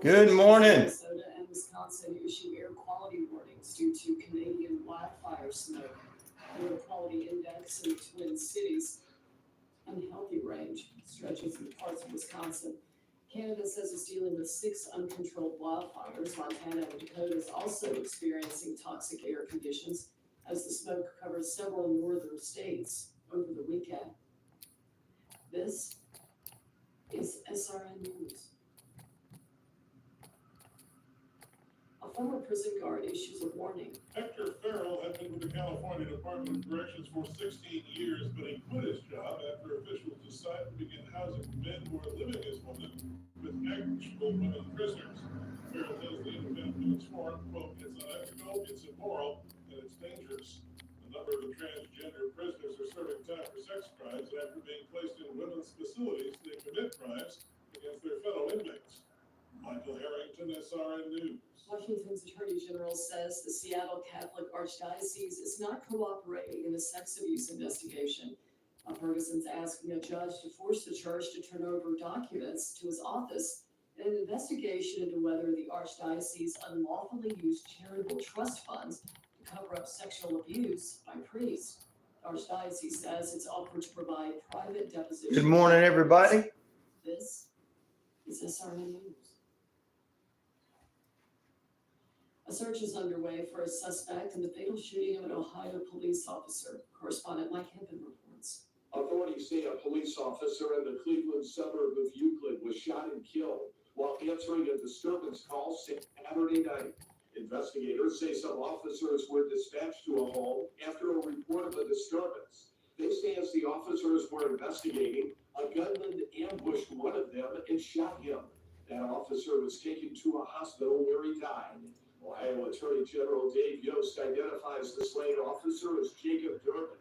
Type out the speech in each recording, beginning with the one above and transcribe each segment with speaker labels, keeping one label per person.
Speaker 1: Good morning.
Speaker 2: Minnesota and Wisconsin issue air quality warnings due to Canadian wildfire smoke. The air quality index in the Twin Cities unhealthy range stretches in parts of Wisconsin. Canada says it's dealing with 6 uncontrolled wildfires. Montana and Dakota is also experiencing toxic air conditions as the smoke covers several northern states over the weekend. This is SRN News. A former prison guard issues a warning.
Speaker 3: Hector Farrell had been with the California Department of Corrections for 16 years, but he quit his job after officials decided to begin housing men who are living as women with actual women prisoners. Farrell tells the Independent News Forum, quote, "It's unethical, it's immoral, and it's dangerous. A number of the transgender prisoners are serving time for sex crimes, and after being placed in women's facilities, they commit crimes against their fellow inmates." Michael Harrington, SRN News.
Speaker 2: Washington's Attorney General says the Seattle Catholic Archdiocese is not cooperating in a sex abuse investigation. Ferguson's asking a judge to force the church to turn over documents to his office in an investigation into whether the Archdiocese unlawfully used charitable trust funds to cover up sexual abuse by priests. The Archdiocese says it's offered to provide private depositions.
Speaker 1: Good morning, everybody.
Speaker 2: This is SRN News. A search is underway for a suspect in the fatal shooting of an Ohio police officer. Correspondent Mike Hempen reports.
Speaker 4: Authorities say a police officer in the Cleveland suburb of Euclid was shot and killed while answering a disturbance call Saturday night. Investigators say some officers were dispatched to a home after a report of a disturbance. They say as the officers were investigating, a gunman ambushed one of them and shot him. That officer was taken to a hospital where he died. Ohio Attorney General Dave Yost identifies the slain officer as Jacob Durbin.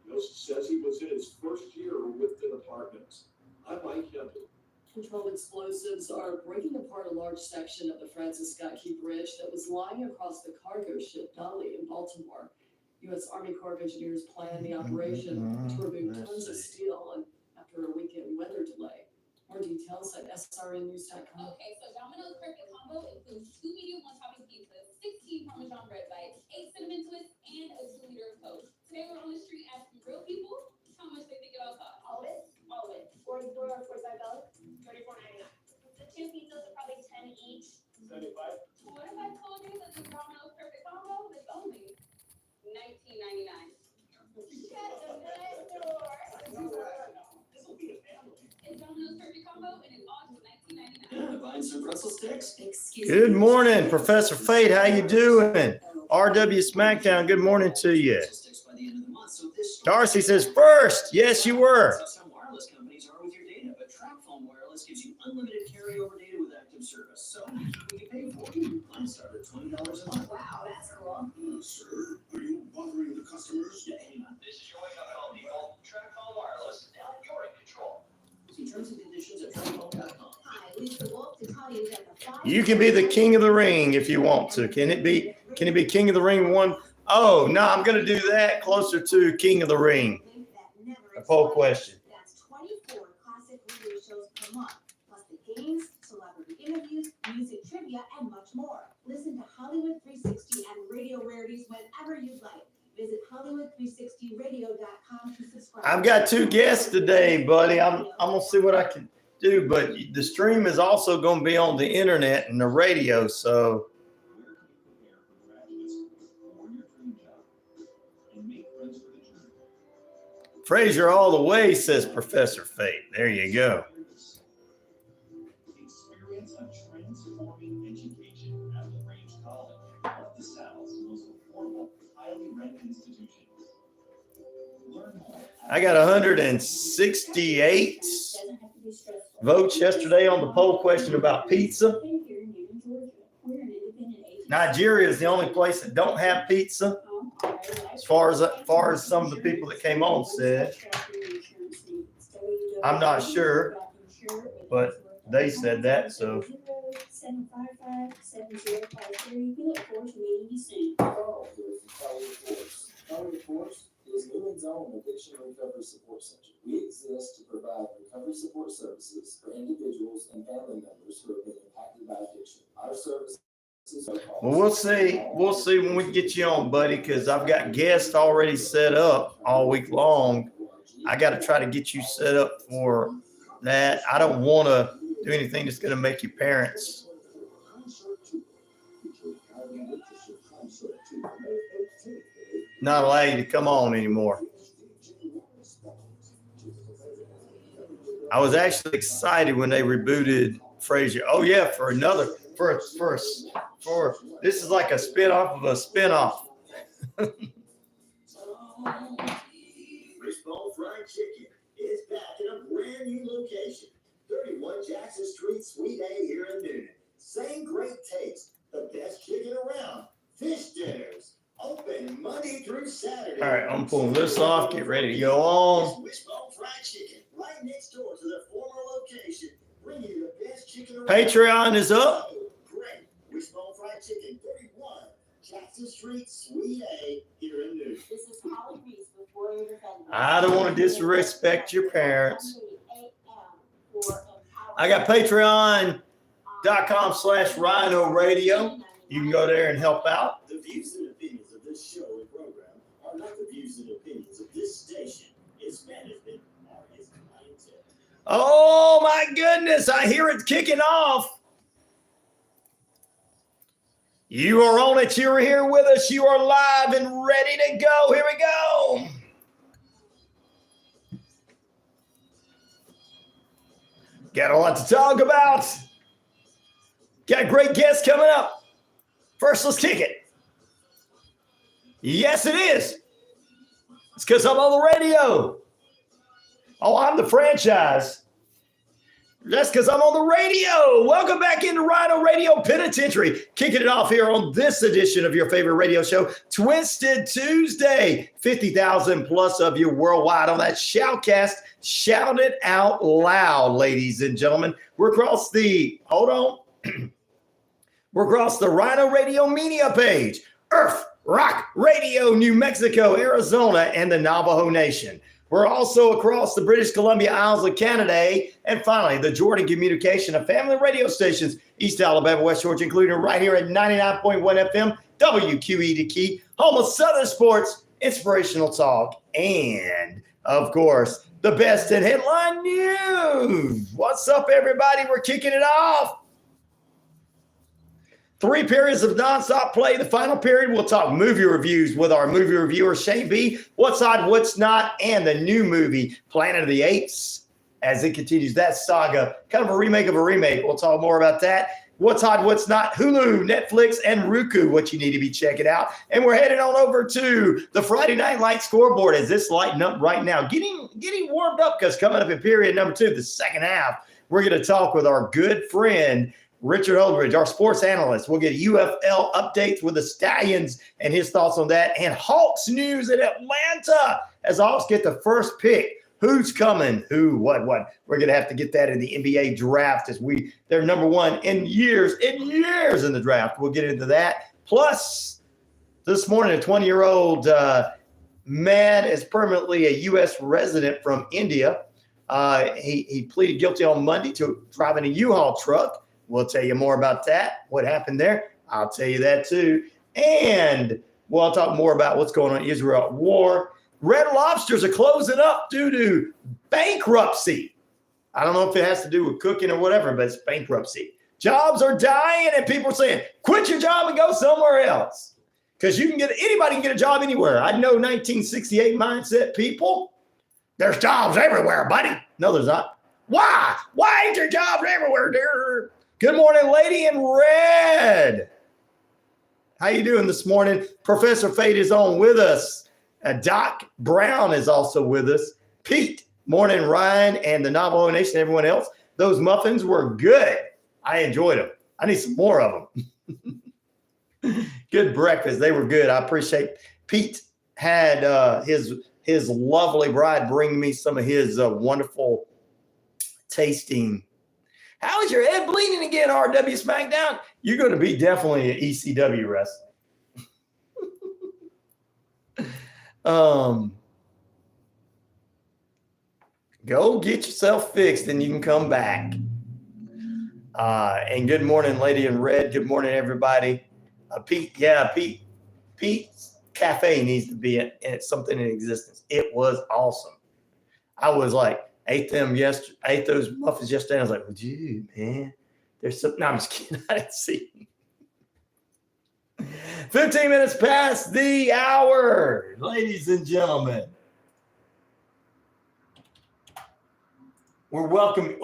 Speaker 4: Yost says he was in his first year with the department. I'm Mike Hempen.
Speaker 2: Controlled explosives are breaking apart a large section of the Francis Scott Key Bridge that was lying across the cargo ship Dolly in Baltimore. U.S. Army Corps of Engineers planned the operation to remove tons of steel and after a weekend weather delay. More details at srnnews.com.
Speaker 5: Okay, so Domino's Perfect Combo includes 2 medium one-topping pizzas, 16 Parmesan bread bites, 8 cinnamon twists, and a 2-liter of Coke. Today we're on the street asking real people how much they think it all costs.
Speaker 6: All of it? $44 or $45? $34.99. The 2 pizzas are probably 10 each.
Speaker 4: 75.
Speaker 5: What if I told you that this Domino's Perfect Combo is only $19.99?
Speaker 6: Shut the back door.
Speaker 4: This will be a family.
Speaker 5: It's Domino's Perfect Combo and it's all just $19.99.
Speaker 2: Buying some pretzel sticks?
Speaker 1: Good morning, Professor Fate. How you doing? RW Smackdown, good morning to you. Darcy says, first. Yes, you were.
Speaker 7: Some wireless companies are with your data, but TracFone Wireless gives you unlimited carryover data with active service. So you keep what you pay for. Mine started at $20 a month.
Speaker 6: Wow, that's cool.
Speaker 8: Sir, are you bothering the customers?
Speaker 7: Yeah, hang on. This is your wake-up call, people. TracFone Wireless. Now you're in control. See terms and conditions at TracFone.com.
Speaker 6: Hi, Lisa Wolf to tell you that the 5.
Speaker 1: You can be the king of the ring if you want to. Can it be king of the ring one? Oh, no, I'm going to do that closer to king of the ring. A poll question.
Speaker 6: That's 24 classic radio shows per month, plus the games, celebrity interviews, music trivia, and much more. Listen to Hollywood 360 and Radio Rarities whenever you'd like. Visit Hollywood360radio.com to subscribe.
Speaker 1: I've got 2 guests today, buddy. I'm going to see what I can do, but the stream is also going to be on the internet and the radio, so. Fraser all the way, says Professor Fate. There you go.
Speaker 9: Experience a transforming education at LaGrange College, one of the South's most affordable, highly ranked institutions. Learn more.
Speaker 1: I got 168 votes yesterday on the poll question about pizza. Nigeria is the only place that don't have pizza. As far as some of the people that came on said. I'm not sure, but they said that, so.
Speaker 6: 755-7053. We look forward to meeting you soon.
Speaker 10: Calvary Force is Newland's own addiction recovery support center. We exist to provide recovery support services for individuals and family members who have been impacted by addiction.
Speaker 1: Well, we'll see. We'll see when we get you on, buddy, because I've got guests already set up all week long. I got to try to get you set up for that. I don't want to do anything that's going to make your parents not allow you to come on anymore. I was actually excited when they rebooted Frasier. Oh yeah, for this is like a spinoff of a spinoff.
Speaker 11: Fishbone Fried Chicken is back in a brand new location, 31 Jackson Street, Suite A here in Newnan. Same great taste, the best chicken around. Fish dinners open Monday through Saturday.
Speaker 1: All right, I'm pulling this off. Get ready to go on.
Speaker 11: Wishbone Fried Chicken, right next door to their former location, bringing you the best chicken around.
Speaker 1: Patreon is up.
Speaker 11: Great. Wishbone Fried Chicken, 31 Jackson Street, Suite A here in Newnan.
Speaker 6: This is Holly Reese with Warrior Defenders.
Speaker 1: I don't want to disrespect your parents. I got patreon.com/Rhino Radio. You can go there and help out.
Speaker 11: The views and opinions of this show and program are not the views and opinions of this station, its management, or its clientele.
Speaker 1: Oh my goodness, I hear it kicking off. You are on it. You're here with us. You are live and ready to go. Here we go. Got a lot to talk about. Got great guests coming up. First, let's kick it. Yes, it is. It's because I'm on the radio. Oh, I'm the franchise. That's because I'm on the radio. Welcome back into Rhino Radio Penitentiary. Kicking it off here on this edition of your favorite radio show, Twisted Tuesday. 50,000 plus of you worldwide on that Shoutcast. Shout it out loud, ladies and gentlemen. We're across the, we're across the Rhino Radio Media page, Earth Rock Radio, New Mexico, Arizona, and the Navajo Nation. We're also across the British Columbia Isles of Canada, and finally, the Jordan Communication of family radio stations, East Alabama, West Georgia, including right here at 99.1 FM, WQEE to Key, home of Southern sports, inspirational talk, and, of course, the best in headline news. What's up, everybody? We're kicking it off. 3 periods of nonstop play. The final period, we'll talk movie reviews with our movie reviewer, Shane B. What's Odd, What's Not, and the new movie, Planet of the Apes, as it continues that saga. Kind of a remake of a remake. We'll talk more about that. What's Odd, What's Not, Hulu, Netflix, and Roku, what you need to be checking out. And we're heading on over to the Friday Night Light scoreboard as this lighting up right now. Getting warmed up because coming up in period number 2, the second half, we're going to talk with our good friend, Richard Holdridge, our sports analyst. We'll get UFL updates with the Stallions and his thoughts on that, and Hawks news in Atlanta as Hawks get the first pick. Who's coming? Who? What? We're going to have to get that in the NBA draft as they're number 1 in years in the draft. We'll get into that. Plus, this morning, a 20-year-old man is permanently a U.S. resident from India. He pleaded guilty on Monday to driving a U-Haul truck. We'll tell you more about that, what happened there. I'll tell you that too. And we'll talk more about what's going on in Israel at war. Red Lobsters are closing up due to bankruptcy. I don't know if it has to do with cooking or whatever, but it's bankruptcy. Jobs are dying and people are saying, quit your job and go somewhere else. Because anybody can get a job anywhere. I know 1968 mindset people. There's jobs everywhere, buddy. No, there's not. Why? Why ain't there jobs everywhere, dear? Good morning, lady in red. How you doing this morning? Professor Fate is on with us. Doc Brown is also with us. Pete, morning, Ryan, and the Navajo Nation, everyone else. Those muffins were good. I enjoyed them. I need some more of them. Good breakfast. They were good. I appreciate Pete had his lovely bride bring me some of his wonderful tasting. How is your head bleeding again, RW SmackDown? You're going to be definitely an ECW wrestler. Go get yourself fixed and you can come back. And good morning, lady in red. Good morning, everybody. Pete's Cafe needs to be something in existence. It was awesome. I was like, ate those muffins yesterday. I was like, well, dude, man, there's something. No, I'm just kidding. I didn't see. 15 minutes past the hour, ladies and gentlemen. We're welcoming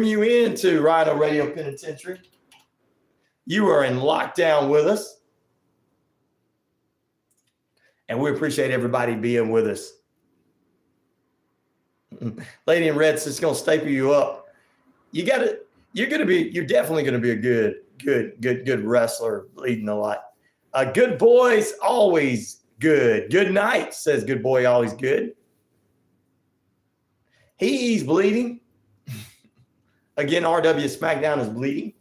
Speaker 1: you into Rhino Radio Penitentiary. You are in lockdown with us. And we appreciate everybody being with us. Lady in Red's just gonna staple you up. You're definitely gonna be a good wrestler, leading a lot. Good boys, always good. Good night, says good boy, always good. He's bleeding. Again, RW SmackDown is bleeding.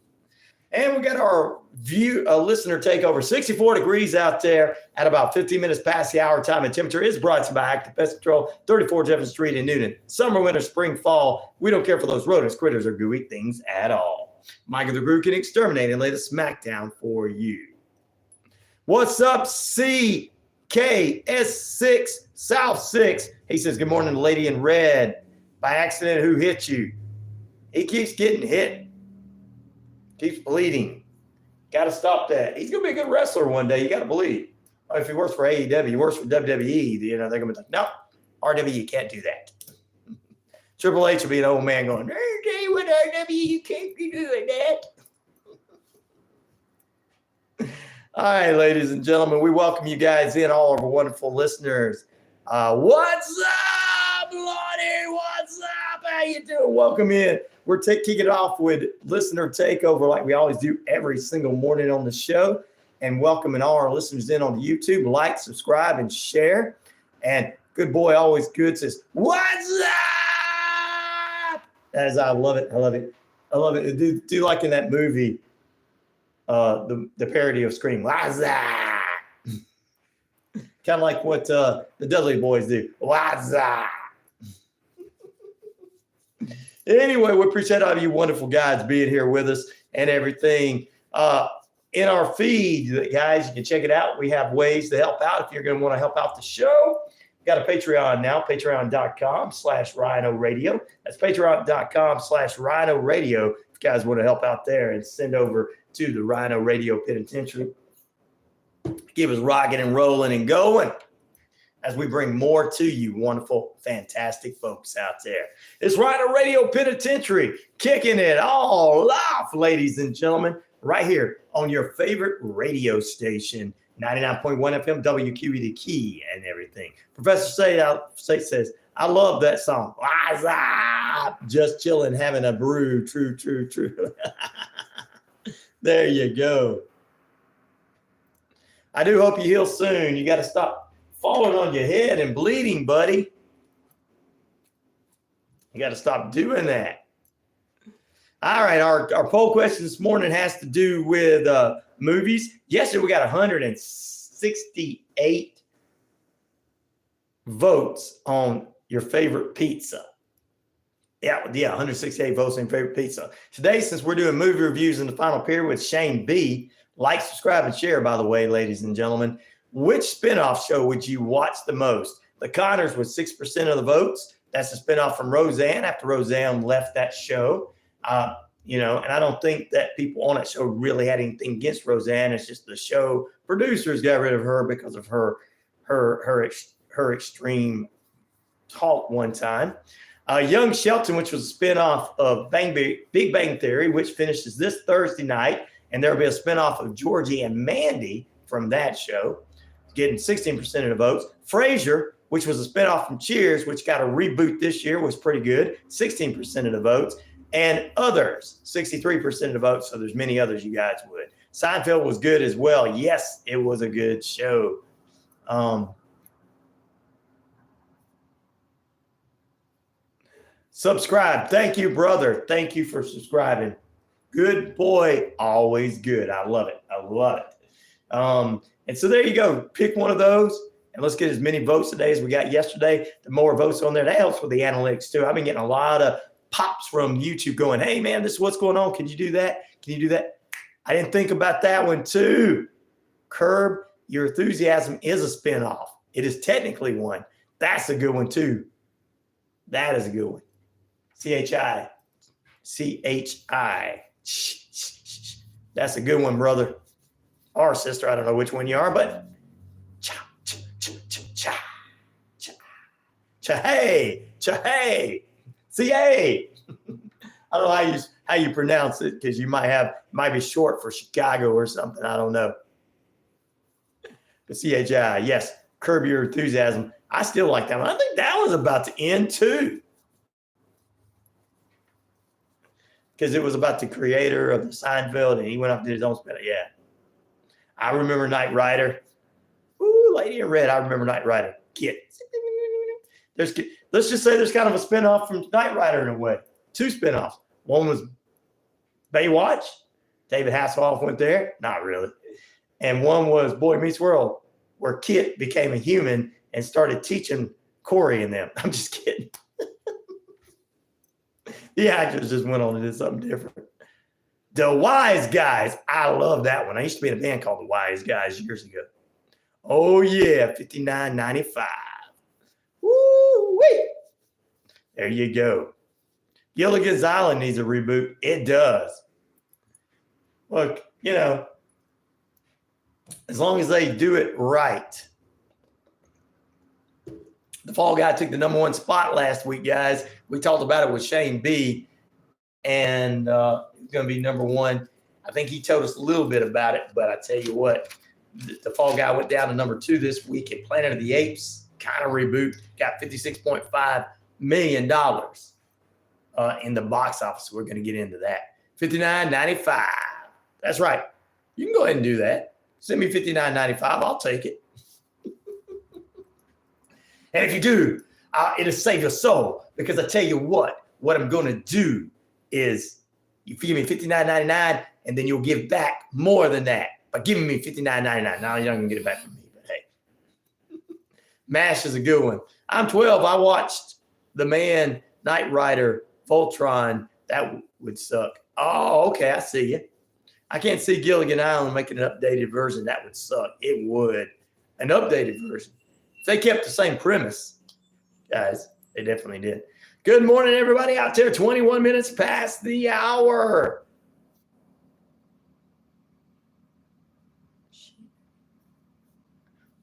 Speaker 1: And we got our listener takeover. 64 degrees out there at about 15 minutes past the hour. Time and temperature is brought to you by Active Pest Control, 34 Jefferson Street in Newton. Summer, winter, spring, fall. We don't care for those rodents, critters, or gooey things at all. Michael the Gru can exterminate and lay the smackdown for you. What's up, CKS6 South 6? He says, good morning, lady in red. By accident, who hit you? He keeps getting hit. Keeps bleeding. Got to stop that. He's going to be a good wrestler one day. You got to believe. If he works for AEW, he works for WWE, they're going to be like, no, RW, can't do that. Triple H will be an old man going, hey, with RW, you can't be doing that. All right, ladies and gentlemen, we welcome you guys in, all of our wonderful listeners. What's up, Lottie? What's up? How you doing? Welcome in. We're kicking it off with listener takeover like we always do every single morning on the show, and welcoming all our listeners in on the YouTube. Like, subscribe, and share. And good boy, always good, says, what's up? As I love it. I love it. I love it. Do like in that movie, the parody of Scream. What's up? Kind of like what the Dudley Boys do. What's up? Anyway, we appreciate all of you wonderful guys being here with us and everything. In our feed, guys, you can check it out. We have ways to help out if you're going to want to help out the show. We've got a Patreon now, patreon.com/Rhino Radio. That's patreon.com/Rhino Radio. If you guys want to help out there and send over to the Rhino Radio Penitentiary. Give us rocking and rolling and going as we bring more to you, wonderful, fantastic folks out there. It's Rhino Radio Penitentiary, kicking it all off, ladies and gentlemen, right here on your favorite radio station, 99.1 FM, WQEE, the key and everything. Professor Say says, I love that song. What's up? Just chilling, having a brew. True. There you go. I do hope you heal soon. You got to stop falling on your head and bleeding, buddy. You got to stop doing that. All right, our poll question this morning has to do with movies. Yesterday, we got 168 votes on your favorite pizza. Yeah, 168 votes on your favorite pizza. Today, since we're doing movie reviews in the final period with Shane B., like, subscribe, and share, by the way, ladies and gentlemen. Which spinoff show would you watch the most? The Conners with 6% of the votes. That's a spinoff from Roseanne after Roseanne left that show. And I don't think that people on that show really had anything against Roseanne. It's just the show producers got rid of her because of her extreme talk one time. Young Shelton, which was a spinoff of Big Bang Theory, which finishes this Thursday night. And there'll be a spinoff of Georgie and Mandy from that show, getting 16% of the votes. Frasier, which was a spinoff from Cheers, which got a reboot this year, was pretty good, 16% of the votes. And Others, 63% of the votes. So there's many others you guys would. Seinfeld was good as well. Yes, it was a good show. Subscribe. Thank you, brother. Thank you for subscribing. Good boy, always good. I love it. And so there you go. Pick one of those, and let's get as many votes today as we got yesterday. The more votes on there, that helps with the analytics too. I've been getting a lot of pops from YouTube going, hey, man, this is what's going on. Can you do that? Can you do that? I didn't think about that one too. Curb Your Enthusiasm is a spinoff. It is technically one. That's a good one too. That is a good one. CHI. That's a good one, brother. Or sister. I don't know which one you are, but hey. CA. I don't know how you pronounce it, because you might be short for Chicago or something. I don't know. The CHI, yes. Curb Your Enthusiasm. I still like that one. I think that one's about to end too, because it was about the creator of the Seinfeld, and he went off and did his own spin. Yeah. I remember Knight Rider. Ooh, Lady in Red. I remember Knight Rider. Kid. Let's just say there's kind of a spinoff from Knight Rider in a way. 2 spinoffs. One was Baywatch. David Hasselhoff went there. Not really. And one was Boy Meets World, where Kit became a human and started teaching Corey and them. I'm just kidding. The actors just went on and did something different. The Wise Guys. I love that one. I used to be in a band called The Wise Guys years ago. Oh, yeah. $59.95. Woo-wee. There you go. Gilligan's Island needs a reboot. It does. Look, as long as they do it right. The Fall Guy took the #1 spot last week, guys. We talked about it with Shane B. And it's going to be #1. I think he told us a little bit about it, but I tell you what, the Fall Guy went down to #2 this week at Planet of the Apes. Kind of reboot. Got $56.5 million in the box office. We're going to get into that. $59.95. That's right. You can go ahead and do that. Send me $59.95. I'll take it. And if you do, it'll save your soul, because I tell you what I'm going to do is you give me $59.99, and then you'll give back more than that by giving me $59.99. Now you're not going to get it back from me, but hey. MASH is a good one. I'm 12. I watched The Man, Knight Rider, Voltron. That would suck. Oh, okay. I see you. I can't see Gilligan Island making an updated version. That would suck. It would. An updated version. If they kept the same premise, guys, they definitely did. Good morning, everybody out there. 21 minutes past the hour.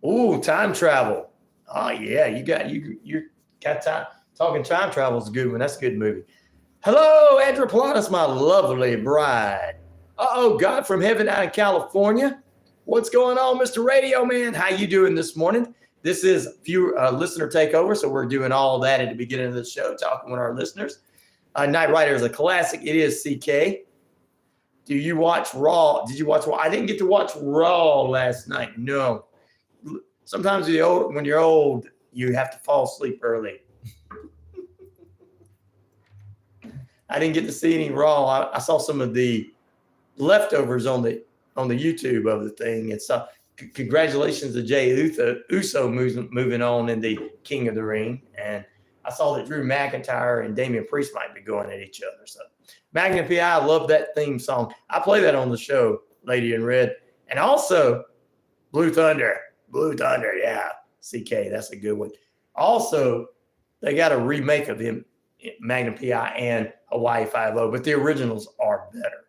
Speaker 1: Ooh, time travel. Oh, yeah. You got time. Talking time travel is a good one. That's a good movie. Hello, Andrew Plottis, my lovely bride. Uh-oh, God from heaven out in California. What's going on, Mr. Radio Man? How you doing this morning? This is listener takeover, so we're doing all that at the beginning of the show, talking with our listeners. Knight Rider is a classic. It is, CK. Do you watch Raw? Did you watch Raw? I didn't get to watch Raw last night. No. Sometimes when you're old, you have to fall asleep early. I didn't get to see any Raw. I saw some of the leftovers on the YouTube of the thing, and so congratulations to Jey Uso moving on in the King of the Ring, and I saw that Drew McIntyre and Damian Priest might be going at each other. So Magnum PI, I love that theme song. I play that on the show, Lady in Red, and also Blue Thunder, yeah, CK, that's a good one. Also, they got a remake of him, Magnum PI and Hawaii Five-0, but the originals are better.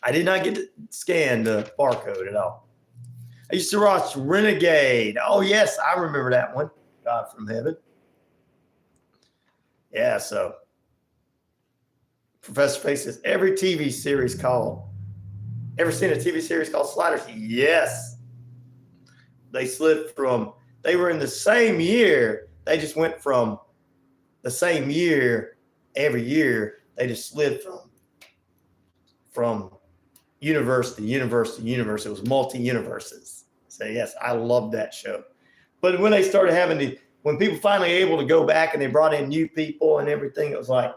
Speaker 1: I did not get to scan the barcode at all. I used to watch Renegade. Oh, yes, I remember that one. God from heaven. Yeah, so Professor Face says, ever seen a TV series called Sliders? Yes. They were in the same year. They just went from the same year every year. They just slid from universe to universe to universe. It was multi-universes. So yes, I love that show. But when they started when people finally able to go back and they brought in new people and everything, it was like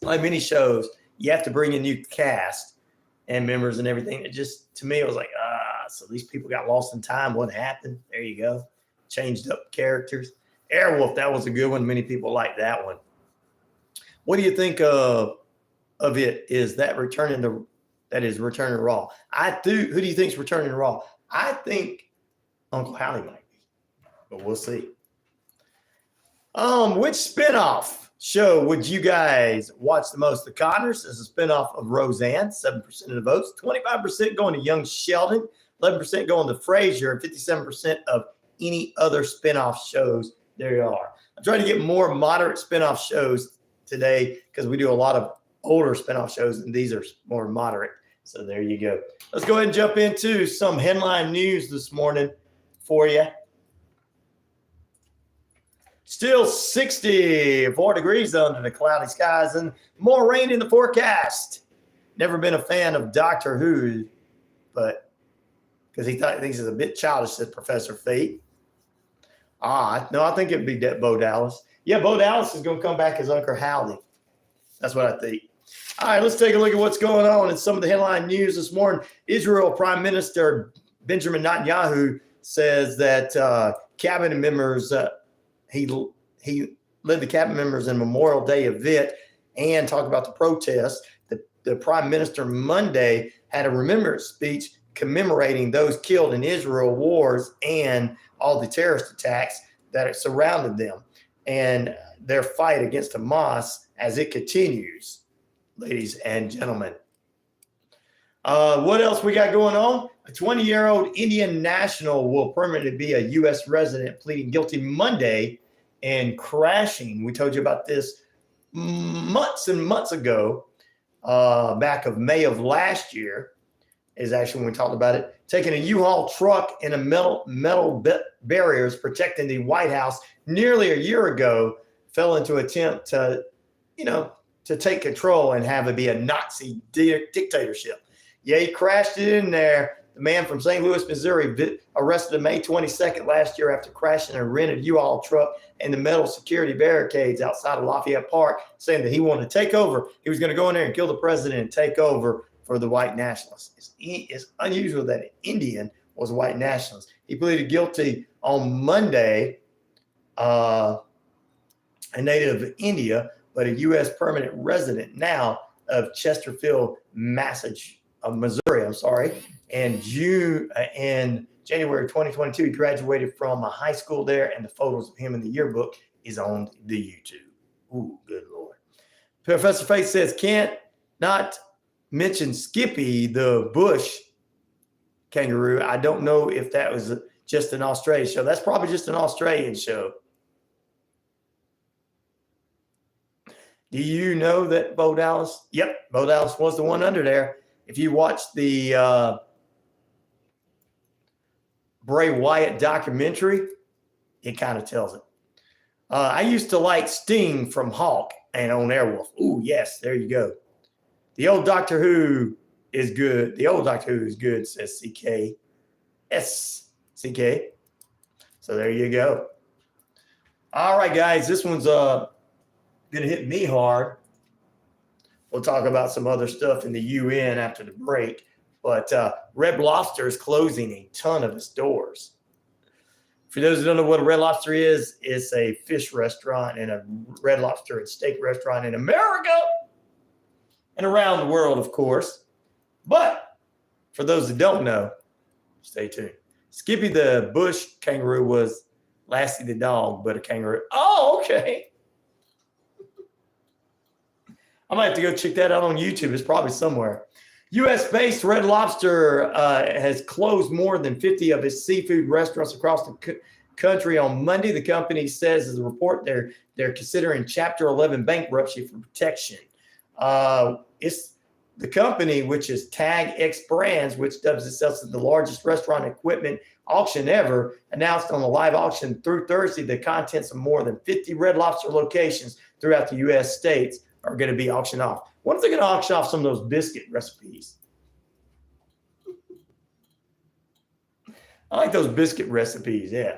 Speaker 1: many shows, you have to bring in new cast and members and everything. It just, to me, it was like, so these people got lost in time. What happened? There you go. Changed up characters. Airwolf, that was a good one. Many people like that one. What do you think of it? Is that returning to that is returning Raw. Who do you think is returning Raw? I think Uncle Howdy might be, but we'll see. Which spinoff show would you guys watch the most? The Connors is a spinoff of Roseanne, 7% of the votes, 25% going to Young Sheldon, 11% going to Frasier, and 57% of any other spinoff shows there are. I'm trying to get more moderate spinoff shows today because we do a lot of older spinoff shows, and these are more moderate. So there you go. Let's go ahead and jump into some headline news this morning for you. Still 64 degrees under the cloudy skies and more rain in the forecast. Never been a fan of Doctor Who, but because he thinks it's a bit childish, said Professor Fate. No, I think it'd be Bo Dallas. Yeah, Bo Dallas is going to come back as Uncle Howdy. That's what I think. All right, let's take a look at what's going on in some of the headline news this morning. Israel Prime Minister Benjamin Netanyahu says that cabinet members, he led the cabinet members in Memorial Day event and talked about the protests. The Prime Minister Monday had a remembrance speech commemorating those killed in Israel wars and all the terrorist attacks that surrounded them and their fight against Hamas as it continues, ladies and gentlemen. What else we got going on? A 20-year-old Indian national will permanently be a U.S. resident pleading guilty Monday in crashing. We told you about this months and months ago, back of May of last year is actually when we talked about it. Taking a U-Haul truck and a metal barriers protecting the White House nearly a year ago fell into attempt to take control and have it be a Nazi dictatorship. Yeah, he crashed it in there. The man from St. Louis, Missouri, arrested on May 22nd last year after crashing a rented U-Haul truck and the metal security barricades outside of Lafayette Park, saying that he wanted to take over. He was going to go in there and kill the president and take over for the white nationalists. It's unusual that an Indian was a white nationalist. He pleaded guilty on Monday, a native of India, but a U.S. permanent resident now of Chesterfield, Missouri. And January 2022, he graduated from a high school there, and the photos of him in the yearbook is on the YouTube. Ooh, good Lord. Professor Faith says, can't not mention Skippy, the bush kangaroo. I don't know if that was just an Australian show. That's probably just an Australian show. Do you know that Bo Dallas? Yep, Bo Dallas was the one under there. If you watch the Bray Wyatt documentary, it kind of tells it. I used to like Sting from Hawk and on Airwolf. Ooh, yes, there you go. The old Doctor Who is good. The old Doctor Who is good, says CK. CK. So there you go. All right, guys, this one's going to hit me hard. We'll talk about some other stuff in the UN after the break. But Red Lobster is closing a ton of its doors. For those who don't know what a Red Lobster is, it's a fish restaurant and a Red Lobster and steak restaurant in America and around the world, of course. But for those that don't know, stay tuned. Skippy the bush kangaroo was Lassie the dog, but a kangaroo. Oh, okay. I might have to go check that out on YouTube. It's probably somewhere. U.S.-based Red Lobster has closed more than 50 of its seafood restaurants across the country on Monday. The company says, as a report, they're considering Chapter 11 bankruptcy for protection. It's the company, which is Tag X Brands, which dubs itself as the largest restaurant equipment auction ever, announced on a live auction through Thursday the contents of more than 50 Red Lobster locations throughout the U.S. states are going to be auctioned off. What if they're going to auction off some of those biscuit recipes? I like those biscuit recipes, yeah.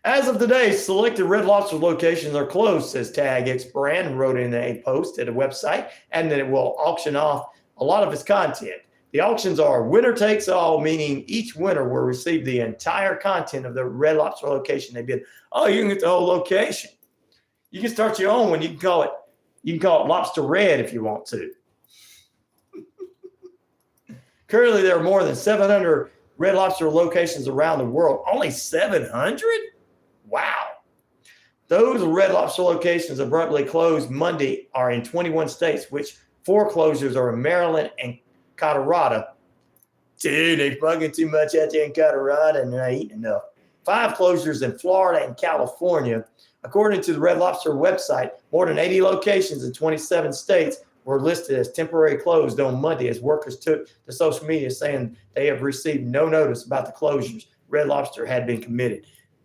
Speaker 1: As of today, selected Red Lobster locations are closed, says Tag X Brand, wrote in a post at a website, and that it will auction off a lot of its content. The auctions are winner takes all, meaning each winner will receive the entire content of the Red Lobster location they bid. Oh, you can get the whole location. You can start your own one. You can call it Lobster Red if you want to. Currently, there are more than 700 Red Lobster locations around the world. Only 700? Wow. Those Red Lobster locations abruptly closed Monday are in 21 states, which 4 closures are in Maryland and Colorado. Dude, they fucking too much out there in Colorado and they're not eating enough. 5 closures in Florida and California. According to the Red Lobster website, more than 80 locations in 27 states were listed as temporarily closed on Monday as workers took to social media saying they have received no notice about the closures. Red Lobster had been committed.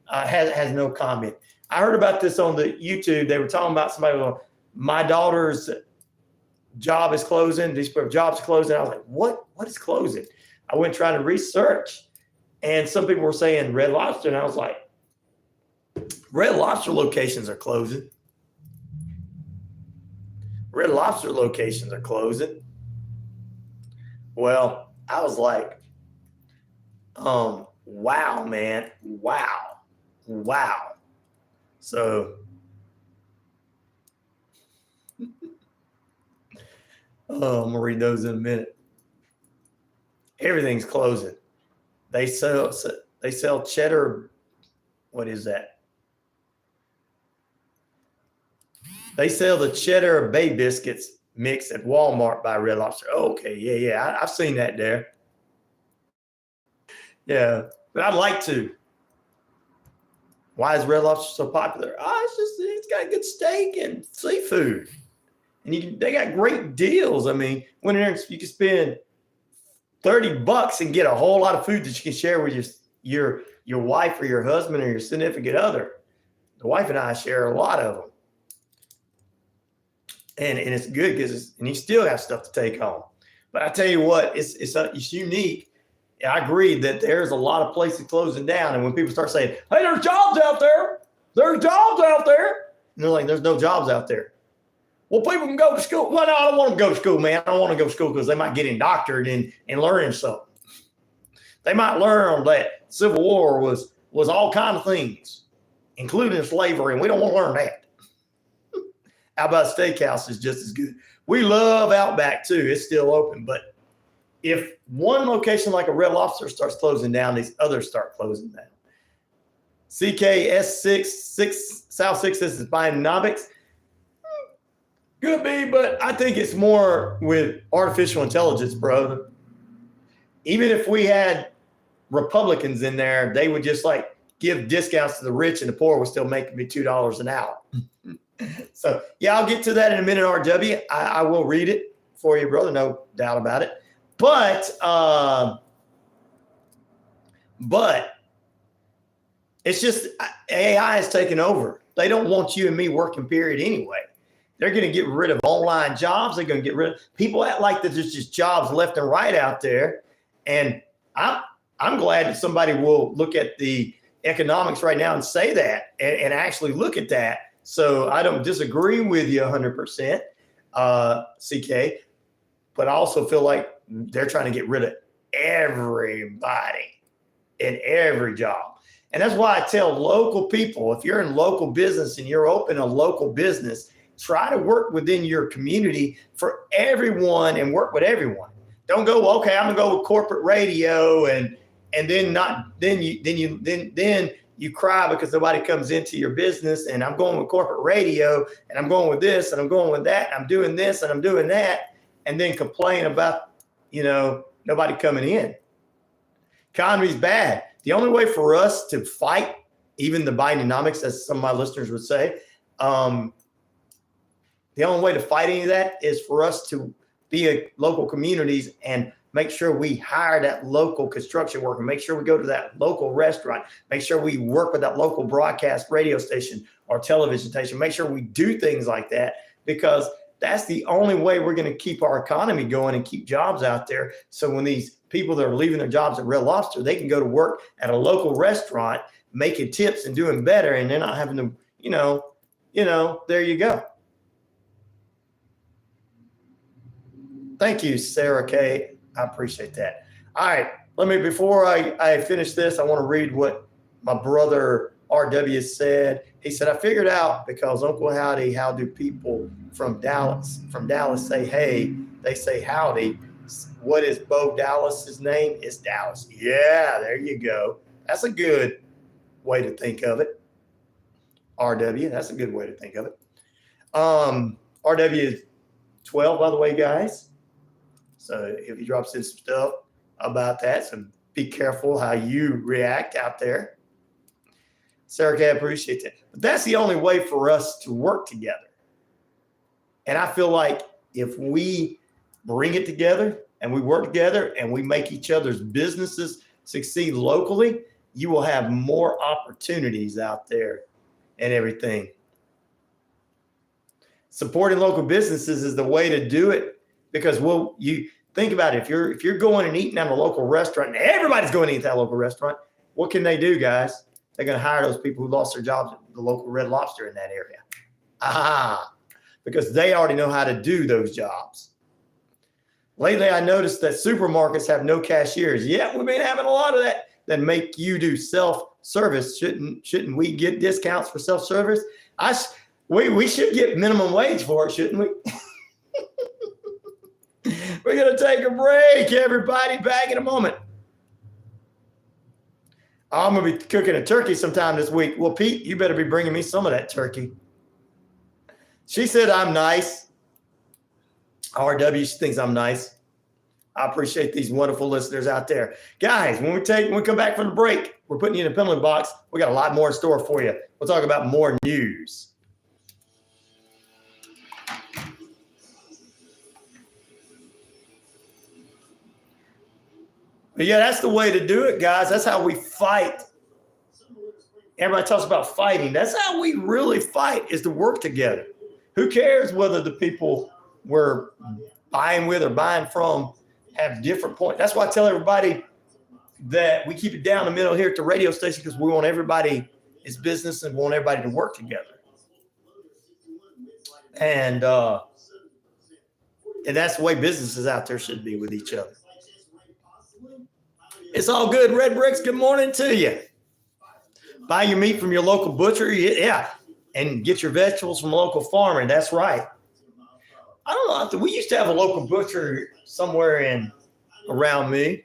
Speaker 1: Has no comment. I heard about this on the YouTube. They were talking about somebody going, my daughter's job is closing. These jobs are closing. I was like, what? What is closing? I went trying to research, and some people were saying Red Lobster, and I was like, Red Lobster locations are closing. Red Lobster locations are closing. Well, I was like, wow, man. Wow. So, I'm going to read those in a minute. Everything's closing. They sell cheddar. What is that? They sell the cheddar Bay biscuits mix at Walmart by Red Lobster. Oh, okay, yeah. I've seen that there. Yeah, but I'd like to. Why is Red Lobster so popular? It's got good steak and seafood, and they got great deals. I mean, when you can spend $30 and get a whole lot of food that you can share with your wife or your husband or your significant other. The wife and I share a lot of them. And it's good because you still have stuff to take home. But I tell you what, it's unique. I agree that there's a lot of places closing down. And when people start saying, hey, there's jobs out there. There's jobs out there. And they're like, there's no jobs out there. Well, people can go to school. Well, no, I don't want them to go to school, man. I don't want to go to school because they might get indoctored in learning something. They might learn that Civil War was all kinds of things, including slavery, and we don't want to learn that. How about steakhouse is just as good. We love Outback too. It's still open, but if one location like a Red Lobster starts closing down, these others start closing down. CKS6 South 6 is Bionomics. Could be, but I think it's more with artificial intelligence, bro. Even if we had Republicans in there, they would just like give discounts to the rich and the poor would still make me $2 an hour. So, yeah, I'll get to that in a minute, RW. I will read it for you, brother. No doubt about it. But it's just AI is taking over. They don't want you and me working, period, anyway. They're going to get rid of online jobs. They're going to get rid of people act like there's just jobs left and right out there. And I'm glad that somebody will look at the economics right now and say that and actually look at that. So I don't disagree with you 100%, CK, but I also feel like they're trying to get rid of everybody in every job. And that's why I tell local people, if you're in local business and you're open a local business, try to work within your community for everyone and work with everyone. Don't go, okay, I'm gonna go with corporate radio and then you cry because nobody comes into your business, and I'm going with corporate radio and I'm going with this and I'm going with that. And I'm doing this and I'm doing that, and then complain about, nobody coming in. Economy's bad. The only way for us to fight, even the Bidenomics, as some of my listeners would say, the only way to fight any of that is for us to be a local communities and make sure we hire that local construction worker, make sure we go to that local restaurant, make sure we work with that local broadcast radio station or television station, make sure we do things like that, because that's the only way we're going to keep our economy going and keep jobs out there. So when these people that are leaving their jobs at Red Lobster, they can go to work at a local restaurant, making tips and doing better, and they're not having to, there you go. Thank you, Sarah K. I appreciate that. All right, before I finish this, I want to read what my brother RW said. He said, I figured out because Uncle Howdy, how do people from Dallas say hey? They say howdy. What is Bo Dallas's name? It's Dallas. Yeah, there you go. That's a good way to think of it. RW, that's a good way to think of it. RW is 12, by the way, guys. So if he drops in some stuff about that, so be careful how you react out there. Sarah Cat, appreciate that. But that's the only way for us to work together. And I feel like if we bring it together and we work together and we make each other's businesses succeed locally, you will have more opportunities out there and everything. Supporting local businesses is the way to do it, because you think about it. If you're going and eating at a local restaurant and everybody's going to eat at that local restaurant, what can they do, guys? They're going to hire those people who lost their jobs at the local Red Lobster in that area. Because they already know how to do those jobs. Lately, I noticed that supermarkets have no cashiers. Yeah, we've been having a lot of that make you do self-service. Shouldn't we get discounts for self-service? We should get minimum wage for it, shouldn't we? We're going to take a break, everybody. Back in a moment. I'm going to be cooking a turkey sometime this week. Well, Pete, you better be bringing me some of that turkey. She said I'm nice. RW, she thinks I'm nice. I appreciate these wonderful listeners out there. Guys, when we come back from the break, we're putting you in a penalty box. We got a lot more in store for you. We'll talk about more news. But yeah, that's the way to do it, guys. That's how we fight. Everybody talks about fighting. That's how we really fight, is to work together. Who cares whether the people we're buying with or buying from have different points? That's why I tell everybody that we keep it down the middle here at the radio station, because we want everybody, it's business, and we want everybody to work together. And that's the way businesses out there should be with each other. It's all good. Red Bricks, good morning to you. Buy your meat from your local butcher. Yeah. And get your vegetables from a local farmer. That's right. I don't know. We used to have a local butcher somewhere around me.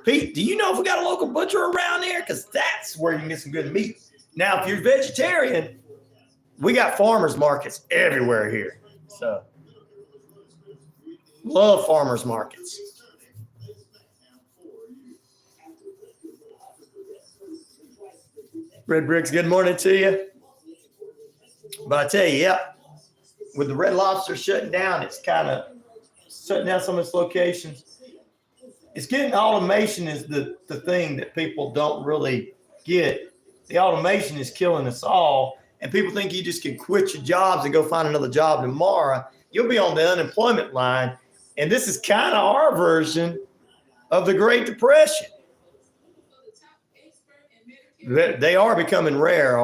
Speaker 1: Pete, do you know if we got a local butcher around here? Because that's where you can get some good meat. Now, if you're vegetarian, we got farmers markets everywhere here. So, love farmers markets. Red Bricks, good morning to you. But I tell you, yeah, with the Red Lobster shutting down, it's kind of shutting down some of its locations. It's getting automation is the thing that people don't really get. The automation is killing us all. And people think you just can quit your jobs and go find another job tomorrow. You'll be on the unemployment line. And this is kind of our version of the Great Depression. They are becoming rare,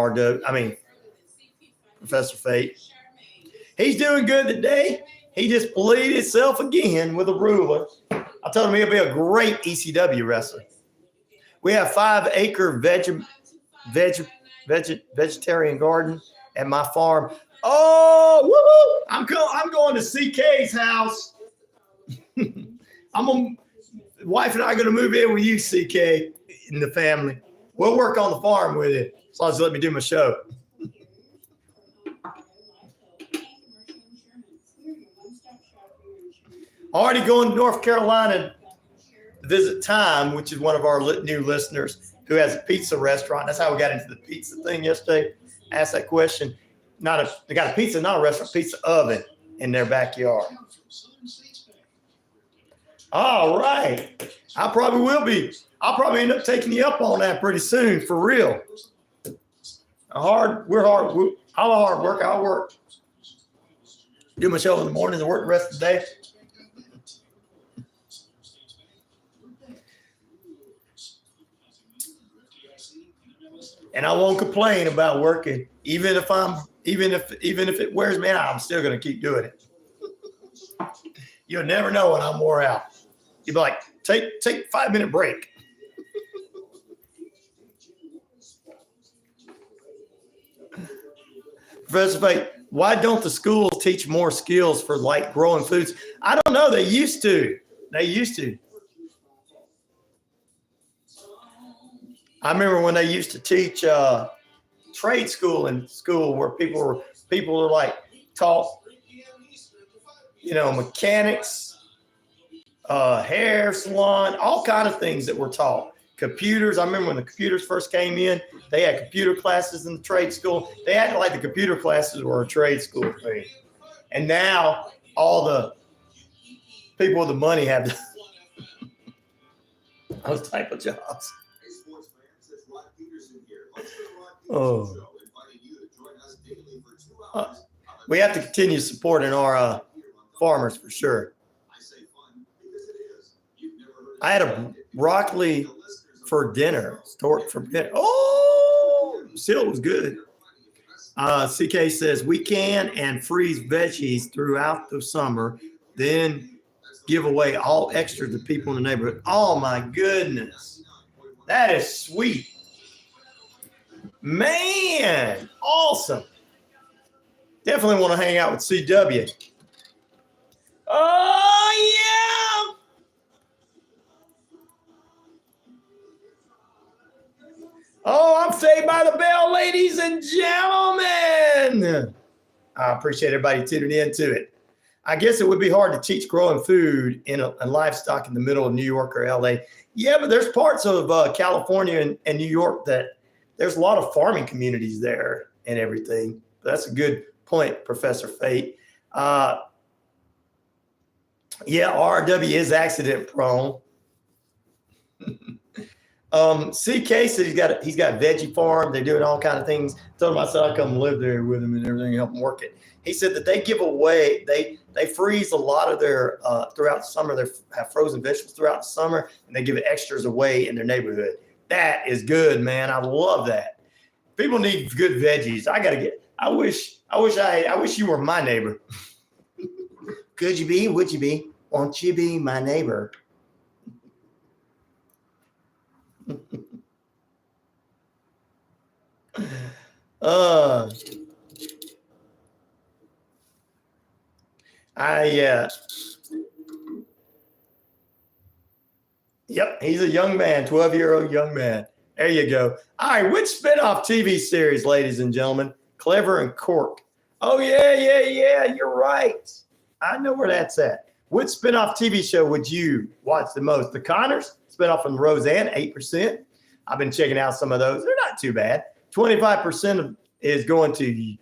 Speaker 1: Professor Fate. He's doing good today. He just bleed himself again with a ruler. I told him he'll be a great ECW wrestler. We have 5-acre vegetarian garden at my farm. Oh, woo-hoo! I'm going to CK's house. Wife and I are going to move in with you, CK, in the family. We'll work on the farm with you as long as you let me do my show. Already going to North Carolina to visit Time, which is one of our new listeners who has a pizza restaurant. That's how we got into the pizza thing yesterday. Asked that question. They got a pizza, not a restaurant, pizza oven in their backyard. All right. I probably will be. I'll probably end up taking you up on that pretty soon, for real. We're hard. I'm a hard worker. I'll work. Do my show in the morning and work the rest of the day. And I won't complain about working, even if it wears me out. I'm still going to keep doing it. You'll never know when I'm wore out. You'll be like, take a 5-minute break. Professor Fate, Why don't the schools teach more skills for like growing foods? I don't know. They used to. They used to. I remember when they used to teach trade school in school where people were like taught, mechanics, hair salon, all kind of things that were taught. Computers. I remember when the computers first came in, they had computer classes in the trade school. They acted like the computer classes were a trade school thing. And now all the people with the money have those type of jobs. Oh. We have to continue supporting our farmers for sure. I had a broccoli for dinner. Oh, still was good. CK says we can and freeze veggies throughout the summer, then give away all extras to people in the neighborhood. Oh my goodness. That is sweet. Man, awesome. Definitely want to hang out with CW. Oh, yeah. Oh, I'm Saved by the Bell, ladies and gentlemen. I appreciate everybody tuning in to it. I guess it would be hard to teach growing food in a livestock in the middle of New York or LA. Yeah, but there's parts of California and New York that there's a lot of farming communities there and everything. But that's a good point, Professor Fate. Yeah, RW is accident prone. CK said he's got a veggie farm. They're doing all kind of things. Told him I said I'd come live there with him and everything, help him work it. He said that they give away, they freeze a lot of their throughout the summer. They have frozen vegetables throughout the summer, and they give extras away in their neighborhood. That is good, man. I love that. People need good veggies. I wish you were my neighbor. Could you be? Would you be? Won't you be my neighbor? Yep, he's a young man, 12-year-old young man. There you go. All right, which spinoff TV series, ladies and gentlemen? Clever and Cork. Oh, yeah, you're right. I know where that's at. Which spinoff TV show would you watch the most? The Connors, spinoff from Roseanne, 8%. I've been checking out some of those. They're not too bad. 25% is going to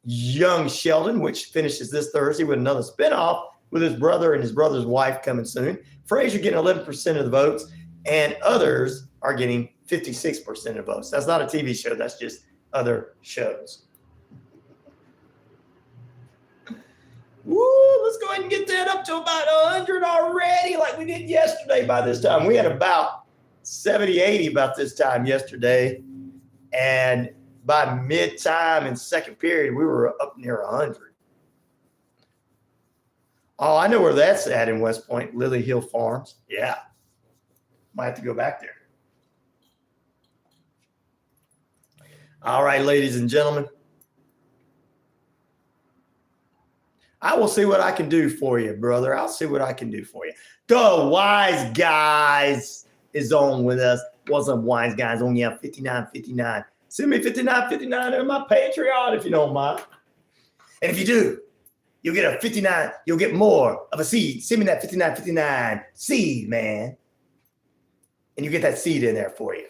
Speaker 1: Young Sheldon, which finishes this Thursday with another spinoff with his brother and his brother's wife coming soon. Frasier getting 11% of the votes, and others are getting 56% of the votes. That's not a TV show. That's just other shows. Woo, let's go ahead and get that up to about 100 already, like we did yesterday by this time. We had about 70, 80 about this time yesterday. And by mid-time and second period, we were up near 100. Oh, I know where that's at in West Point, Lily Hill Farms. Yeah. Might have to go back there. All right, ladies and gentlemen. I will see what I can do for you, brother. I'll see what I can do for you. The Wise Guys is on with us. What's up, Wise Guys? On yeah, 59.59. Send me 59.59 on my Patreon if you don't mind. And if you do, you'll get a 59. You'll get more of a seed. Send me that 59.59 seed, man. And you get that seed in there for you.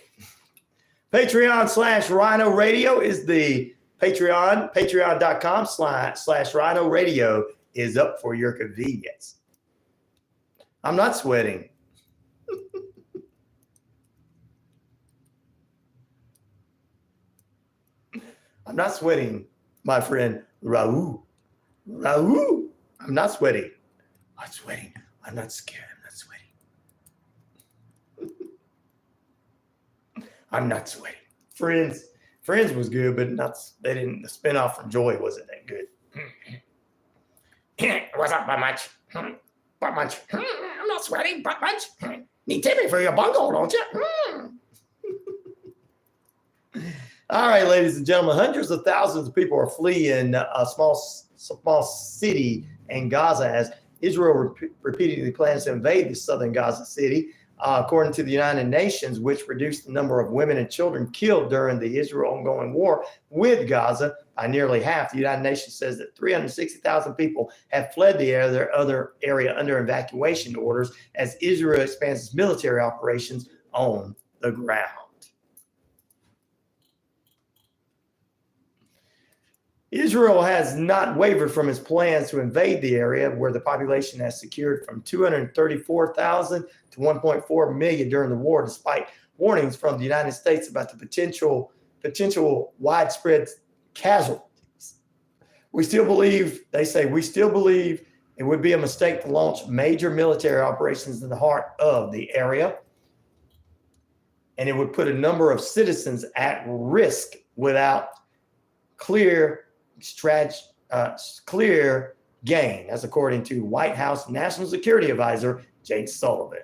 Speaker 1: Patreon/Rhino Radio is the Patreon. Patreon.com/Rhino Radio is up for your convenience. I'm not sweating. I'm not sweating, my friend Raul. Raul, I'm not sweating. I'm sweating. I'm not scared. I'm not sweating. I'm not sweating. Friends was good, but the spinoff from Joy wasn't that good. What's up, Butt Munch? Butt Munch. I'm not sweating, Butt Munch. Need Timmy for your bungle, don't you? All right, ladies and gentlemen, hundreds of thousands of people are fleeing a small city in Gaza as Israel repeatedly plans to invade the southern Gaza city. According to the United Nations, which reduced the number of women and children killed during the Israel ongoing war with Gaza by nearly half, the United Nations says that 360,000 people have fled the other area under evacuation orders as Israel expands its military operations on the ground. Israel has not wavered from its plans to invade the area where the population has secured from 234,000 to 1.4 million during the war, despite warnings from the United States about the potential widespread casualties. We still believe it would be a mistake to launch major military operations in the heart of the area, and it would put a number of citizens at risk without clear gain, as according to White House National Security Advisor Jake Sullivan.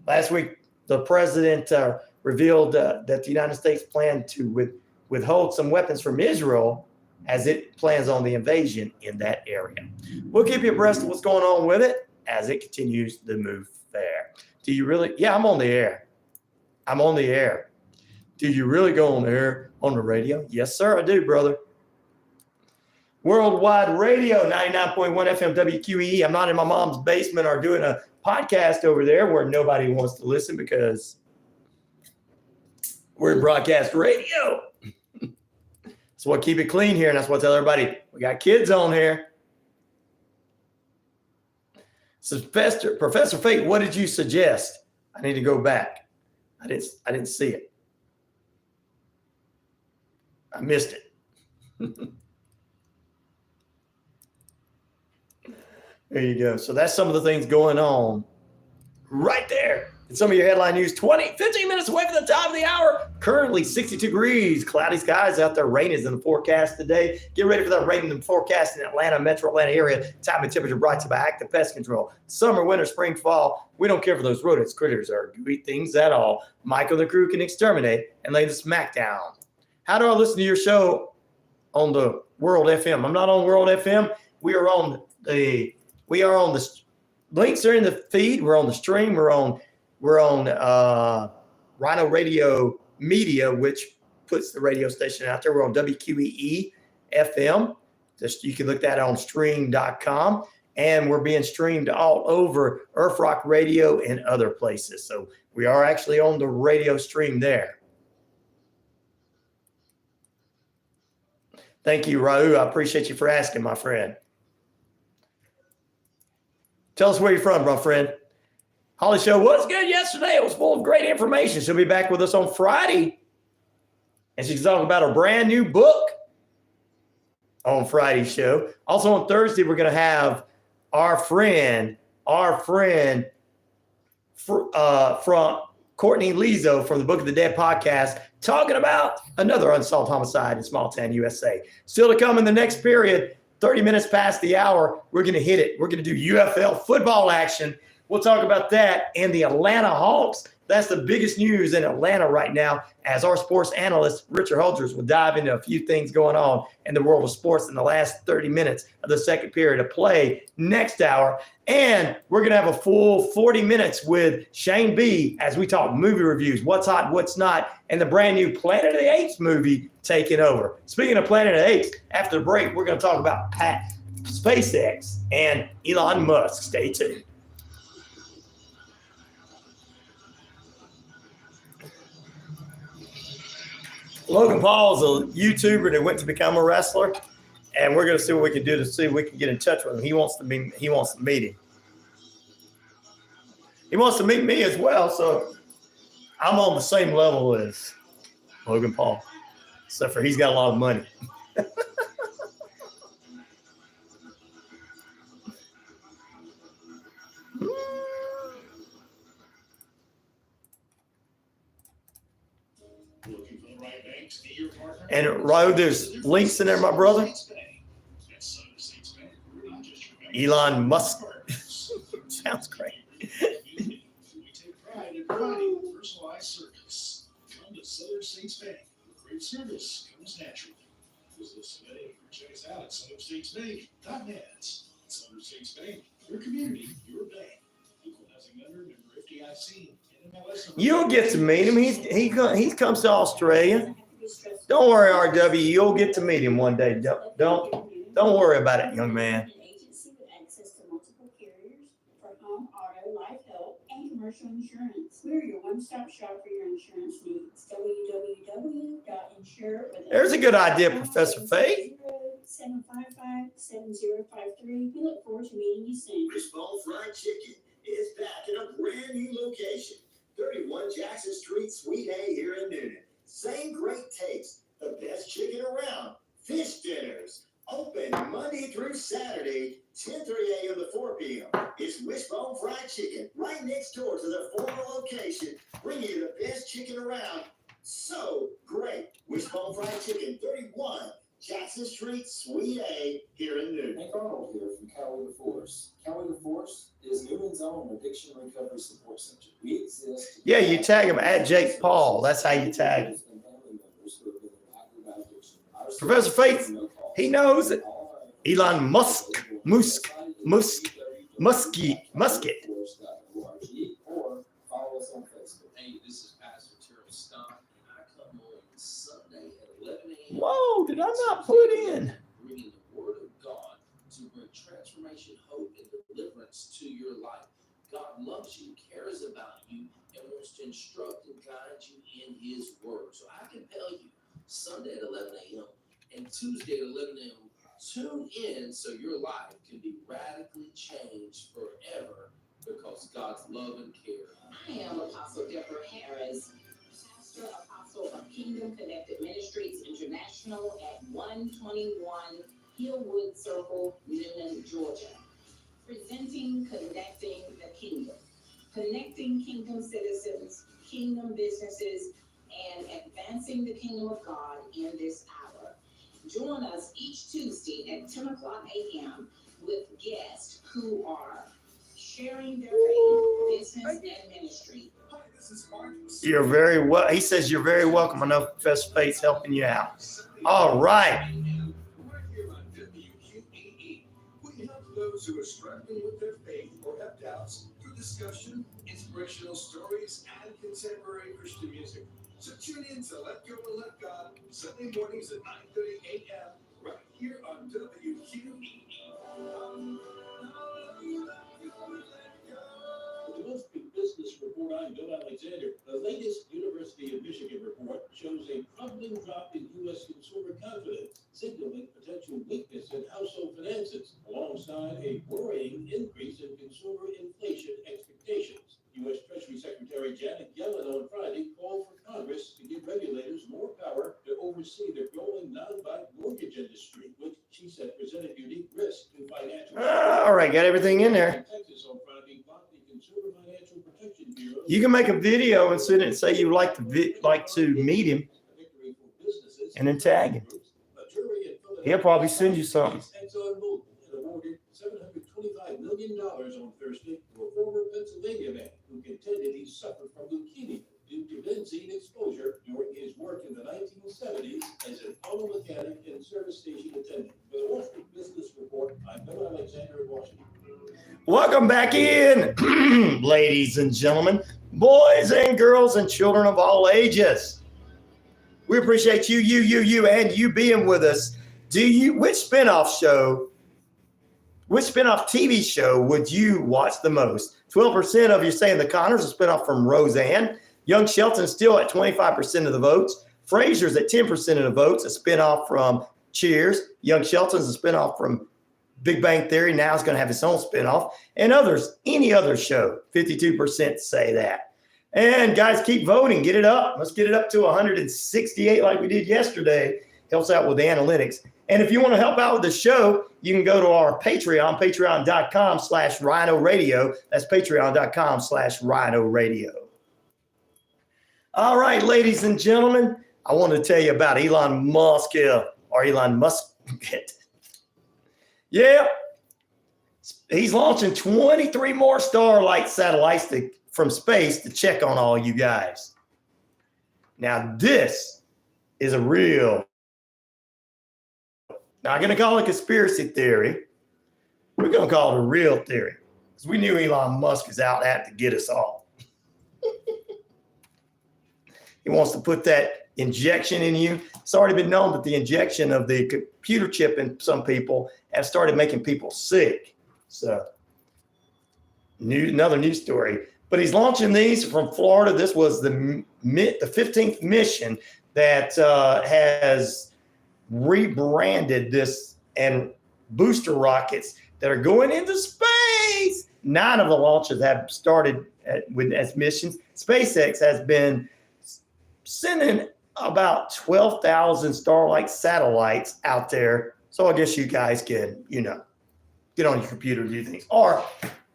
Speaker 1: Last week, the president revealed that the United States planned to withhold some weapons from Israel as it plans on the invasion in that area. We'll keep you abreast of what's going on with it as it continues to move there. Do you really? Yeah, I'm on the air. I'm on the air. Do you really go on the air on the radio? Yes, sir, I do, brother. Worldwide Radio, 99.1 FM WQEE. I'm not in my mom's basement or doing a podcast over there where nobody wants to listen because we're in broadcast radio. That's what keep it clean here, and that's what I tell everybody. We got kids on here. So Professor Fate, what did you suggest? I need to go back. I didn't see it. I missed it. There you go. So that's some of the things going on right there. And some of your headline news, 15 minutes away from the top of the hour. Currently 62 degrees, cloudy skies out there. Rain is in the forecast today. Get ready for that rain in the forecast in Atlanta, metro Atlanta area. Time and temperature brought to you by Active Pest Control. Summer, winter, spring, fall. We don't care for those rodents, critters, or gooey things at all. Michael the crew can exterminate and lay the smackdown. How do I listen to your show on the World FM? I'm not on World FM. We are on the links are in the feed. We're on the stream. We're on Rhino Radio Media, which puts the radio station out there. We're on WQEE FM. You can look that on stream.com. And we're being streamed all over Earth Rock Radio and other places. So we are actually on the radio stream there. Thank you, Raul. I appreciate you for asking, my friend. Tell us where you're from, my friend. Holly Show was good yesterday. It was full of great information. She'll be back with us on Friday. And she's talking about a brand new book on Friday's show. Also on Thursday, we're going to have our friend from Courtney Lizo from the Book of the Dead podcast talking about another unsolved homicide in small town USA. Still to come in the next period. 30 minutes past the hour, we're going to hit it. We're going to do UFL football action. We'll talk about that and the Atlanta Hawks. That's the biggest news in Atlanta right now, as our sports analyst, Richard Holders, will dive into a few things going on in the world of sports in the last 30 minutes of the second period of play next hour. And we're going to have a full 40 minutes with Shane B as we talk movie reviews, what's hot, what's not, and the brand new Planet of the Apes movie taking over. Speaking of Planet of the Apes, after the break, we're going to talk about SpaceX and Elon Musk. Stay tuned. Logan Paul's a YouTuber that went to become a wrestler, and we're going to see what we can do to see if we can get in touch with him. He wants to meet him. He wants to meet me as well, so I'm on the same level as Logan Paul, except for he's got a lot of money. And Raul, there's links in there, my brother. Elon Musk. Sounds great.
Speaker 9: We take pride in providing personalized service. Come to Southern States Bank. Great
Speaker 8: service comes naturally. Visit us today or check us out at SouthernStatesBank.net. Southern States Bank, your community, your bank. Equal housing lender, member FDIC, NMLS.
Speaker 1: You'll get to meet him. He comes to Australia. Don't worry, RW. You'll get to meet him one day. Don't worry about it, young man.
Speaker 12: An agency with access to multiple carriers for home, auto, life, health, and commercial insurance. We're your one-stop shop for your insurance needs. www.insure.
Speaker 1: There's a good idea, Professor Faith.
Speaker 12: 755-7053. We look forward to meeting you soon.
Speaker 11: Wishbone Fried Chicken is back in a brand new location. 31 Jackson Street, Suite A here in Newnan. Same great taste, the best chicken around. Fish dinners, open Monday through Saturday, 10:30 a.m. to 4 p.m. It's Wishbone Fried Chicken, right next door to their former location, bringing you the best chicken around. So great. Wishbone Fried Chicken, 31 Jackson Street, Suite A here in Newnan.
Speaker 10: Hank Arnold here from Coweta Force. Coweta Force is Newman's own addiction recovery support center. We exist.
Speaker 1: Yeah, you tag him at Jake Paul. That's how you tag him. Professor Faith, he knows it. Elon Musket.
Speaker 10: Or follow us on Facebook.
Speaker 13: Hey, this is Pastor Terrell Scott, and I come on Sunday at 11 a.m.
Speaker 1: Whoa, did I not put in?
Speaker 13: Bringing the Word of God to bring transformation, hope, and deliverance to your life. God loves you, cares about you, and wants to instruct and guide you in His Word. So I compel you, Sunday at 11 a.m. and Tuesday at 11 a.m. Tune in so your life can be radically changed forever because God's love and care.
Speaker 14: I am Apostle Deborah Harris, pastor apostle of Kingdom Connected Ministries International at 121 Hillwood Circle, Newnan, Georgia. Presenting Connecting the Kingdom. Connecting kingdom citizens, kingdom businesses, and advancing the kingdom of God in this hour. Join us each Tuesday at 10 o'clock a.m. with guests who are sharing their faith, business, and ministry.
Speaker 8: Hi, this is Mark.
Speaker 1: You're very well. He says you're very welcome. I know Professor Faith's helping you out. All right.
Speaker 8: We're here on WQEE. We help those who are struggling with their faith or have doubts through discussion, inspirational stories, and contemporary Christian music. So tune in to Let Go and Let God, Sunday mornings at 9:30 a.m. right here on WQEE.
Speaker 9: The Mosby Business Report, I'm Bill Alexander. The latest University of Michigan report shows a troubling drop in U.S. consumer confidence, signaling potential weakness in household finances, alongside a worrying increase in consumer inflation expectations. U.S. Treasury Secretary Janet Yellen on Friday called for Congress to give regulators more power to oversee the growing non-bank mortgage industry, which she said presented unique risk to financial.
Speaker 1: All right, got everything in there.
Speaker 9: Texas on Friday blocked the Consumer Financial Protection Bureau.
Speaker 1: You can make a video and send it and say you would like to meet him, and then tag him. He'll probably send you something.
Speaker 9: ExxonMobil had awarded $725 million on Thursday to a former Pennsylvania man who contended he suffered from leukemia due to benzene exposure during his work in the 1970s as an auto mechanic and service station attendant. For the Wall Street Business Report, I'm Bill Alexander in Washington.
Speaker 1: Welcome back in, ladies and gentlemen, boys and girls and children of all ages. We appreciate you, and you being with us. Which spinoff TV show would you watch the most? 12% of you saying The Connors, a spinoff from Roseanne. Young Shelton's still at 25% of the votes. Frasier's at 10% of the votes, a spinoff from Cheers. Young Shelton's a spinoff from Big Bang Theory. Now it's going to have its own spinoff. And others, any other show, 52% say that. And guys, keep voting. Get it up. Let's get it up to 168 like we did yesterday. Helps out with the analytics. And if you want to help out with the show, you can go to our Patreon, patreon.com/Rhino Radio. That's patreon.com/Rhino Radio. All right, ladies and gentlemen, I want to tell you about Elon Musk here, or Elon Musk. Yeah, he's launching 23 more Starlight satellites from space to check on all you guys. Now, this is a real, not going to call it a conspiracy theory. We're going to call it a real theory because we knew Elon Musk is out to get us all. He wants to put that injection in you. It's already been known that the injection of the computer chip in some people have started making people sick. So, another news story. But he's launching these from Florida. This was the 15th mission that has rebranded this and booster rockets that are going into space. 9 of the launches have started as missions. SpaceX has been sending about 12,000 Starlink satellites out there. So I guess you guys can, get on your computer and do things, or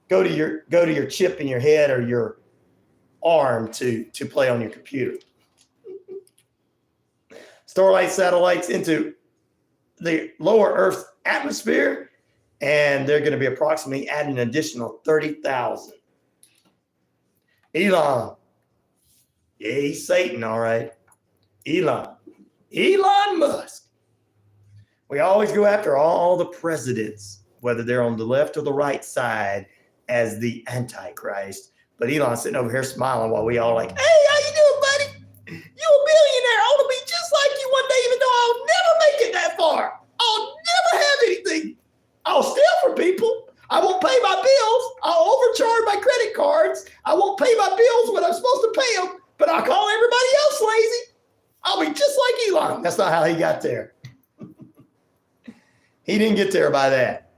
Speaker 1: go to your chip in your head or your arm to play on your computer. Starlink satellites into the lower Earth's atmosphere, and they're going to be approximately adding an additional 30,000. Elon. Yeah, he's Satan, all right. Elon Musk. We always go after all the presidents, whether they're on the left or the right side, as the Antichrist. But Elon's sitting over here smiling while we all like, hey, how you doing, buddy? You a billionaire. I want to be just like you one day, even though I'll never make it that far. I'll never have anything. I'll steal from people. I won't pay my bills. I'll overcharge my credit cards. I won't pay my bills when I'm supposed to pay them, but I'll call everybody else lazy. I'll be just like Elon. That's not how he got there. He didn't get there by that.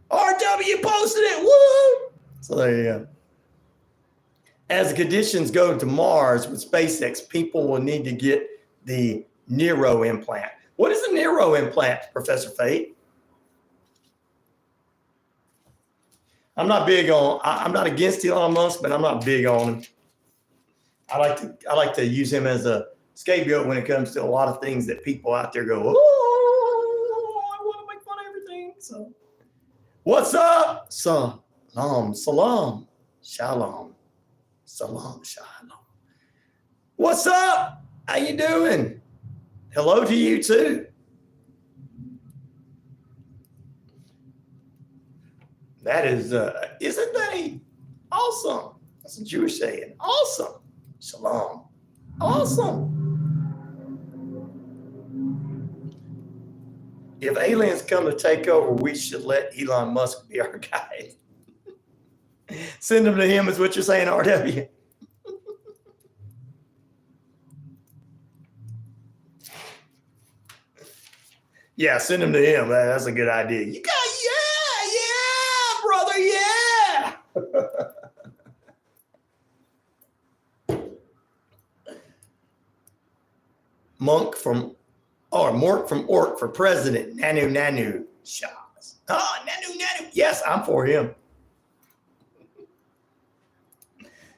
Speaker 1: RW posted it. Woo! So there you go. As the conditions go to Mars with SpaceX, people will need to get the Nero implant. What is the Nero implant, Professor Fate? I'm not against Elon Musk, but I'm not big on him. I like to use him as a scapegoat when it comes to a lot of things that people out there go, oh, I want to make fun of everything. So, what's up? Salam, shalom. What's up? How you doing? Hello to you too. That is, isn't that awesome? That's a Jewish saying. Awesome. Shalom. Awesome. If aliens come to take over, we should let Elon Musk be our guide. Send them to him is what you're saying, RW. Yeah, send him to him. That's a good idea. You got, brother, Mork from Ork for president. Nanu. Shaz. Oh, Nanu. Yes, I'm for him.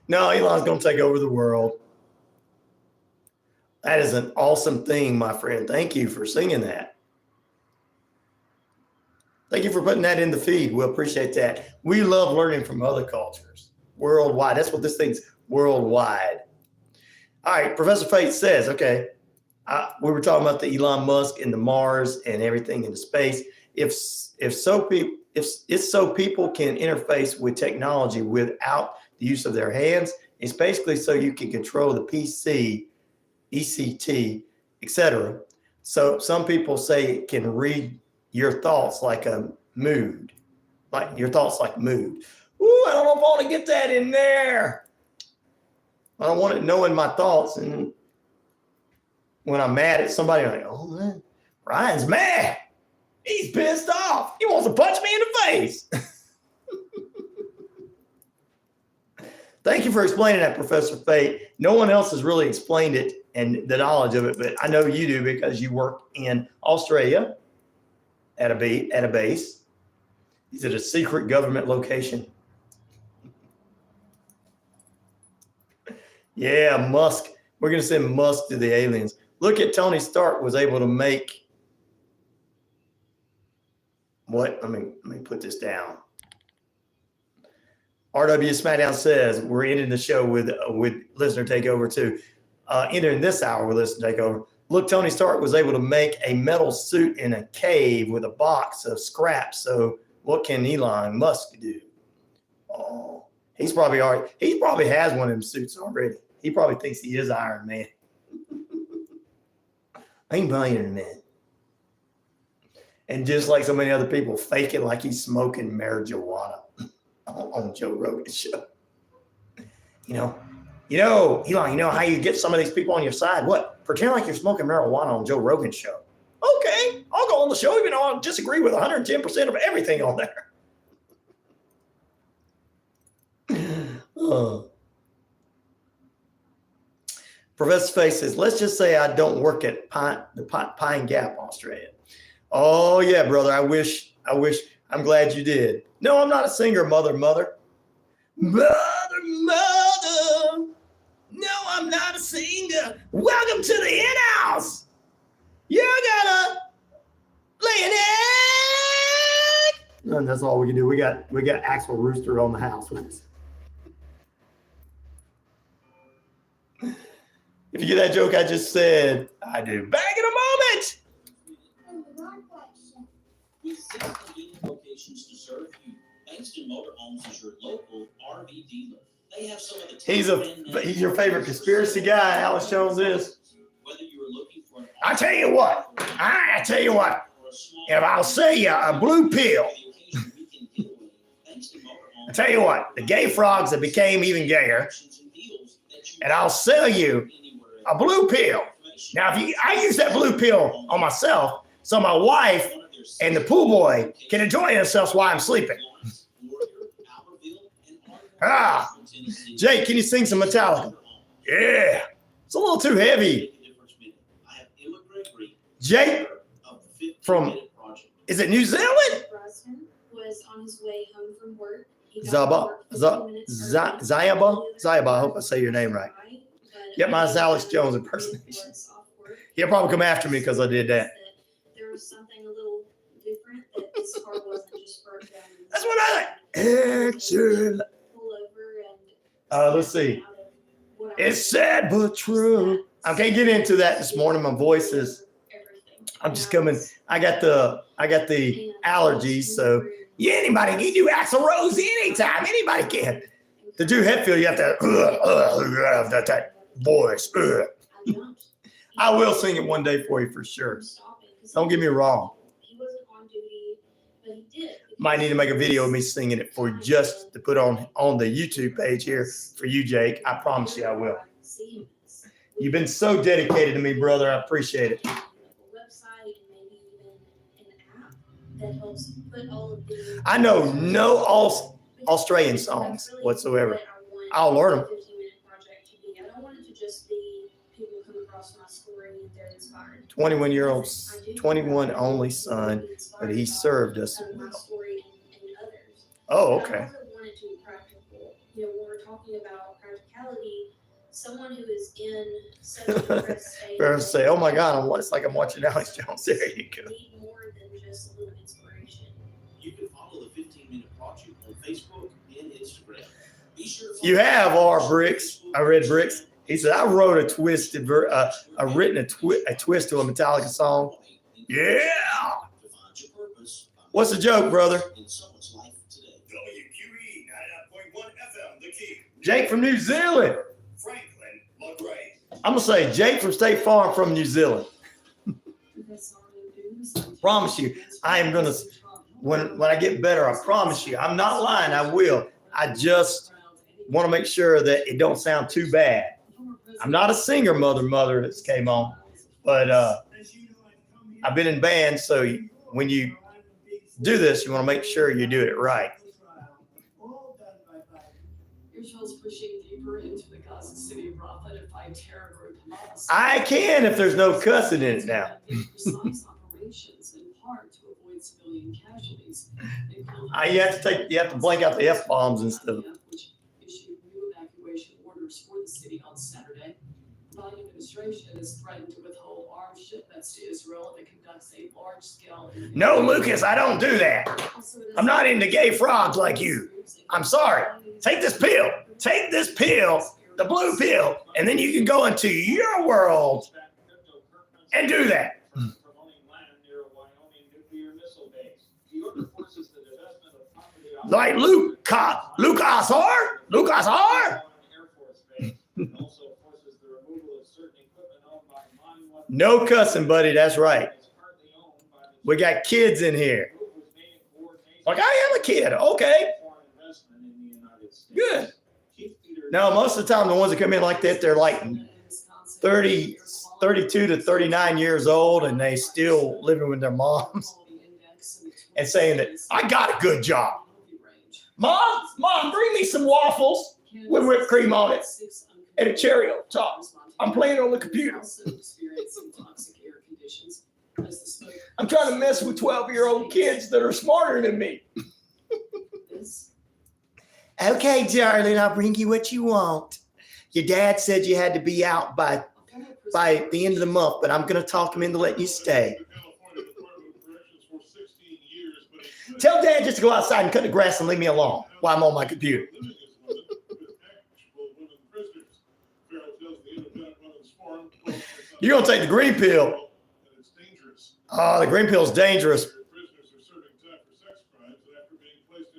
Speaker 1: No, Elon's going to take over the world. That is an awesome thing, my friend. Thank you for singing that. Thank you for putting that in the feed. We appreciate that. We love learning from other cultures worldwide. That's what this thing's worldwide. All right, Professor Fate says, okay, we were talking about the Elon Musk and the Mars and everything into space. If so people can interface with technology without the use of their hands, it's basically so you can control the PC, ECT, etc. So some people say it can read your thoughts like a mood, like your thoughts like mood. Ooh, I don't know if I want to get that in there. I don't want it knowing my thoughts. And when I'm mad at somebody, I'm like, oh man, Ryan's mad. He's pissed off. He wants to punch me in the face. Thank you for explaining that, Professor Fate. No one else has really explained it and the knowledge of it, but I know you do because you work in Australia at a base. Is it a secret government location? Yeah, Musk. We're going to send Musk to the aliens. Look at Tony Stark was able to make what? Let me put this down. RW SmackDown says we're ending the show with listener takeover too. entering this hour with us, Takeover. Look, Tony Stark was able to make a metal suit in a cave with a box of scraps. So what can Elon Musk do? Oh, he probably has one of them suits already. He probably thinks he is Iron Man. I'm Iron Man. And just like so many other people, fake it like he's smoking marijuana on Joe Rogan's show. Elon, you know how you get some of these people on your side? What? Pretend like you're smoking marijuana on Joe Rogan's show. Okay, I'll go on the show even though I disagree with 110% of everything on there. Professor Face says, let's just say I don't work at Pine Gap, Australia. Oh yeah, brother. I wish. I'm glad you did. No, I'm not a singer, mother. No, I'm not a singer. Welcome to the in-house. You're gonna lay an egg. And that's all we can do. We got Axel Rooster on the house with us. If you get that joke I just said, I do. Back in a moment.
Speaker 7: With 6 convenient locations to serve you, Bankston Motorhomes is your local RV dealer. They have some of the
Speaker 1: He's your favorite conspiracy guy, Alex Jones is.
Speaker 7: Whether you are looking for an
Speaker 1: I tell you what, if I'll sell you a blue pill, I tell you what, the gay frogs that became even gayer, and I'll sell you a blue pill. Now, I use that blue pill on myself, so my wife and the pool boy can enjoy themselves while I'm sleeping. Jake, can you sing some Metallica? Yeah, it's a little too heavy. Jake is it New Zealand?
Speaker 15: Was on his way home from work.
Speaker 1: Zayaba, I hope I say your name right. Yep, mine's Alex Jones impersonation. He'll probably come after me because I did that.
Speaker 15: There was something a little different that his car wasn't just broke down.
Speaker 1: That's what I like. Excellent. Let's see. It's sad but true. I can't get into that this morning. My voice is. I'm just coming. I got the allergies, so anybody can do Axl Rose anytime. Anybody can. To do Hetfield, you have to that voice. I will sing it one day for you for sure. Don't get me wrong. Might need to make a video of me singing it for you just to put on the YouTube page here for you, Jake. I promise you I will. You've been so dedicated to me, brother. I appreciate it. I know no Australian songs whatsoever. I'll learn them.
Speaker 15: I don't want it to just be people come across my story and they're inspired.
Speaker 1: 21 only son, but he served us well. Oh, okay.
Speaker 15: I also want it to be practical. When we're talking about practicality, someone who is in such a depressed state.
Speaker 1: Parents say, "Oh my God, it's like I'm watching Alex Jones." There you go.
Speaker 15: Need more than just a little inspiration.
Speaker 7: You can follow the 15-minute project on Facebook and Instagram. Be sure to
Speaker 1: You have R. Bricks. I read Bricks. He said, "I wrote a twist to a Metallica song." Yeah. What's the joke, brother?
Speaker 11: WQEE 99.1 FM, The Key.
Speaker 1: Jake from New Zealand.
Speaker 11: Franklin LaGrange.
Speaker 1: I'm gonna say Jake from State Farm from New Zealand. Promise you, I am gonna. When I get better, I promise you, I'm not lying. I will. I just want to make sure that it don't sound too bad. I'm not a singer, mother that came on, but I've been in bands, so when you do this, you want to make sure you do it right.
Speaker 2: Israel's pushing deeper into the Gaza City Rafah to fight terror group Hamas.
Speaker 1: I can if there's no cussing in it now.
Speaker 2: Precise operations in part to avoid civilian casualties.
Speaker 1: You have to blank out the F-bombs and stuff.
Speaker 2: Which issued new evacuation orders for the city on Saturday. The Biden administration has threatened to withhold arms shipments to Israel if it conducts a large-scale.
Speaker 1: No, Lucas, I don't do that. I'm not into gay frogs like you. I'm sorry. Take this pill. Take this pill the blue pill, and then you can go into your world and do that. Like Lucas R. No cussing, buddy. That's right. We got kids in here. Like, I am a kid. Okay. Good. No, most of the time, the ones that come in like that, they're like 32 to 39 years old, and they still living with their moms and saying that I got a good job. Mom, bring me some waffles with whipped cream on it and a cherry on top. I'm playing on the computer. I'm trying to mess with 12-year-old kids that are smarter than me. Okay, darling, I'll bring you what you want. Your dad said you had to be out by the end of the month, but I'm going to talk him into letting you stay. Tell Dad just to go outside and cut the grass and leave me alone while I'm on my computer. You're going to take the green pill. Oh, the green pill is dangerous.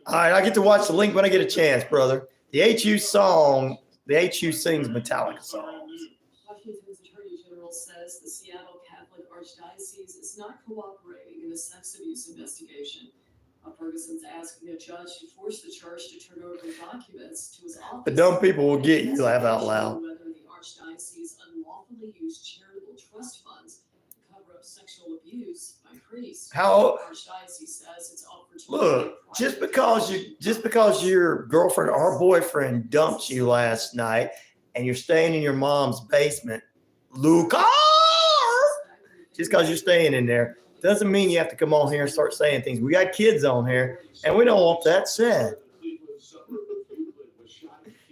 Speaker 1: All right, I get to watch the link when I get a chance, brother. The HU sings Metallica songs.
Speaker 2: Washington's Attorney General says the Seattle Catholic Archdiocese is not cooperating in a sex abuse investigation. Ferguson's asking a judge to force the church to turn over documents to his office.
Speaker 1: The dumb people will get you, laugh out loud.
Speaker 2: Whether the Archdiocese unlawfully used charitable trust funds to cover up sexual abuse by priests.
Speaker 1: How?
Speaker 2: The Archdiocese says it's offered to
Speaker 1: Look, just because your girlfriend or boyfriend dumped you last night and you're staying in your mom's basement, just because you're staying in there, doesn't mean you have to come on here and start saying things. We got kids on here, and we don't want that said.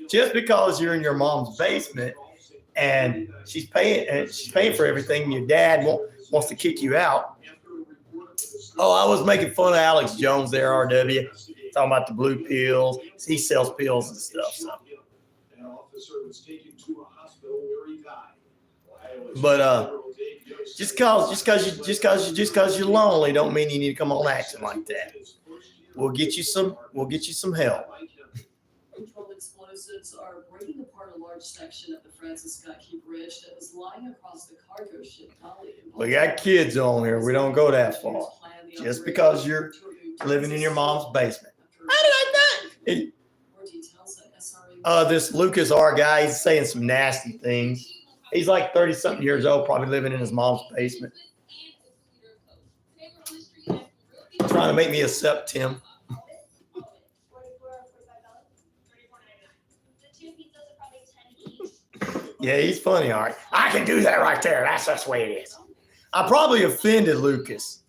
Speaker 1: Just because you're in your mom's basement and she's paying for everything, your dad wants to kick you out. Oh, I was making fun of Alex Jones there, RW, talking about the blue pills. He sells pills and stuff. So. But just because you're lonely don't mean you need to come on acting like that. We'll get you some help.
Speaker 2: Controlled explosives are breaking apart a large section of the Francis Scott Key Bridge that was lying across the cargo ship Dolly.
Speaker 1: We got kids on here. We don't go that far. Just because you're living in your mom's basement. How did I not? This Lucas R guy, he's saying some nasty things. He's like 30-something years old, probably living in his mom's basement. Trying to make me accept him. Yeah, he's funny, all right. I can do that right there. That's the way it is. I probably offended Lucas.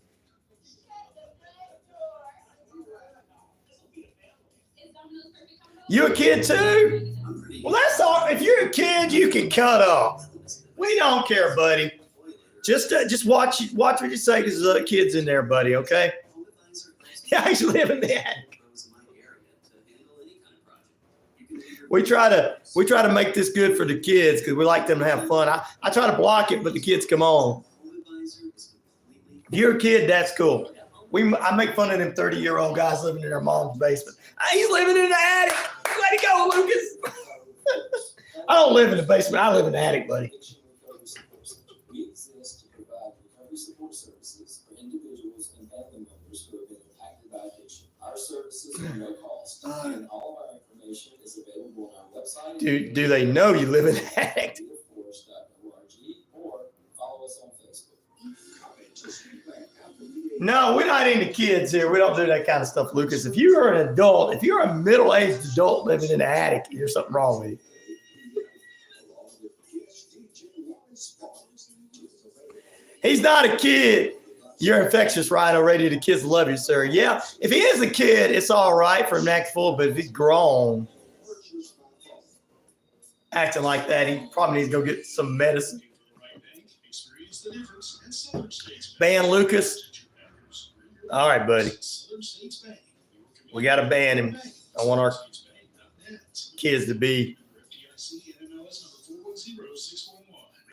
Speaker 1: You a kid too? Well, that's all. If you're a kid, you can cut off. We don't care, buddy. Just watch what you say because there's other kids in there, buddy. Okay? Yeah, I live in the attic. We try to make this good for the kids because we like them to have fun. I try to block it, but the kids come on. If you're a kid, that's cool. I make fun of them 30-year-old guys living in their mom's basement. He's living in the attic. Let it go, Lucas. I don't live in the basement. I live in the attic, buddy.
Speaker 10: We exist to provide recovery support services for individuals and family members who have been impacted by addiction. Our services are no cost, and all of our information is available on our website.
Speaker 1: Do they know you live in the attic?
Speaker 10: Or follow us on Facebook.
Speaker 1: No, we're not into kids here. We don't do that kind of stuff, Lucas. If you're an adult, if you're a middle-aged adult living in the attic, there's something wrong with you. He's not a kid. You're infectious, right? Already the kids love you, sir. Yeah, if he is a kid, it's all right for him to act full, but if he's grown, acting like that, he probably needs to go get some medicine. Ban Lucas. All right, buddy. We got to ban him. I want our kids to be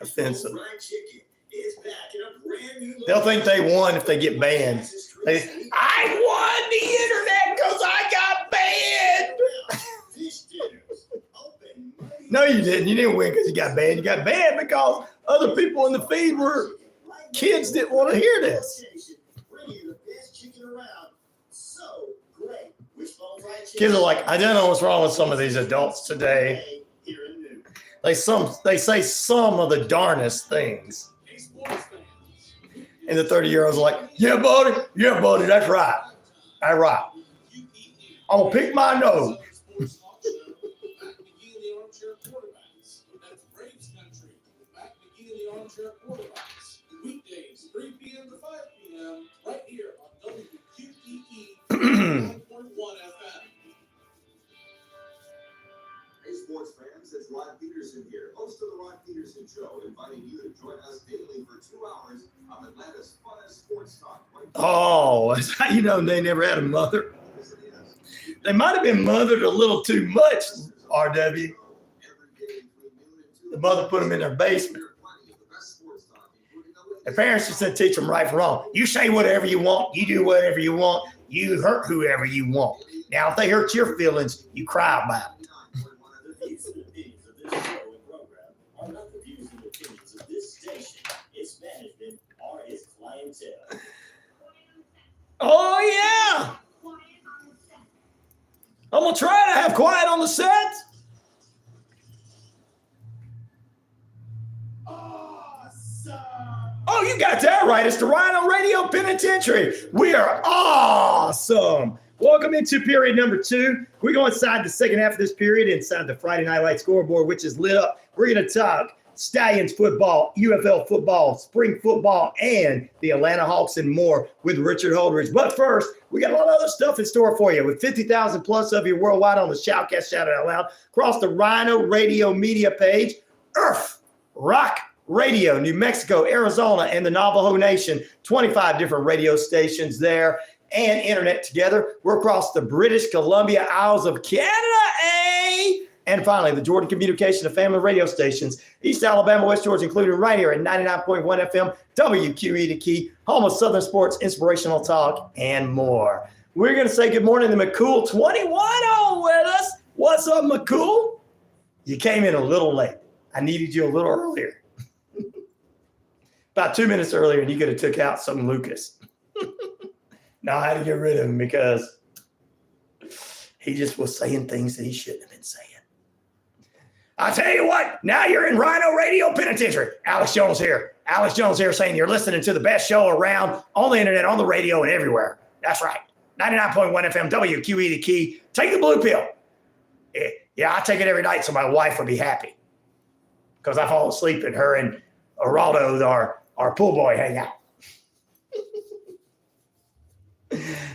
Speaker 1: offensive.
Speaker 11: Fried chicken is back in a brand new
Speaker 1: They'll think they won if they get banned. I won the internet because I got banned.
Speaker 11: Fish dinners. Open Monday.
Speaker 1: No, you didn't. You didn't win because you got banned. You got banned because other people in the feed were kids didn't want to hear this.
Speaker 11: Bring you the best chicken around. So great. Wishbone fried chicken.
Speaker 1: Kids are like, I don't know what's wrong with some of these adults today.
Speaker 11: Here in Newton.
Speaker 1: They say some of the darnest things. And the 30-year-olds are like, yeah, buddy, that's right. That's right. I'm going to pick my nose.
Speaker 13: Weekdays, 3 p.m. to 5 p.m. right here on WQEE 1.1 FM.
Speaker 8: Hey, sports fans, it's Rod Peterson here, host of the Rod Peterson Show, inviting you to join us daily for 2 hours of Atlanta's funnest sports talk.
Speaker 1: Oh, that's how you know they never had a mother. They might have been mothered a little too much, RW. The mother put them in their basement. The parents just said teach them right from wrong. You say whatever you want. You do whatever you want. You hurt whoever you want. Now, if they hurt your feelings, you cry about it.
Speaker 11: The views and opinions of this show and program are not the views and opinions of this station, its management, or its clientele.
Speaker 1: Oh, yeah. I'm going to try to have quiet on the set. Oh, you got that right. It's the Rhino Radio Penitentiary. We are awesome. Welcome into period number 2. We're going inside the second half of this period, inside the Friday Night Light scoreboard, which is lit up. We're going to talk Stallions football, UFL football, spring football, and the Atlanta Hawks and more with Richard Holdridge. But first, we got a lot of other stuff in store for you. With 50,000 plus of you worldwide on the Shoutcast Shout It Out Loud, across the Rhino Radio media page, Earth Rock Radio, New Mexico, Arizona, and the Navajo Nation. 25 different radio stations there and internet together. We're across the British Columbia Isles of Canada, eh? And finally, the Jordan Communication and Family radio stations, East Alabama, West Georgia, including right here at 99.1 FM, WQEE The Key, home of Southern sports, inspirational talk, and more. We're going to say good morning to McCool 21 on with us. What's up, McCool? You came in a little late. I needed you a little earlier. About 2 minutes earlier, and you could have took out some Lucas. No, I had to get rid of him because he just was saying things that he shouldn't have been saying. I tell you what, now you're in Rhino Radio Penitentiary. Alex Jones here. Alex Jones here saying you're listening to the best show around on the internet, on the radio, and everywhere. That's right. 99.1 FM, WQEE The Key. Take the blue pill. Yeah, I take it every night so my wife would be happy. Because I fall asleep and her and Geraldo, our pool boy, hang out.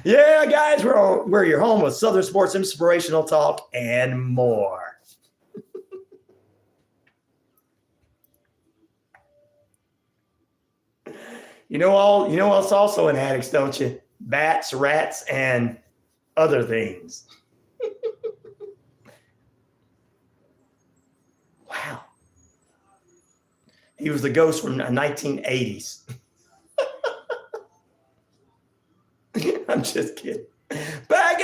Speaker 1: Yeah, guys, we're your home with Southern sports, inspirational talk, and more. You know what's also in addicts, don't you? Bats, rats, and other things. Wow. He was the ghost from the 1980s. I'm just kidding. Back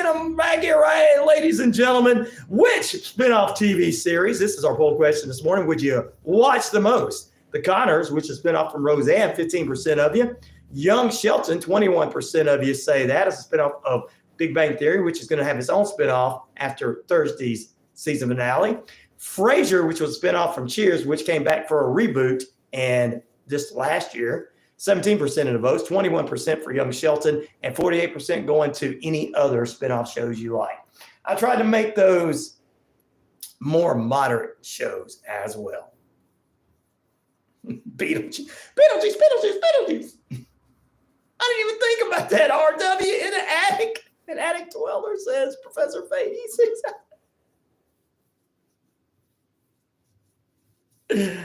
Speaker 1: here, right, ladies and gentlemen. Which spinoff TV series, this is our poll question this morning, would you watch the most? The Connors, which is a spinoff from Roseanne, 15% of you. Young Shelton, 21% of you say that is a spinoff of Big Bang Theory, which is going to have its own spinoff after Thursday's season finale. Frasier, which was a spinoff from Cheers, which came back for a reboot and just last year. 17% of the votes, 21% for Young Shelton, and 48% going to any other spinoff shows you like. I tried to make those more moderate shows as well. Beetlejuice. I didn't even think about that. RW in an attic. An attic dweller, says Professor Fade. He says,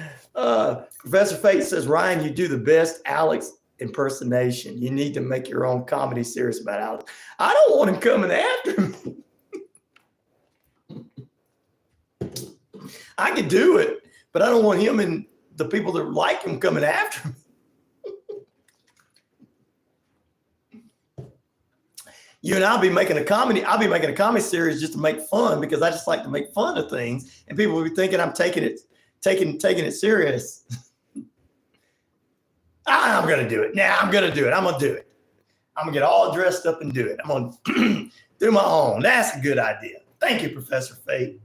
Speaker 1: Professor Fate says, Ryan, you do the best Alex impersonation. You need to make your own comedy series about Alex. I don't want him coming after me. I could do it, but I don't want him and the people that like him coming after him. You and I'll be making a comedy series just to make fun, because I just like to make fun of things, and people will be thinking I'm taking it serious. I'm gonna do it. I'm gonna do it. I'm gonna do it. I'm gonna get all dressed up and do it. I'm gonna do my own. That's a good idea. Thank you, Professor Fate.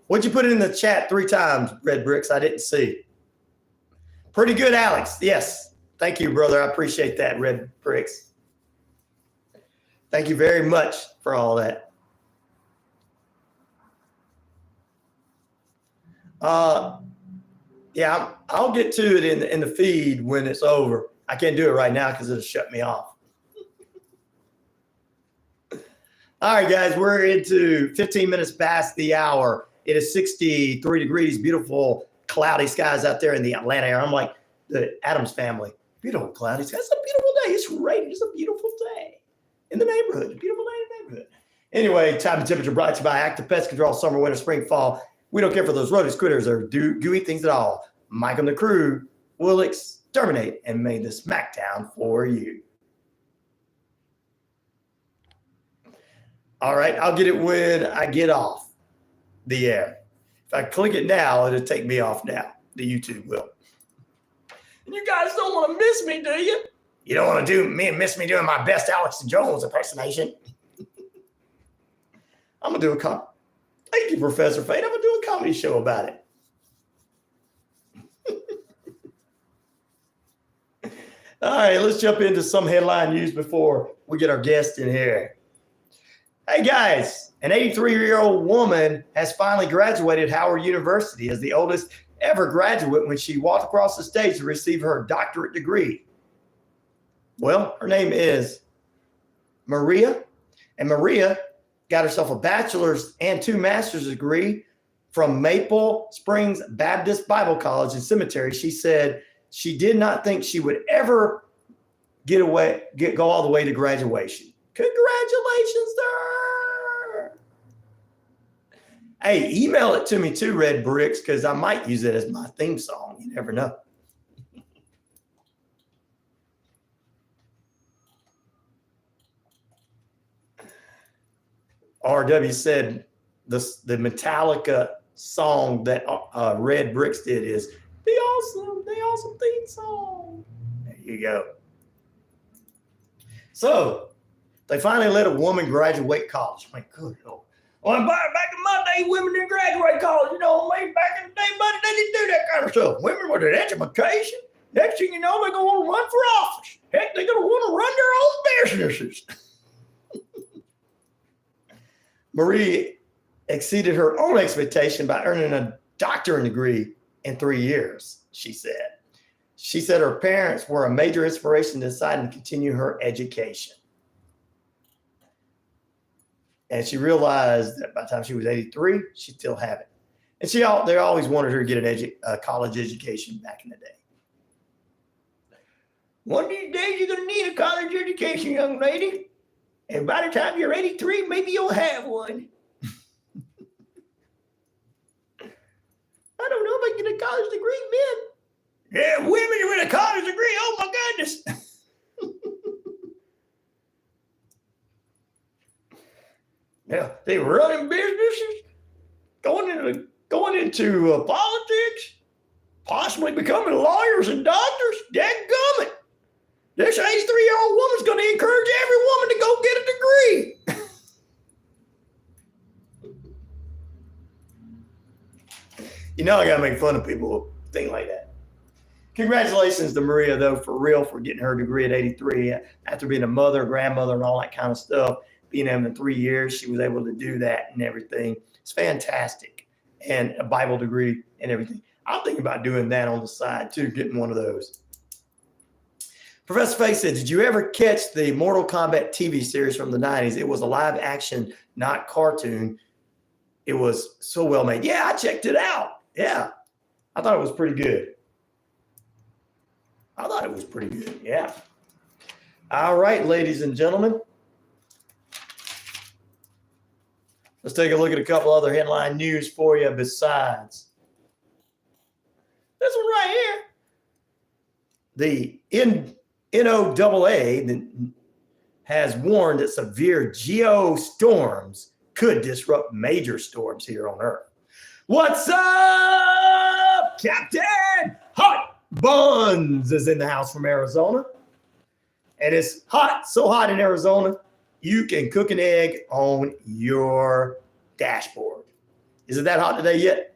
Speaker 1: What'd you put it in the chat 3 times, Red Bricks? I didn't see. Pretty good, Alex. Yes. Thank you, brother. I appreciate that, Red Bricks. Thank you very much for all that. Yeah, I'll get to it in the feed when it's over. I can't do it right now because it'll shut me off. All right, guys, we're into 15 minutes past the hour. It is 63 degrees, beautiful cloudy skies out there in the Atlanta area. I'm like the Addams family. Beautiful cloudy skies. It's a beautiful day. It's raining. It's a beautiful day in the neighborhood. A beautiful day in the neighborhood. Anyway, time and temperature brought to you by Active Pest Control, summer, winter, spring, fall. We don't care for those rodents, critters, or gooey things at all. Mike and the crew will exterminate and make the smackdown for you. All right, I'll get it when I get off the air. If I click it now, it'll take me off now. The YouTube will. And you guys don't want to miss me, do you? You don't want to miss me doing my best Alex Jones impersonation. I'm going to do a comedy. Thank you, Professor Fate. I'm going to do a comedy show about it. All right, let's jump into some headline news before we get our guest in here. Hey, guys, an 83-year-old woman has finally graduated Howard University as the oldest ever graduate when she walked across the stage to receive her doctorate degree. Well, her name is Maria, and Maria got herself a bachelor's and 2 master's degree from Maple Springs Baptist Bible College and Cemetery. She said she did not think she would ever go all the way to graduation. Congratulations to her. Hey, email it to me too, Red Bricks, because I might use it as my theme song. You never know. RW said the Metallica song that Red Bricks did is the awesome theme song. There you go. So they finally let a woman graduate college. My good Lord. Well, back in my day, women didn't graduate college. You know what I mean? Back in the day, buddy, they didn't do that kind of stuff. Women with an education. Next thing you know, they're going to want to run for office. Heck, they're going to want to run their own businesses. Marie exceeded her own expectation by earning a doctorate degree in 3 years, she said. She said her parents were a major inspiration in deciding to continue her education. And she realized that by the time she was 83, she'd still have it. And they always wanted her to get a college education back in the day. One of these days, you're going to need a college education, young lady. And by the time you're 83, maybe you'll have one. I don't know if I can get a college degree, men. Yeah, women with a college degree. Oh, my goodness. Yeah, they running businesses, going into politics, possibly becoming lawyers and doctors. Dadgummit. This 83-year-old woman's going to encourage every woman to go get a degree. You know I got to make fun of people with things like that. Congratulations to Maria, though, for real, for getting her degree at 83 after being a mother, grandmother, and all that kind of stuff. Being able in 3 years, she was able to do that and everything. It's fantastic. And a Bible degree and everything. I'm thinking about doing that on the side, too, getting one of those. Professor Fay said, did you ever catch the Mortal Kombat TV series from the 90s? It was a live action, not cartoon. It was so well made. Yeah, I checked it out. Yeah. I thought it was pretty good. Yeah. All right, ladies and gentlemen. Let's take a look at a couple other headline news for you besides this one right here. The NOAA has warned that severe geostorms could disrupt major storms here on Earth. What's up, Captain? Hot Buns is in the house from Arizona. And it's hot, so hot in Arizona, you can cook an egg on your dashboard. Is it that hot today yet?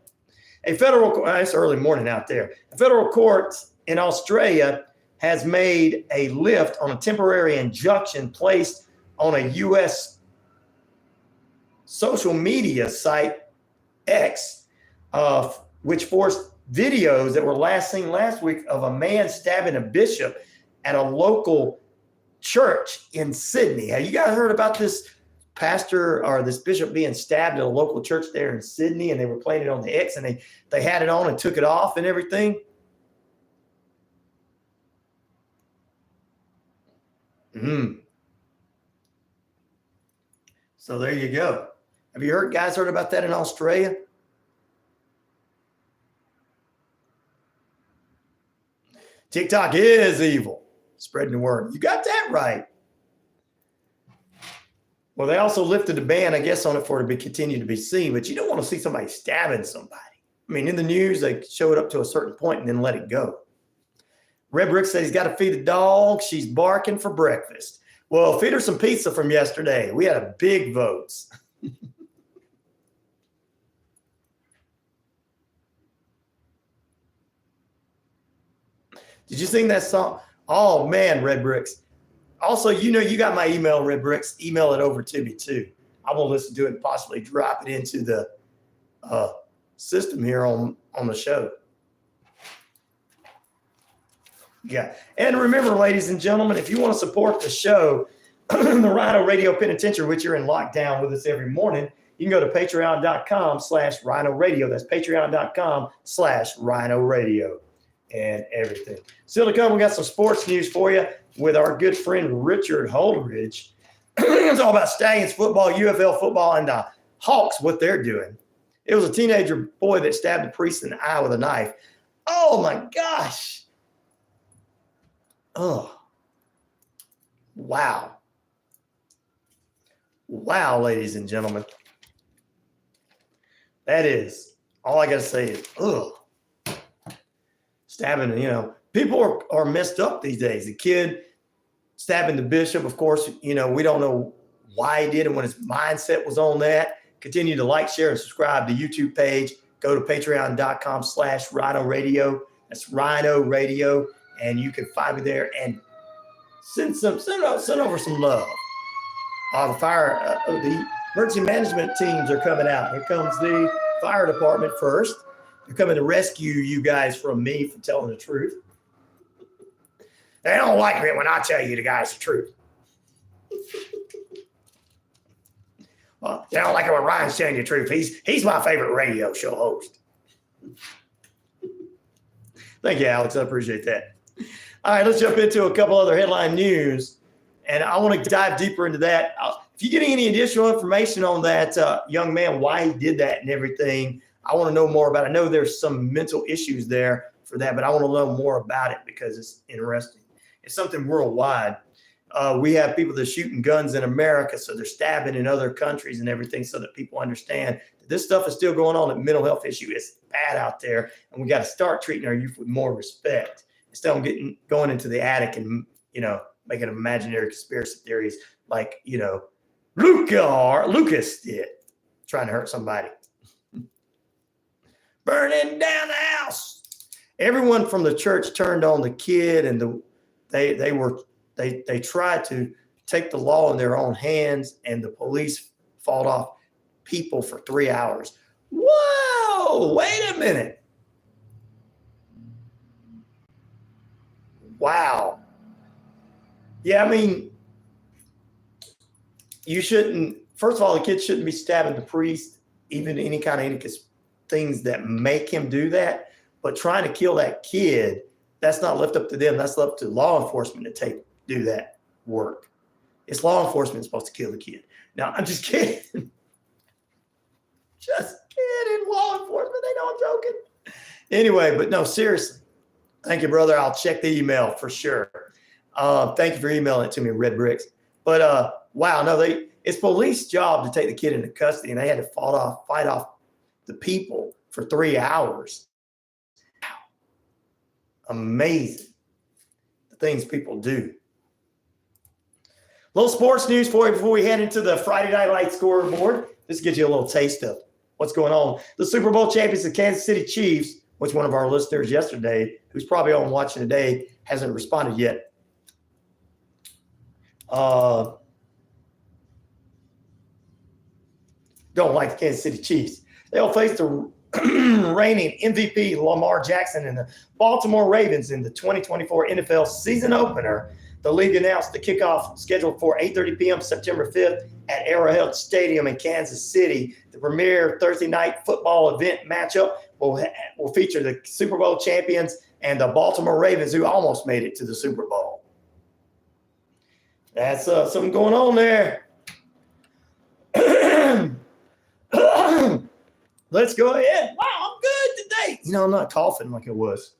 Speaker 1: It's early morning out there. A federal court in Australia has made a lift on a temporary injunction placed on a U.S. social media site, X, which forced videos that were last seen last week of a man stabbing a bishop at a local church in Sydney. Have you guys heard about this pastor or this bishop being stabbed at a local church there in Sydney? And they were playing it on the X, and they had it on and took it off and everything. So there you go. Have you guys heard about that in Australia? TikTok is evil. Spreading the word. You got that right. Well, they also lifted the ban, I guess, on it for it to continue to be seen, but you don't want to see somebody stabbing somebody. I mean, in the news, they show it up to a certain point and then let it go. Red Brick said he's got to feed the dog. She's barking for breakfast. Well, feed her some pizza from yesterday. We had a big votes. Did you sing that song? Oh, man, Red Bricks. Also, you got my email, Red Bricks. Email it over to me, too. I will listen to it and possibly drop it into the system here on the show. Yeah. And remember, ladies and gentlemen, if you want to support the show, the Rhino Radio Penitentiary, which you're in lockdown with us every morning, you can go to patreon.com/Rhino Radio. That's patreon.com/Rhino Radio. And everything. Still to come, we got some sports news for you with our good friend Richard Holdridge. It's all about Stallions football, UFL football, and the Hawks, what they're doing. It was a teenager boy that stabbed a priest in the eye with a knife. Oh, my gosh. Oh. Wow. Wow, ladies and gentlemen. That is, all I got to say is, ugh. Stabbing, people are messed up these days. The kid stabbing the bishop, of course, we don't know why he did it when his mindset was on that. Continue to like, share, and subscribe to the YouTube page. Go to patreon.com/Rhino Radio. That's Rhino Radio. And you can find me there and send over some love. The emergency management teams are coming out. Here comes the fire department first. They're coming to rescue you guys from me for telling the truth. They don't like it when I tell you the guys the truth. Well, they don't like it when Ryan's telling you the truth. He's my favorite radio show host. Thank you, Alex. I appreciate that. All right, let's jump into a couple other headline news. And I want to dive deeper into that. If you get any additional information on that young man, why he did that and everything, I want to know more about it. I know there's some mental issues there for that, but I want to know more about it because it's interesting. It's something worldwide. We have people that are shooting guns in America, so they're stabbing in other countries and everything so that people understand that this stuff is still going on. A mental health issue is bad out there, and we got to start treating our youth with more respect instead of going into the attic and, making imaginary conspiracy theories like, Lucas did, trying to hurt somebody. Burning down the house. Everyone from the church turned on the kid, and they tried to take the law in their own hands, and the police fought off people for 3 hours. Whoa, wait a minute. Wow. Yeah, I mean, you shouldn't, first of all, the kid shouldn't be stabbing the priest, even any kind of things that make him do that. But trying to kill that kid, that's not left up to them. That's left to law enforcement to do that work. It's law enforcement supposed to kill the kid. Now, I'm just kidding. Just kidding, law enforcement. They know I'm joking. Anyway, but no, seriously. Thank you, brother. I'll check the email for sure. Thank you for emailing it to me, Red Bricks. But wow, no, it's police job to take the kid into custody, and they had to fight off the people for 3 hours. Wow. Amazing. The things people do. Little sports news for you before we head into the Friday Night Lights scoreboard. This gives you a little taste of what's going on. The Super Bowl champions, the Kansas City Chiefs, which one of our listeners yesterday, who's probably on watching today, hasn't responded yet. Don't like the Kansas City Chiefs. They'll face the reigning MVP Lamar Jackson and the Baltimore Ravens in the 2024 NFL season opener. The league announced the kickoff scheduled for 8:30 p.m. September 5th at Arrowhead Stadium in Kansas City. The premier Thursday night football event matchup will feature the Super Bowl champions and the Baltimore Ravens, who almost made it to the Super Bowl. That's something going on there. Let's go ahead. Wow, I'm good today. You know, I'm not coughing like I was.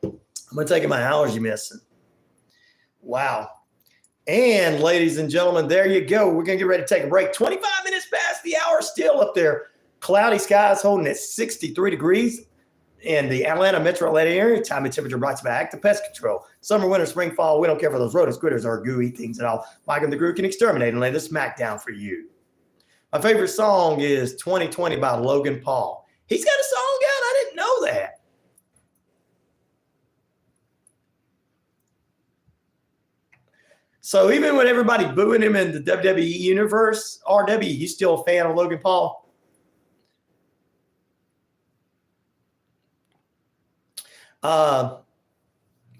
Speaker 1: I'm going to take my allergy medicine. Wow. And ladies and gentlemen, there you go. We're going to get ready to take a break. 25 minutes past the hour, still up there. Cloudy skies holding at 63 degrees in the Atlanta metro Atlanta area. Time and temperature brought to you by Active Pest Control. Summer, winter, spring, fall. We don't care for those rodents, critters, or gooey things at all. Mike and the Group can exterminate and lay the smack down for you. My favorite song is 2020 by Logan Paul. He's got a song out. I didn't know that. So even when everybody booing him in the WWE universe, RW, you still a fan of Logan Paul?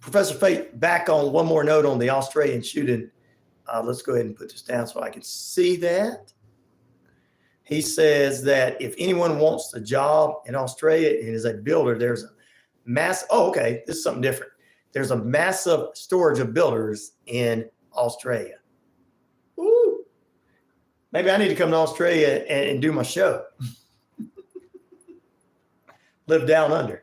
Speaker 1: Professor Fate, back on one more note on the Australian shooting. Let's go ahead and put this down so I can see that. He says that if anyone wants a job in Australia and is a builder, there's a mass. Oh, okay. This is something different. There's a massive storage of builders in Australia. Woo. Maybe I need to come to Australia and do my show. Live down under.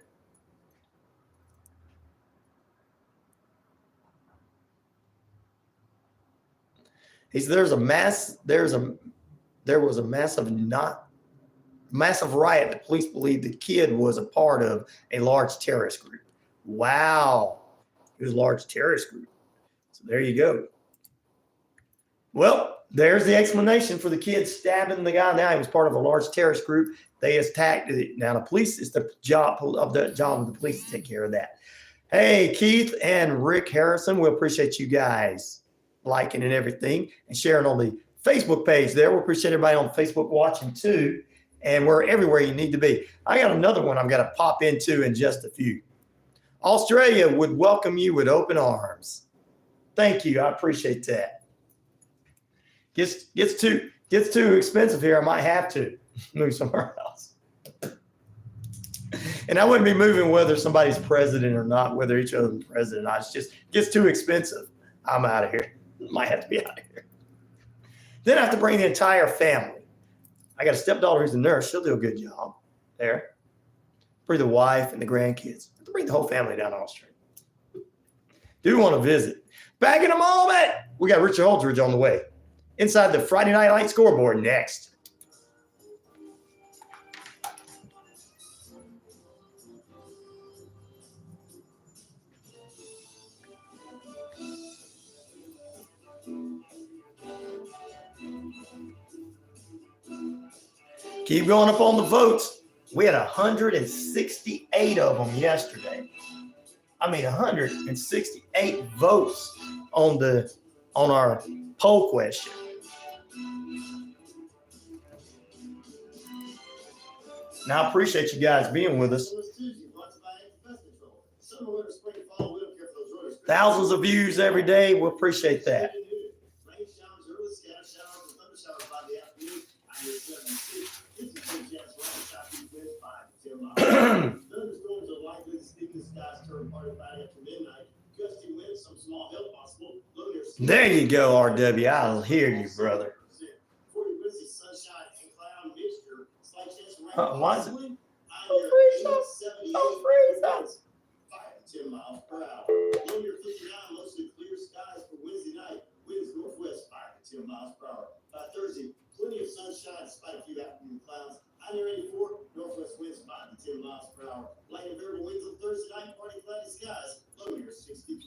Speaker 1: He said there was a massive riot. The police believe the kid was a part of a large terrorist group. Wow. It was a large terrorist group. So there you go. Well, there's the explanation for the kid stabbing the guy. Now he was part of a large terrorist group. They attacked it. Now the police, it's the job of the police to take care of that. Hey, Keith and Rick Harrison, we appreciate you guys liking and everything and sharing on the Facebook page there. We appreciate everybody on Facebook watching too. And we're everywhere you need to be. I got another one I'm going to pop into in just a few. Australia would welcome you with open arms. Thank you. I appreciate that. Gets too expensive here. I might have to move somewhere else. And I wouldn't be moving whether somebody's president or not, whether each other's president or not. It's just gets too expensive. I'm out of here. Might have to be out of here. Then I have to bring the entire family. I got a stepdaughter who's a nurse. She'll do a good job there. Bring the wife and the grandkids. I have to bring the whole family down to Australia. Do want to visit. Back in a moment. We got Richard Holdridge on the way. Inside the Friday Night Light scoreboard next. Keep going up on the votes. We had 168 of them yesterday. I mean, 168 votes on our poll question. Now, I appreciate you guys being with us. Thousands of views every day. We appreciate that. There you go, RW. I'll hear you, brother. Why is it?
Speaker 11: Possibly,
Speaker 1: Don't freeze us. Don't freeze us.
Speaker 11: 5 to 10 miles per hour. Low near 59, mostly clear skies for Wednesday night. Winds northwest 5 to 10 miles per hour. By Thursday, plenty of sunshine despite a few afternoon clouds. I-84, northwest winds 5 to 10 miles per hour. Light and variable winds on Thursday night, partly cloudy skies. Low near 63.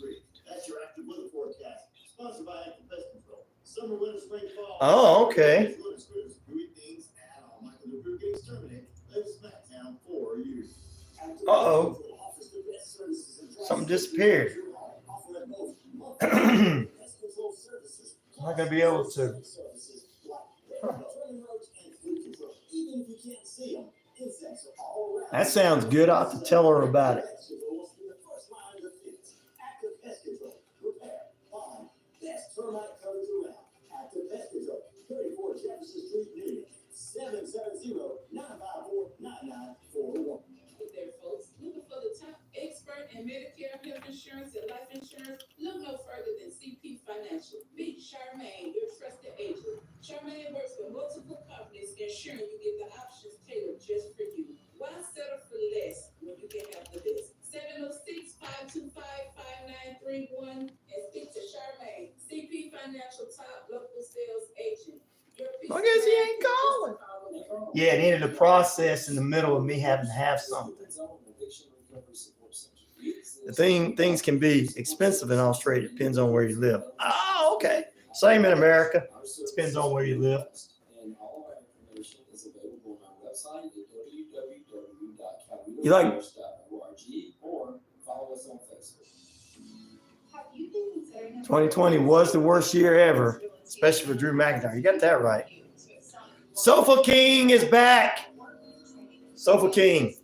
Speaker 11: That's your active weather forecast. Sponsored by Active Pest Control. Summer, winter, spring, fall.
Speaker 1: Oh, okay.
Speaker 11: Gooey things and all. Michael the Brew Games terminate. Latest SmackDown for you.
Speaker 1: Uh-oh. Something disappeared. I'm not going to be able to. Huh. That sounds good. I'll have to tell her about it.
Speaker 11: Termite coverage around. Active Pest Control, 34 Jefferson Street, Newton, 770-954-9941.
Speaker 2: Hey there, folks. Looking for the top expert in Medicare, health insurance, and life insurance? Look no further than CP Financial. Meet Charmaine, your trusted agent. Charmaine works with multiple companies, ensuring you get the options tailored just for you. Why settle for less when you can have the best? 706-525-5931 and speak to Charmaine, CP Financial top local sales agent.
Speaker 1: I guess he ain't calling. Yeah, it ended the process in the middle of me having to have something. Things can be expensive in Australia. Depends on where you live. Oh, okay. Same in America. Depends on where you live.
Speaker 10: And all of our information is available on our website at
Speaker 1: You like-
Speaker 10: www.calvinewaters.org or follow us on Facebook.
Speaker 1: 2020 was the worst year ever, especially for Drew McIntyre. You got that right. Sofa King is back. Sofa King.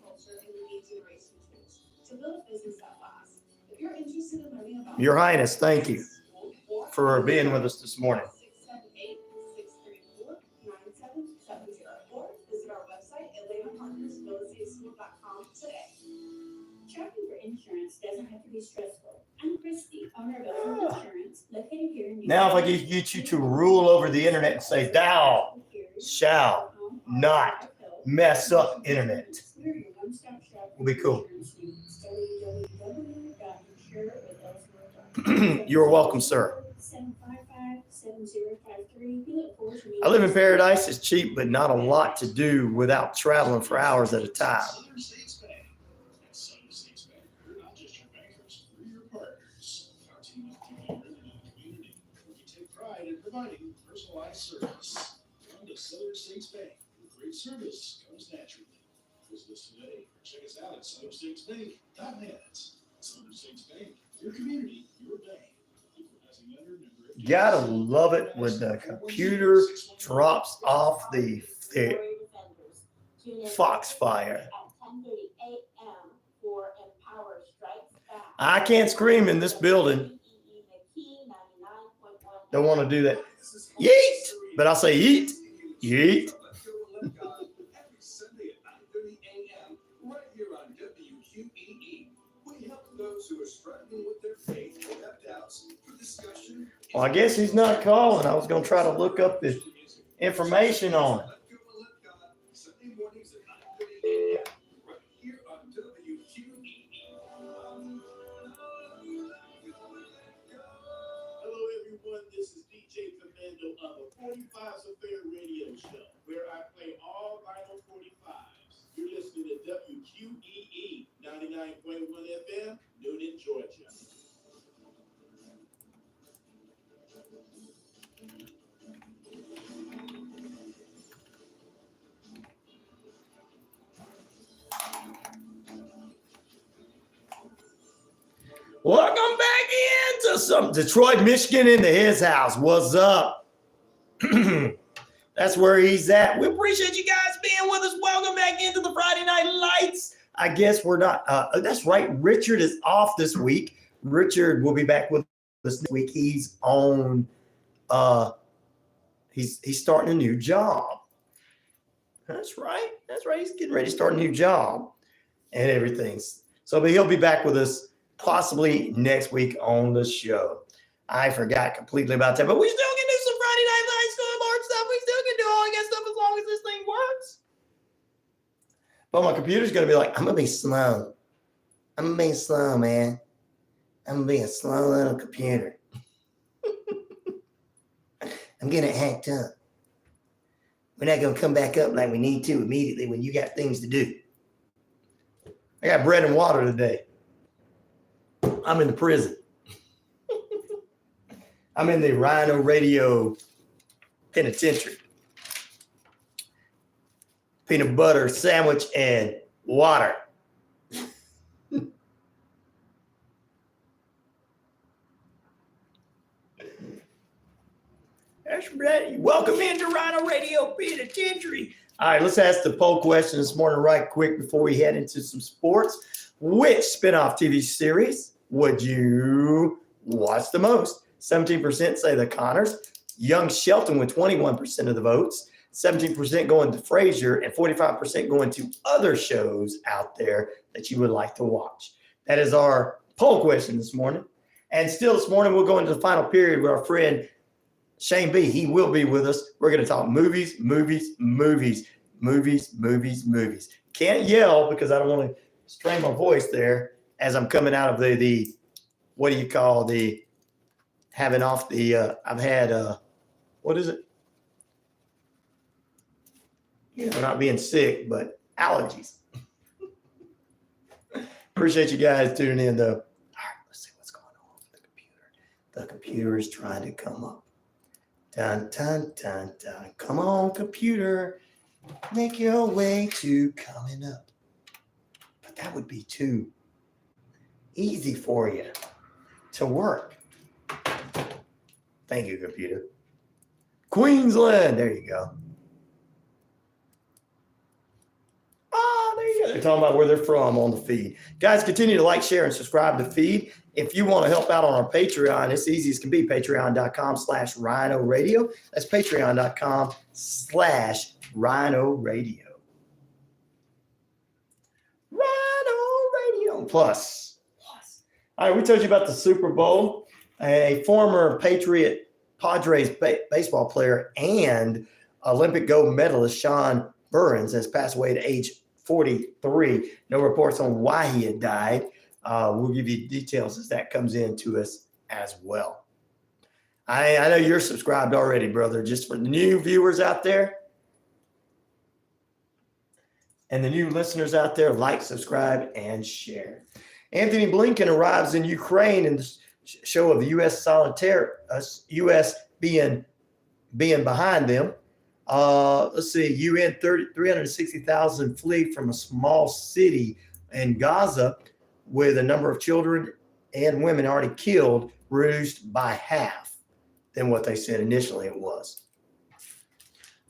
Speaker 1: Your Highness, thank you for being with us this morning.
Speaker 6: Visit our website, atlantapartnersrealestateSchool.com today. Shopping for insurance doesn't have to be stressful. I'm Christy, owner of Elmhurst Insurance, located here in New
Speaker 1: Now, if I
Speaker 6: York.
Speaker 1: could get you to rule over the internet and say, thou shall not mess up internet, will be cool. You're welcome, sir. I live in paradise. It's cheap, but not a lot to do without traveling for hours at a time.
Speaker 3: Southern States Bank. At Southern States Bank, we're not just your bankers, we're your partners. Our team of people rooted in the community. We take pride in providing personalized service. Come to Southern States Bank, where great service comes naturally. Visit us today or check us out at southernstatesbank.net. Southern States Bank, your community, your bank. Equalizing lender, member FDIC.
Speaker 1: Gotta love it when the computer drops off the Foxfire. I can't scream in this building. Don't want to do that. Yeet! But I'll say eat. Yeet.
Speaker 8: Every Sunday at 9:30 a.m. right here on WQEE. We help those who are struggling with their faith or have doubts through discussion.
Speaker 1: Well, I guess he's not calling. I was going to try to look up the information on it.
Speaker 8: Sunday mornings at 9:30 a.m. right here on WQEE.
Speaker 9: Hello, everyone. This is DJ Commando of the 45s Affair radio show, where I play all vinyl 45s. You're listening to WQEE 99.1 FM, Newnan, Georgia.
Speaker 1: Welcome back into some Detroit, Michigan, into his house. What's up? That's where he's at. We appreciate you guys being with us. Welcome back into the Friday Night Lights. I guess we're not. That's right. Richard is off this week. Richard will be back with us next week. He's on. He's starting a new job. That's right. That's right. He's getting ready to start a new job and everything. So, but he'll be back with us possibly next week on the show. I forgot completely about that, but we still can do some Friday Night Lights scoreboard stuff. We still can do all that stuff as long as this thing works. But my computer's going to be like, I'm going to be slow. I'm going to be slow, man. I'm going to be a slow little computer. I'm getting it hacked up. We're not going to come back up like we need to immediately when you got things to do. I got bread and water today. I'm in the prison. I'm in the Rhino Radio Penitentiary. Peanut butter sandwich and water. That's right. Welcome into Rhino Radio Penitentiary. All right, let's ask the poll question this morning right quick before we head into some sports. Which spinoff TV series would you watch the most? 17% say The Connors. Young Shelton with 21% of the votes. 17% going to Frasier and 45% going to other shows out there that you would like to watch. That is our poll question this morning. And still this morning, we'll go into the final period with our friend Shane B. He will be with us. We're going to talk movies. Can't yell because I don't want to strain my voice there as I'm coming out of the what do you call the having off the I've had what is it? You know, not being sick, but allergies. Appreciate you guys tuning in though. All right, let's see what's going on with the computer. The computer is trying to come up. Dun, dun, dun, dun. Come on, computer. Make your way to coming up. But that would be too easy for you to work. Thank you, computer. Queensland. There you go. Oh, there you go. They're talking about where they're from on the feed. Guys, continue to like, share, and subscribe to the feed. If you want to help out on our Patreon, it's easy as can be. Patreon.com/Rhino Radio. That's Patreon.com/Rhino Radio. Rhino Radio Plus. All right, we told you about the Super Bowl. A former Patriot Padres baseball player and Olympic gold medalist Sean Burns has passed away at age 43. No reports on why he had died. We'll give you details as that comes in to us as well. I know you're subscribed already, brother. Just for the new viewers out there and the new listeners out there, like, subscribe, and share. Anthony Blinken arrives in Ukraine in the show of the U.S. being behind them. Let's see, UN 360,000 flee from a small city in Gaza with a number of children and women already killed, reduced by half than what they said initially it was.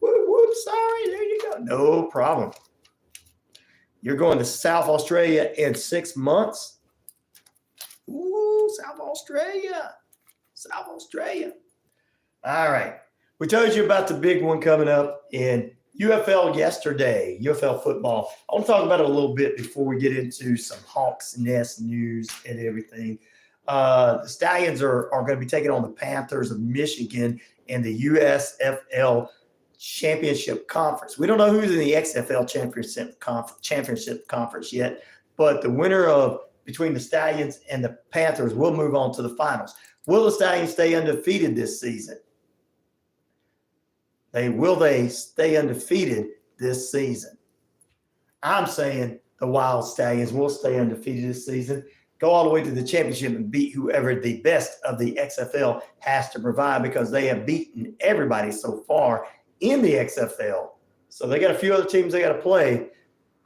Speaker 1: Whoop, sorry, there you go. No problem. You're going to South Australia in 6 months? Ooh, South Australia. All right. We told you about the big one coming up in UFL yesterday, UFL football. I want to talk about it a little bit before we get into some Hawks Nest news and everything. The Stallions are going to be taking on the Panthers of Michigan in the USFL Championship Conference. We don't know who's in the XFL Championship Conference yet, but the winner of between the Stallions and the Panthers will move on to the finals. Will the Stallions stay undefeated this season? Will they stay undefeated this season? I'm saying the Wild Stallions will stay undefeated this season, go all the way to the championship and beat whoever the best of the XFL has to provide, because they have beaten everybody so far in the XFL. So they got a few other teams they got to play.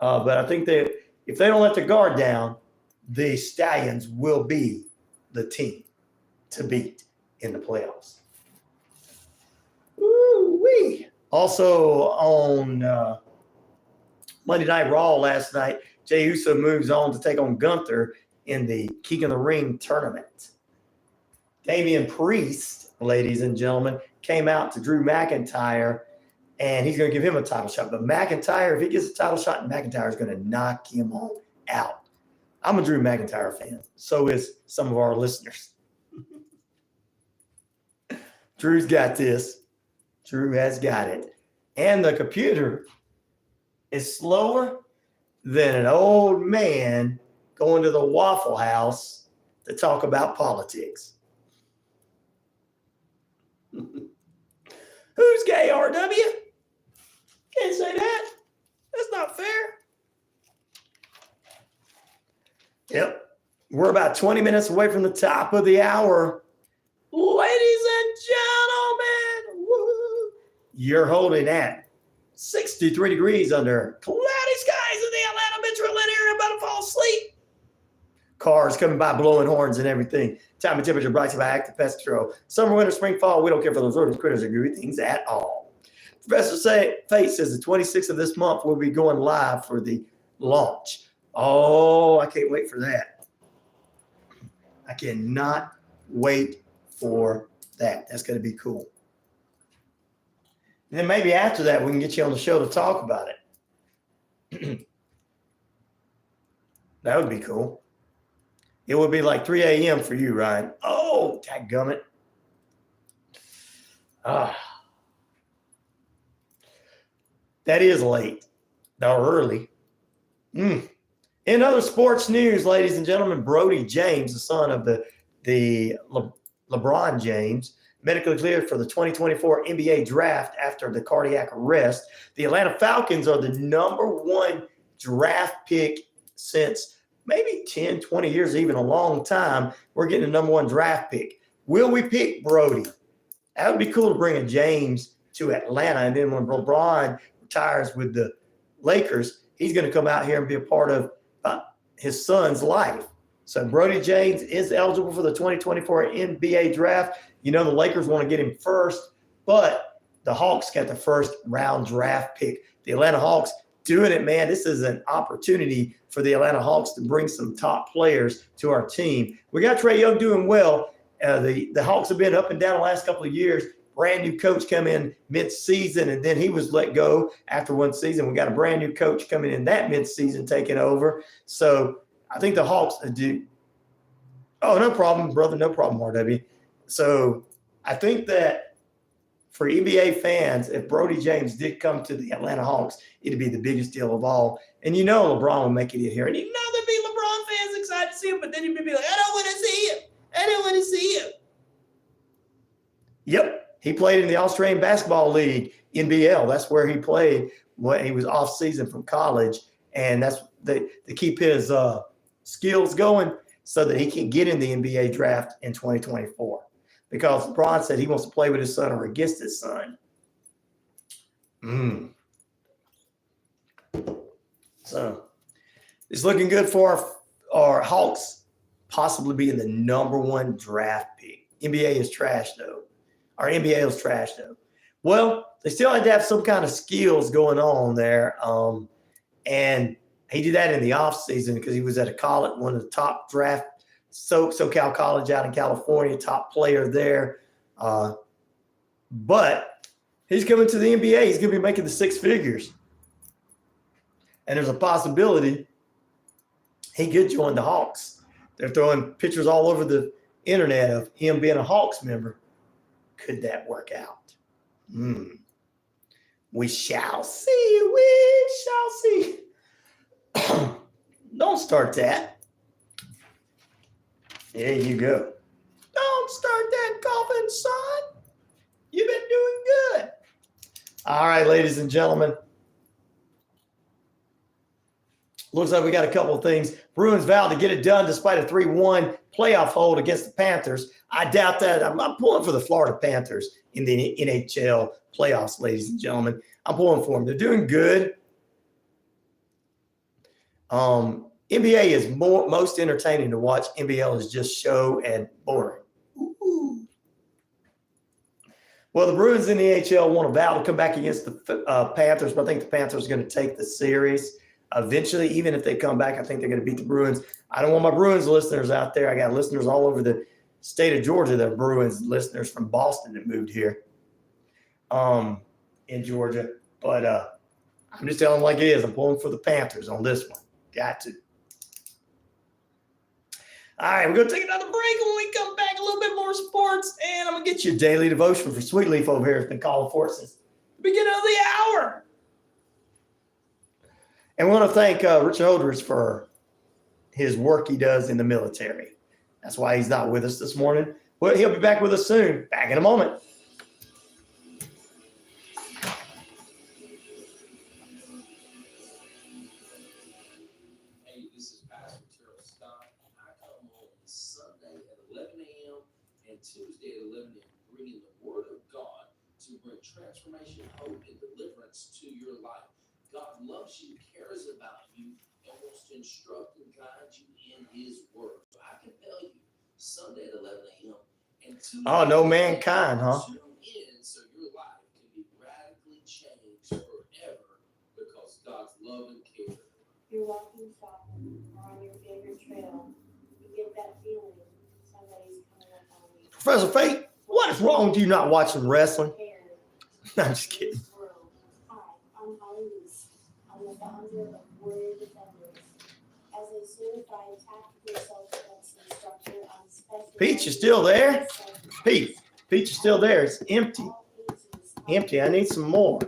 Speaker 1: But I think that if they don't let the guard down, the Stallions will be the team to beat in the playoffs. Woo-wee. Also on Monday Night Raw last night, Jey Uso moves on to take on Gunther in the King of the Ring tournament. Damian Priest, ladies and gentlemen, came out to Drew McIntyre, and he's going to give him a title shot. But McIntyre, if he gets a title shot, McIntyre is going to knock him all out. I'm a Drew McIntyre fan. So is some of our listeners. Drew's got this. Drew has got it. And the computer is slower than an old man going to the Waffle House to talk about politics. Who's gay, RW? Can't say that. That's not fair. Yep. We're about 20 minutes away from the top of the hour. Ladies and gentlemen, woo, you're holding at 63 degrees under cloudy skies in the Atlanta metropolitan area. About to fall asleep. Cars coming by blowing horns and everything. Time and temperature brought to you by Active Pest Control. Summer, winter, spring, fall, we don't care for those rodents, critters, or gooey things at all. Professor Faith says the 26th of this month we'll be going live for the launch. Oh, I can't wait for that. I cannot wait for that. That's going to be cool. And then maybe after that, we can get you on the show to talk about it. That would be cool. It would be like 3 a.m. for you, Ryan. Oh, dadgummit. That is late or early. In other sports news, ladies and gentlemen, Brody James, the son of the LeBron James, medically cleared for the 2024 NBA draft after the cardiac arrest. The Atlanta Falcons are the #1 draft pick since maybe 10, 20 years, even a long time. We're getting a #1 draft pick. Will we pick Brody? That would be cool to bring a James to Atlanta. And then when LeBron retires with the Lakers, he's going to come out here and be a part of his son's life. So Brody James is eligible for the 2024 NBA draft. You know, the Lakers want to get him first, but the Hawks got the first round draft pick. The Atlanta Hawks doing it, man. This is an opportunity for the Atlanta Hawks to bring some top players to our team. We got Trae Young doing well. The Hawks have been up and down the last couple of years. Brand new coach come in mid-season, and then he was let go after one season. We got a brand new coach coming in that mid-season taking over. So I think the Hawks do. Oh, no problem, brother. No problem, RW. So I think that for NBA fans, if Brody James did come to the Atlanta Hawks, it'd be the biggest deal of all. And you know LeBron will make it in here. And you know there'd be LeBron fans excited to see him, but then he'd be like, I don't want to see him. I don't want to see him. Yep. He played in the Australian Basketball League, NBL. That's where he played when he was off season from college. And that's to keep his skills going so that he can get in the NBA draft in 2024. Because LeBron said he wants to play with his son or against his son. So it's looking good for our Hawks possibly being the #1 draft pick. NBA is trash, though. Our NBA is trash, though. Well, they still had to have some kind of skills going on there. And he did that in the offseason because he was at a college, one of the top draft, SoCal College out in California, top player there. But he's coming to the NBA. He's going to be making the 6 figures. And there's a possibility he could join the Hawks. They're throwing pictures all over the internet of him being a Hawks member. Could that work out? We shall see. We shall see. Don't start that. There you go. Don't start that coughing, son. You've been doing good. All right, ladies and gentlemen. Looks like we got a couple of things. Bruins vowed to get it done despite a 3-1 playoff hold against the Panthers. I doubt that. I'm pulling for the Florida Panthers in the NHL playoffs, ladies and gentlemen. I'm pulling for them. They're doing good. NBA is most entertaining to watch. NBL is just show and boring. Ooh. Well, the Bruins in the NHL want to vow to come back against the Panthers, but I think the Panthers are going to take the series. Eventually, even if they come back, I think they're going to beat the Bruins. I don't want my Bruins listeners out there. I got listeners all over the state of Georgia that are Bruins listeners from Boston that moved here in Georgia. But I'm just telling them like it is. I'm pulling for the Panthers on this one. Got to. All right, we're going to take another break. When we come back, a little bit more sports, and I'm going to get you a daily devotion for Sweet Leaf over here. It's been calling for it since the beginning of the hour. And we want to thank Richard Holdridge for his work he does in the military. That's why he's not with us this morning. But he'll be back with us soon. Back in a moment.
Speaker 13: Hey, this is Pastor Terrell Scott. I come on Sunday at 11 a.m. and Tuesday at 11 a.m. bringing the Word of God to bring transformation, hope, and deliverance to your life. God loves you, cares about you, and wants to instruct and guide you in His Word. So I can tell you, Sunday at 11 a.m. and Tuesday.
Speaker 1: Oh, no mankind, huh?
Speaker 13: Tune in so your life can be radically changed forever because God's love and care.
Speaker 15: You're walking shopping or on your favorite trail, you get that feeling somebody's coming up on you.
Speaker 1: Professor Fate, what is wrong with you not watching wrestling? I'm just kidding.
Speaker 15: Hi, I'm Holly Reese. I'm the founder of Warrior Defenders. As a certified tactical self-defense instructor, I'm special.
Speaker 1: Pete, you still there? Pete, you still there? It's empty. Empty. I need some more.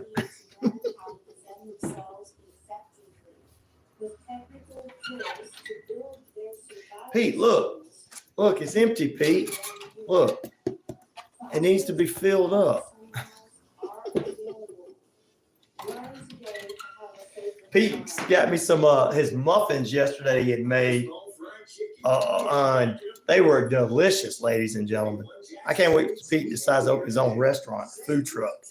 Speaker 1: Pete, look. Look, it's empty, Pete. Look. It needs to be filled up. Pete got me some his muffins yesterday he had made. And they were delicious, ladies and gentlemen. I can't wait till Pete decides to open his own restaurant, food truck.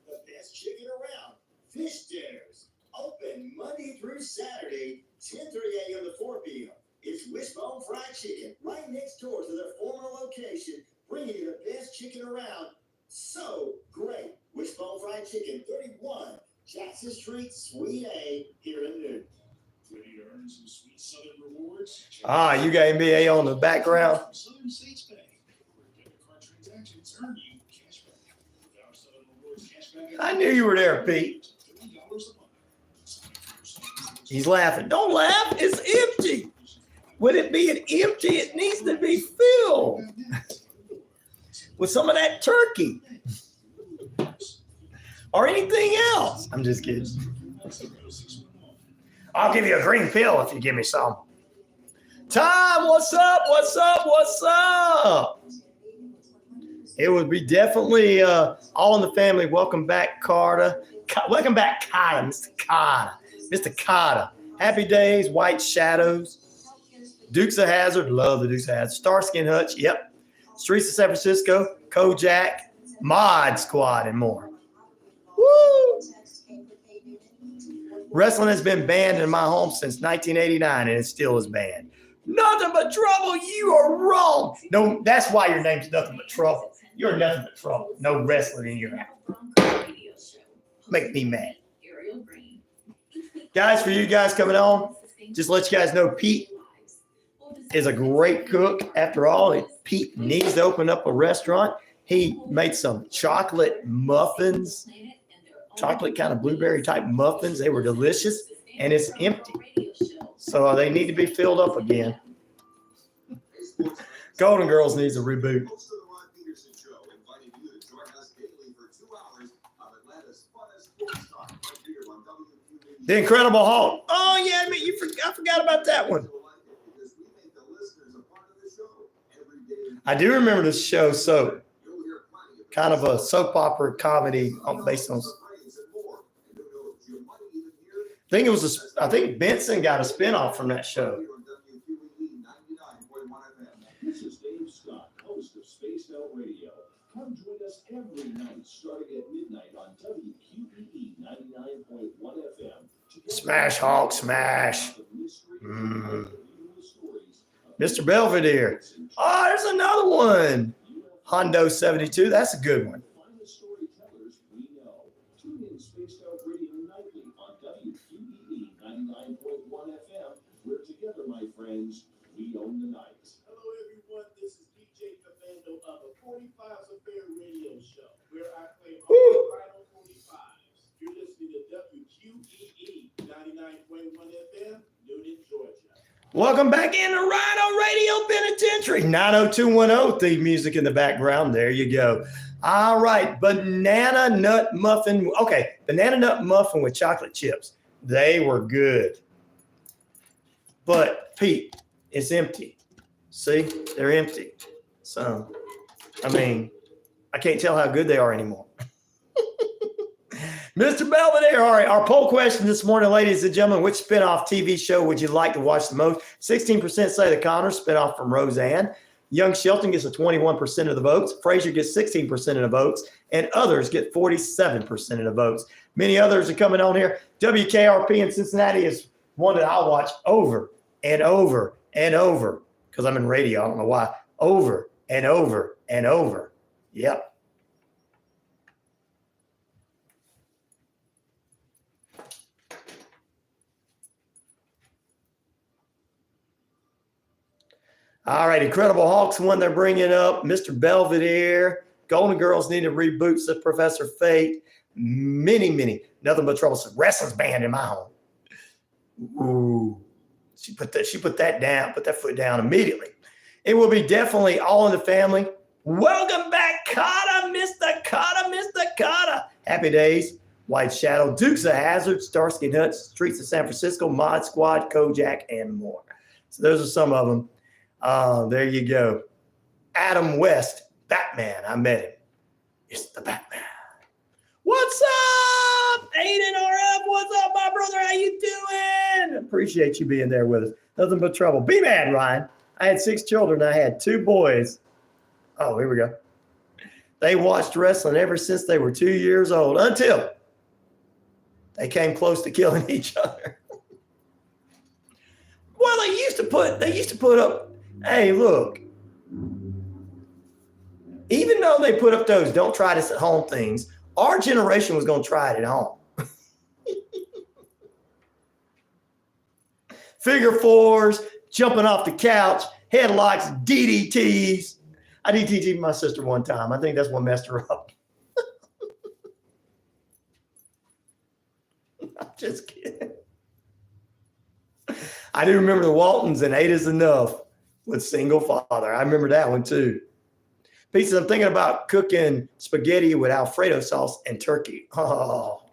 Speaker 11: The best chicken around. Fish dinners. Open Monday through Saturday, 10:30 a.m. to 4 p.m. It's Wishbone Fried Chicken, right next door to their former location, bringing you the best chicken around. So great. Wishbone Fried Chicken, 31 Jackson Street, Suite A, here in Newton.
Speaker 3: Ready to earn some sweet Southern rewards?
Speaker 1: Ah, you got NBA on the background.
Speaker 3: Southern States Bank, where debit card transactions earn you cash back. With our Southern Rewards cashback,
Speaker 1: I knew you were there, Pete.
Speaker 3: $3 a month.
Speaker 1: He's laughing. Don't laugh. It's empty. With it being empty, it needs to be filled with some of that turkey or anything else. I'm just kidding. I'll give you a green pill if you give me some. Tom, what's up? What's up? What's up? It would be definitely all in the family. Welcome back, Carter. Welcome back, Carter. Mr. Carter. Mr. Carter. Happy Days, White Shadows. Dukes of Hazzard. Love the Dukes of Hazzard. Starsky and Hutch. Yep. Streets of San Francisco. Kojak. Mod Squad and more. Woo! Wrestling has been banned in my home since 1989, and it still is banned. Nothing but trouble. You are wrong. No, that's why your name's Nothing But Trouble. You're nothing but trouble. No wrestling in your house. Make me mad. Guys, for you guys coming on, just let you guys know Pete is a great cook. After all, Pete needs to open up a restaurant. He made some chocolate muffins, chocolate kind of blueberry type muffins. They were delicious, and it's empty. So they need to be filled up again. Golden Girls needs a reboot. The Incredible Hulk. Oh, yeah, I forgot about that one. I do remember this show, so kind of a soap opera comedy based on. I think Benson got a spinoff from that show.
Speaker 9: This is Dave Scott, host of Spaced Out Radio. Come join us every night starting at midnight on WQEE 99.1 FM.
Speaker 1: Smash, Hulk, smash. Mr. Belvedere. Oh, there's another one. Hondo 72. That's a good one.
Speaker 9: Storytellers we know. Tune in Spaced Out Radio nightly on WQEE 99.1 FM. We're together, my friends. We own the night.
Speaker 3: Hello, everyone. This is DJ Commando of the 45's Affair radio show, where I play all the Rhino 45s. You're listening to WQEE 99.1 FM, Newton, Georgia.
Speaker 1: Welcome back into Rhino Radio Penitentiary. 90210, theme music in the background. There you go. All right. Banana nut muffin. Okay. Banana nut muffin with chocolate chips. They were good. But, Pete, it's empty. See? They're empty. So, I mean, I can't tell how good they are anymore. Mr. Belvedere, all right, our poll question this morning, ladies and gentlemen, which spinoff TV show would you like to watch the most? 16% say The Connors, spinoff from Roseanne. Young Shelton gets a 21% of the votes. Frasier gets 16% of the votes. And others get 47% of the votes. Many others are coming on here. WKRP in Cincinnati is one that I'll watch over and over and over because I'm in radio. I don't know why. Over and over and over. Yep. All right, Incredible Hulk's one they're bringing up. Mr. Belvedere. Golden Girls need to reboot, said Professor Fate. Many. Nothing but trouble. Wrestling's banned in my home. Ooh. She put that down, put that foot down immediately. It will be definitely All in the Family. Welcome back, Cotta, Mr. Cotta. Happy Days, White Shadow, Dukes of Hazzard, Starsky and Hutch, Streets of San Francisco, Mod Squad, Kojak, and more. So those are some of them. There you go. Adam West, Batman. I met him. It's the Batman. What's up, Aiden RF? What's up, my brother? How you doing? Appreciate you being there with us. Nothing but trouble. Be mad, Ryan. I had 6 children. I had 2 boys. Oh, here we go. They watched wrestling ever since they were 2 years old until they came close to killing each other. Well, they used to put up, hey, look, even though they put up those don't try this at home things, our generation was going to try it at home. Figure fours, jumping off the couch, headlocks, DDTs. I DDT'd my sister one time. I think that's what messed her up. I'm just kidding. I do remember the Waltons and 8 is Enough with Single Father. I remember that one too. Pete says, I'm thinking about cooking spaghetti with Alfredo sauce and turkey. Oh,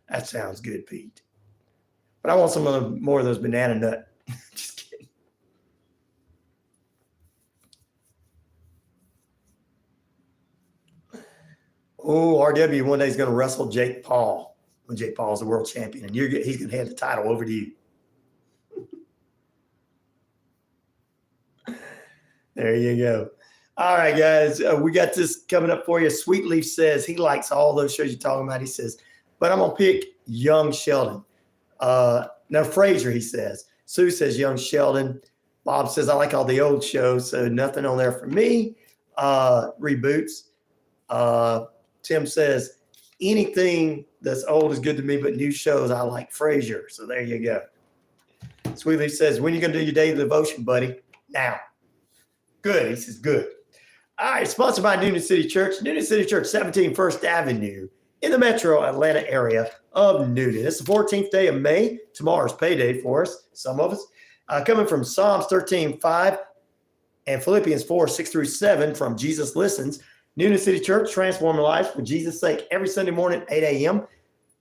Speaker 1: that sounds good, Pete. But I want some more of those banana nut. Just kidding. Oh, RW one day is going to wrestle Jake Paul when Jake Paul is the world champion, and he's going to hand the title over to you. There you go. All right, guys, we got this coming up for you. Sweetleaf says he likes all those shows you're talking about. He says, but I'm going to pick Young Sheldon. No, Frasier, he says. Sue says Young Sheldon. Bob says, I like all the old shows, so nothing on there for me. Reboots. Tim says, anything that's old is good to me, but new shows, I like Frasier. So there you go. Sweetleaf says, when are you going to do your daily devotion, buddy? Now. Good. He says, good. All right. Sponsored by Noonan City Church. Noonan City Church, 17 First Avenue in the metro Atlanta area of Noonan. It's the 14th day of May. Tomorrow's payday for us, some of us. Coming from Psalms 13:5 and Philippians 4:6-7 from Jesus Listens. Noonan City Church, transforming lives for Jesus' sake every Sunday morning, 8 a.m.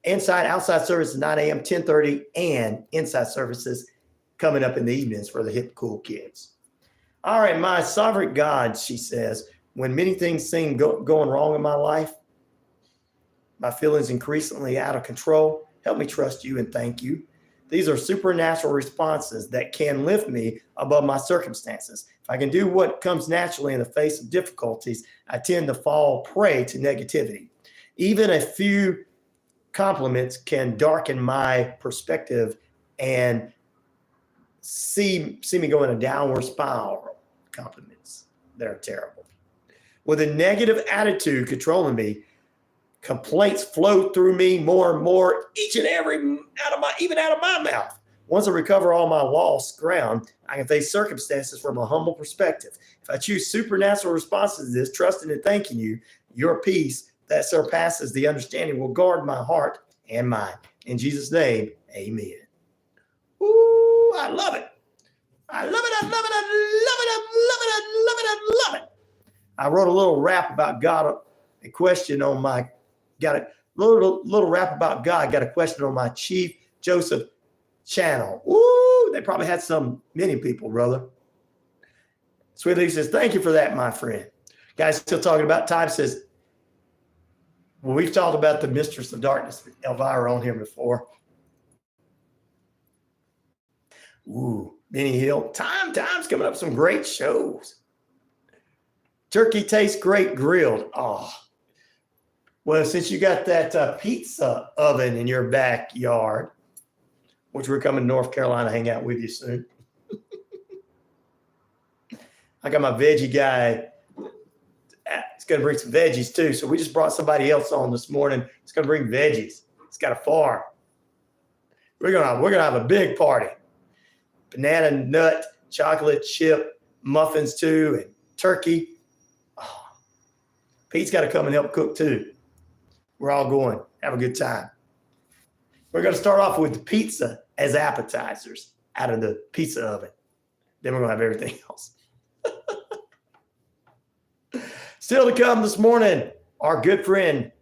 Speaker 1: Inside, outside services, 9 a.m., 10:30, and inside services coming up in the evenings for the hip, cool kids. All right, my sovereign God, she says, when many things seem going wrong in my life, my feelings increasingly out of control, help me trust you and thank you. These are supernatural responses that can lift me above my circumstances. If I can do what comes naturally in the face of difficulties, I tend to fall prey to negativity. Even a few compliments can darken my perspective and see me go in a downward spiral. Compliments, they're terrible. With a negative attitude controlling me, complaints flow through me more and more, each and every even out of my mouth. Once I recover all my lost ground, I can face circumstances from a humble perspective. If I choose supernatural responses to this, trusting and thanking you, your peace that surpasses the understanding will guard my heart and mind. In Jesus' name, amen. Ooh, I love it. I love it. I love it. I love it. I love it. I love it. I love it. I wrote a little rap about God, got a little rap about God. Got a question on my chief Joseph channel. Woo! They probably had many people, brother. Sweet Lee says, thank you for that, my friend. Guys, still talking about time says, well, we've talked about the Mistress of Darkness, Elvira, on here before. Ooh, Benny Hill. Time's coming up with some great shows. Turkey tastes great grilled. Oh, well, since you got that pizza oven in your backyard, which we're coming to North Carolina to hang out with you soon. I got my veggie guy. He's going to bring some veggies too. So we just brought somebody else on this morning. He's going to bring veggies. He's got a farm. We're gonna have a big party. Banana nut, chocolate chip, muffins too, and turkey. Oh, Pete's got to come and help cook too. We're all going. Have a good time. We're going to start off with the pizza as appetizers out of the pizza oven. Then we're going to have everything else. Still to come this morning, our good friend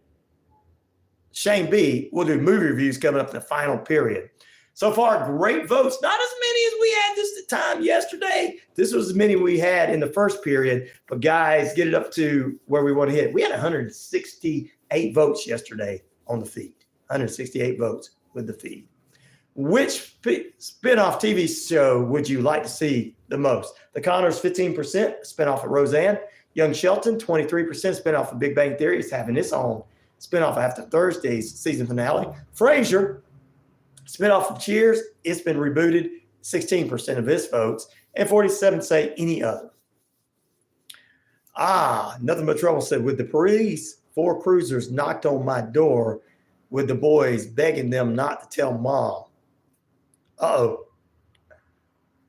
Speaker 1: Shane B will do movie reviews coming up in the final period. So far, great votes. Not as many as we had this time yesterday. This was as many we had in the first period. But guys, get it up to where we want to hit. We had 168 votes yesterday on the feed. 168 votes with the feed. Which spinoff TV show would you like to see the most? The Connors, 15%, spinoff of Roseanne. Young Shelton, 23%, spinoff of Big Bang Theory. Is having its own spinoff after Thursday's season finale. Frasier, spinoff of Cheers. It's been rebooted, 16% of its votes. And 47 say any other. Nothing but trouble said, with the police, 4 cruisers knocked on my door with the boys begging them not to tell mom. Oh,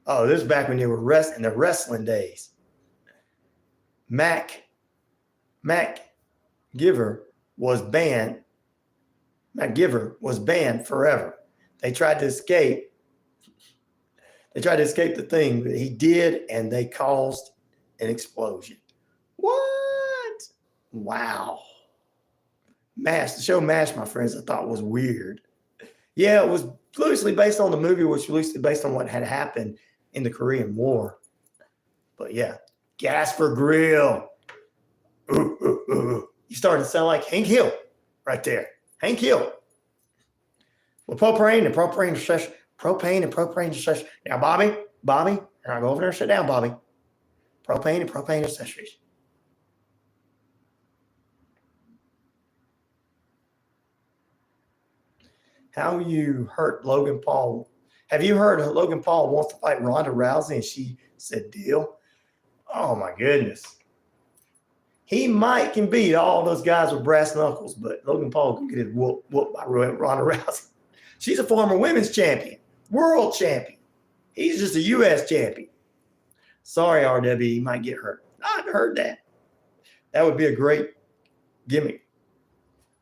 Speaker 1: this is back when they were in the wrestling days. Mac Giver was banned. Mac Giver was banned forever. They tried to escape. The thing that he did, and they caused an explosion. What? Wow. MASH, the show MASH, my friends, I thought was weird. Yeah, it was loosely based on the movie, which was loosely based on what had happened in the Korean War. But yeah, Gasper Grill. You started to sound like Hank Hill right there. Hank Hill. Well, propane and propane accessories. Now, Bobby, and I'll go over there and sit down, Bobby. Propane and propane accessories. How you hurt Logan Paul? Have you heard Logan Paul wants to fight Ronda Rousey and she said deal? Oh my goodness. He can beat all those guys with brass knuckles, but Logan Paul can get his whoop by Ronda Rousey. She's a former women's champion, world champion. He's just a U.S. champion. Sorry, RW, he might get hurt. I've heard that. That would be a great gimmick.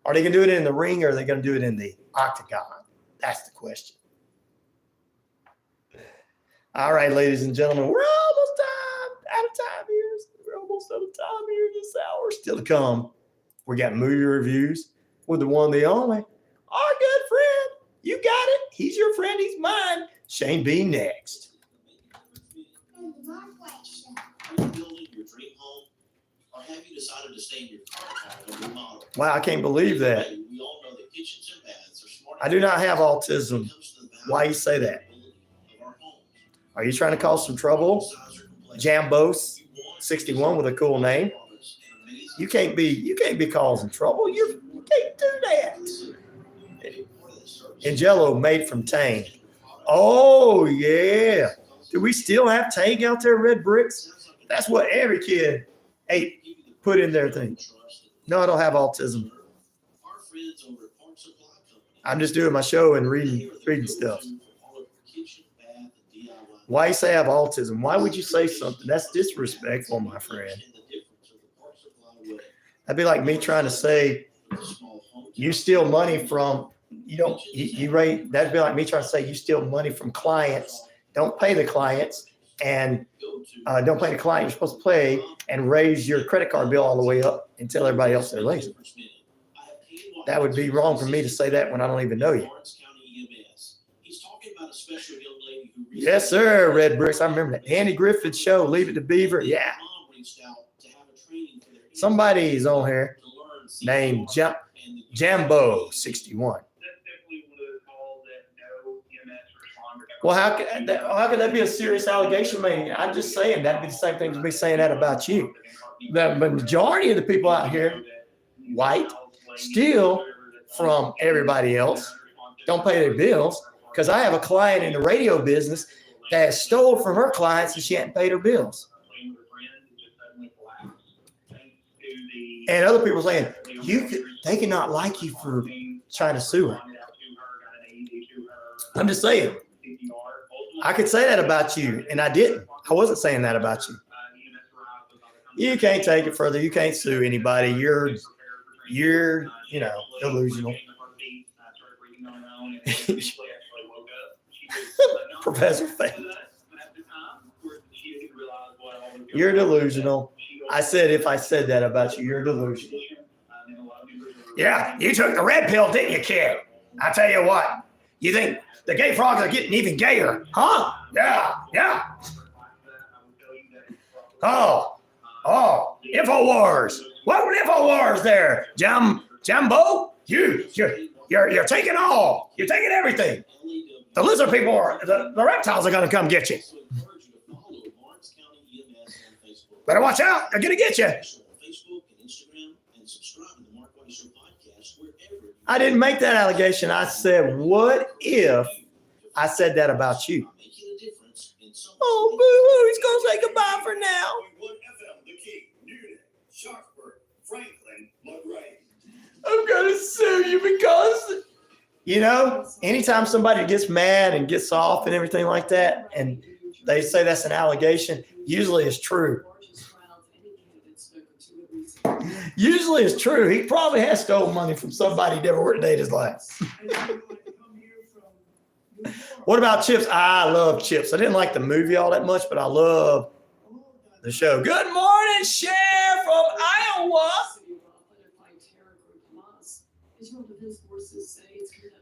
Speaker 1: Are they going to do it in the ring, or are they going to do it in the octagon? That's the question. All right, ladies and gentlemen, we're almost out of time here. We're almost out of time here this hour. Still to come, we got movie reviews with the one, the only, our good friend. You got it. He's your friend. He's mine. Shane B next.
Speaker 8: Are you building your dream home, or have you decided to stay in your current home and remodel?
Speaker 1: Wow, I can't believe that.
Speaker 8: We all know that kitchens and baths are smart.
Speaker 1: I do not have autism. Why you say that? Are you trying to cause some trouble? Jambos 61 with a cool name. You can't be causing trouble. You can't do that. And Jello made from Tang. Oh yeah. Do we still have Tang out there, red bricks? That's what every kid put in their thing. No, I don't have autism. I'm just doing my show and reading stuff. Why you say I have autism? Why would you say something? That's disrespectful, my friend. That'd be like me trying to say you steal money from, that'd be like me trying to say you steal money from clients, don't pay the clients, and don't pay the client you're supposed to pay, and raise your credit card bill all the way up and tell everybody else they're lazy. That would be wrong for me to say that when I don't even know you.
Speaker 9: a special young lady who
Speaker 1: Yes, sir, Red Bricks. I remember that. Andy Griffith show, Leave It to Beaver. Yeah.
Speaker 9: mom reached out to have a training for their
Speaker 1: Somebody's on here
Speaker 9: to learn
Speaker 1: named
Speaker 9: CPR and the
Speaker 1: Jambo 61. Well, how could that be a serious allegation? I mean, I'm just saying that'd be the same thing as me saying that about you. The majority of the people out here, white, steal from everybody else, don't pay their bills. Because I have a client in the radio business that stole from her clients and she hadn't paid her bills. And other people saying, they cannot like you for trying to sue her. I'm just saying. I could say that about you, and I didn't. I wasn't saying that about you. You can't take it further. You can't sue anybody. You're delusional. Professor Faith. You're delusional. I said if I said that about you, you're delusional. Yeah, you took the red pill, didn't you, kid? I tell you what, you think the gay frogs are getting even gayer, huh? Yeah. Oh, InfoWars. What InfoWars there? Jambo? You're taking all. You're taking everything. The lizard people the reptiles are going to come get you. Better watch out. They're going to get you. I didn't make that allegation. I said, what if I said that about you? Oh, boo-hoo. He's going to say goodbye for now. I'm going to sue you because, anytime somebody gets mad and gets off and everything like that, and they say that's an allegation, usually it's true. Usually it's true. He probably has stolen money from somebody he never worked a day in his life. What about Chips? I love Chips. I didn't like the movie all that much, but I love the show. Good morning, Sheriff from Iowa.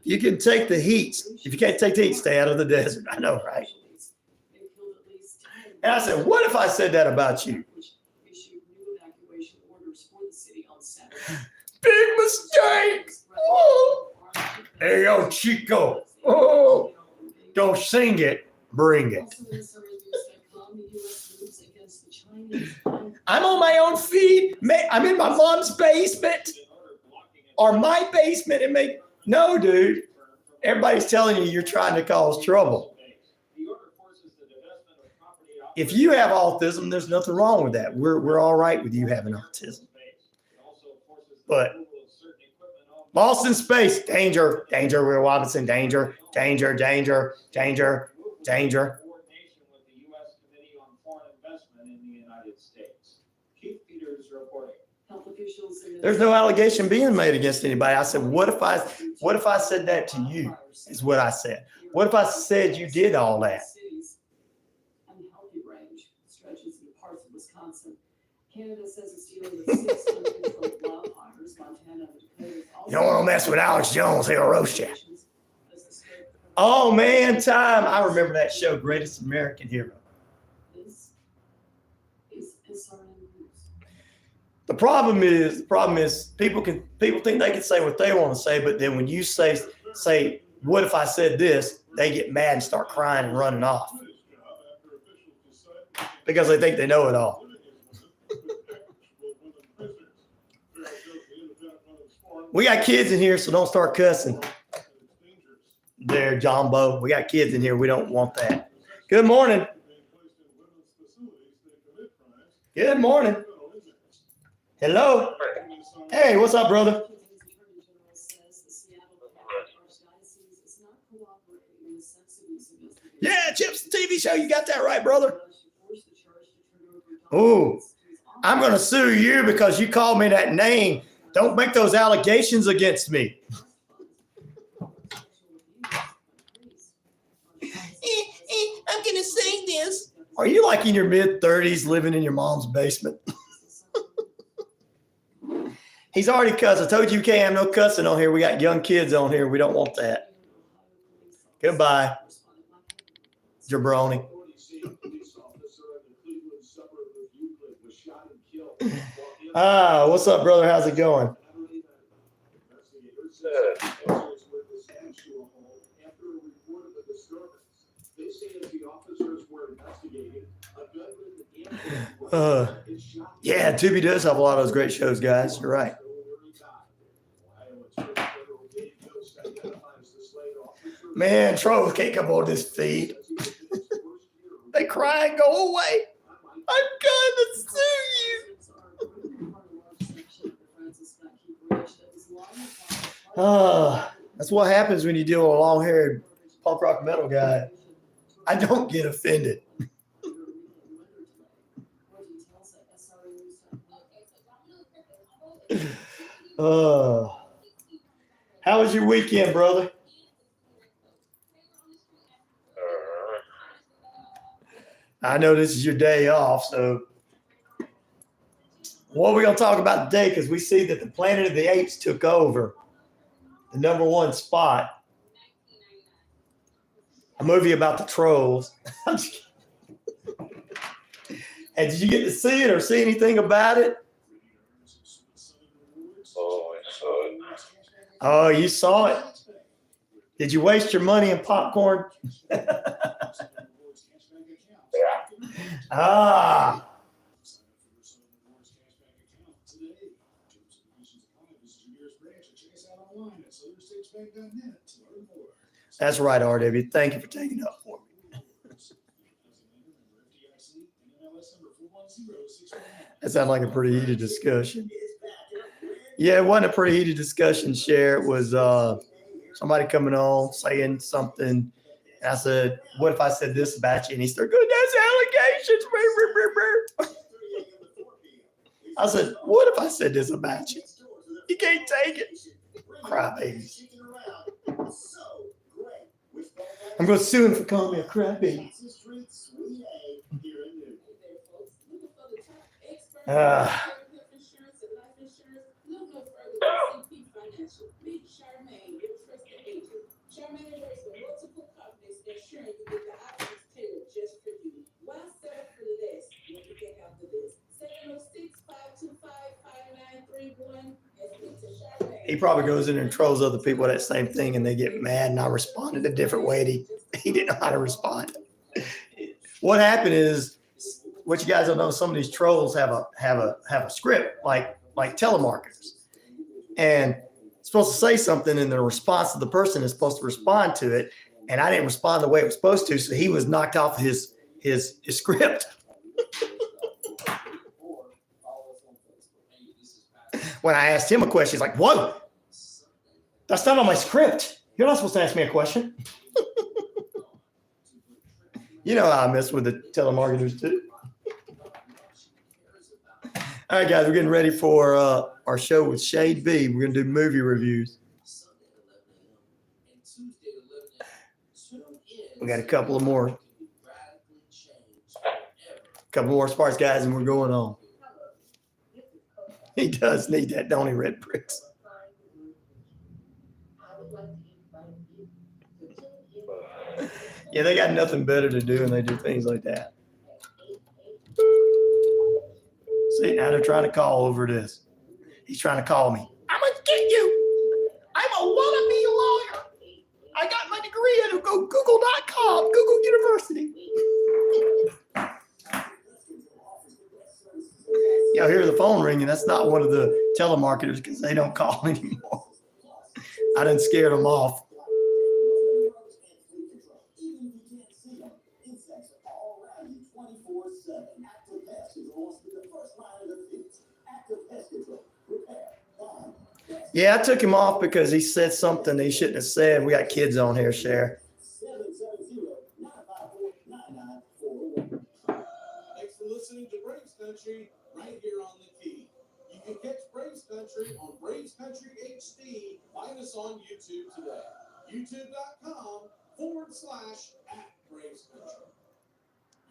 Speaker 1: You can take the heat. If you can't take the heat, stay out of the desert. I know, right? And I said, what if I said that about you? Big mistake. Oh. Hey, yo, Chico. Oh, don't sing it, bring it. I'm on my own feed. I'm in my mom's basement or my basement. No, dude. Everybody's telling you you're trying to cause trouble. If you have autism, there's nothing wrong with that. We're all right with you having autism. But lost in space, danger, Will Robinson, danger. There's no allegation being made against anybody. I said, what if I said that to you? Is what I said. What if I said you did all that?
Speaker 2: Canada says it's dealing with 6 uncontrolled wildfires. Montana and Dakota.
Speaker 1: You don't want to mess with Alex Jones. He'll roast you. Oh, man, time. I remember that show, Greatest American Hero. The problem is people think they can say what they want to say, but then when you say, what if I said this, they get mad and start crying and running off because they think they know it all. We got kids in here, so don't start cussing. There, Jumbo. We got kids in here. We don't want that. Good morning. Good morning. Hello. Hey, what's up, brother? Yeah, Chips TV show. You got that right, brother. Oh, I'm going to sue you because you called me that name. Don't make those allegations against me. I'm going to say this. Are you like in your mid-30s living in your mom's basement? He's already cussed. I told you can't have no cussing on here. We got young kids on here. We don't want that. Goodbye. Jabroni. What's up, brother? How's it going? Yeah, Tubi does have a lot of those great shows, guys. You're right. Man, trolls can't come on this feed. They cry and go away. I'm gonna sue you. That's what happens when you deal with a long-haired punk rock metal guy. I don't get offended. How was your weekend, brother? I know this is your day off, so what are we going to talk about today? Because we see that the Planet of the Apes took over the #1 spot. A movie about the trolls. And did you get to see it or see anything about it?
Speaker 16: Oh, I saw it.
Speaker 1: Oh, you saw it? Did you waste your money in popcorn?
Speaker 16: Yeah.
Speaker 1: That's right, RW. Thank you for taking it up for me. That sounded like a pretty heated discussion. Yeah, it wasn't a pretty heated discussion, Cher. It was somebody coming on saying something. And I said, what if I said this about you? And he started going, that's allegations. I said, what if I said this about you? You can't take it. Crybabies. I'm going to sue him for calling me a crybaby. He probably goes in and trolls other people with that same thing, and they get mad, and I responded a different way. And he didn't know how to respond. What happened is, what you guys don't know, some of these trolls have a script like telemarketers, and it's supposed to say something, and the response of the person is supposed to respond to it. And I didn't respond the way it was supposed to, so he was knocked off his script. When I asked him a question, he's like, whoa, that's not on my script. You're not supposed to ask me a question. You know how I mess with the telemarketers too. All right, guys, we're getting ready for our show with Shade B. We're going to do movie reviews. We got a couple more sparks, guys, and we're going on. He does need that, don't he, Red Bricks? Yeah, they got nothing better to do, and they do things like that. See, now they're trying to call over this. He's trying to call me. I'm going to get you. I'm a wannabe lawyer. I got my degree at Google.com, Google University. Y'all hear the phone ringing. That's not one of the telemarketers because they don't call anymore. I done scared them off. Yeah, I took him off because he said something he shouldn't have said. We got kids on here, Cher.
Speaker 4: Thanks for listening to Braves Country right here on the Key. You can catch Braves Country on Braves Country HD. Find us on YouTube today. YouTube.com/@Braves Country.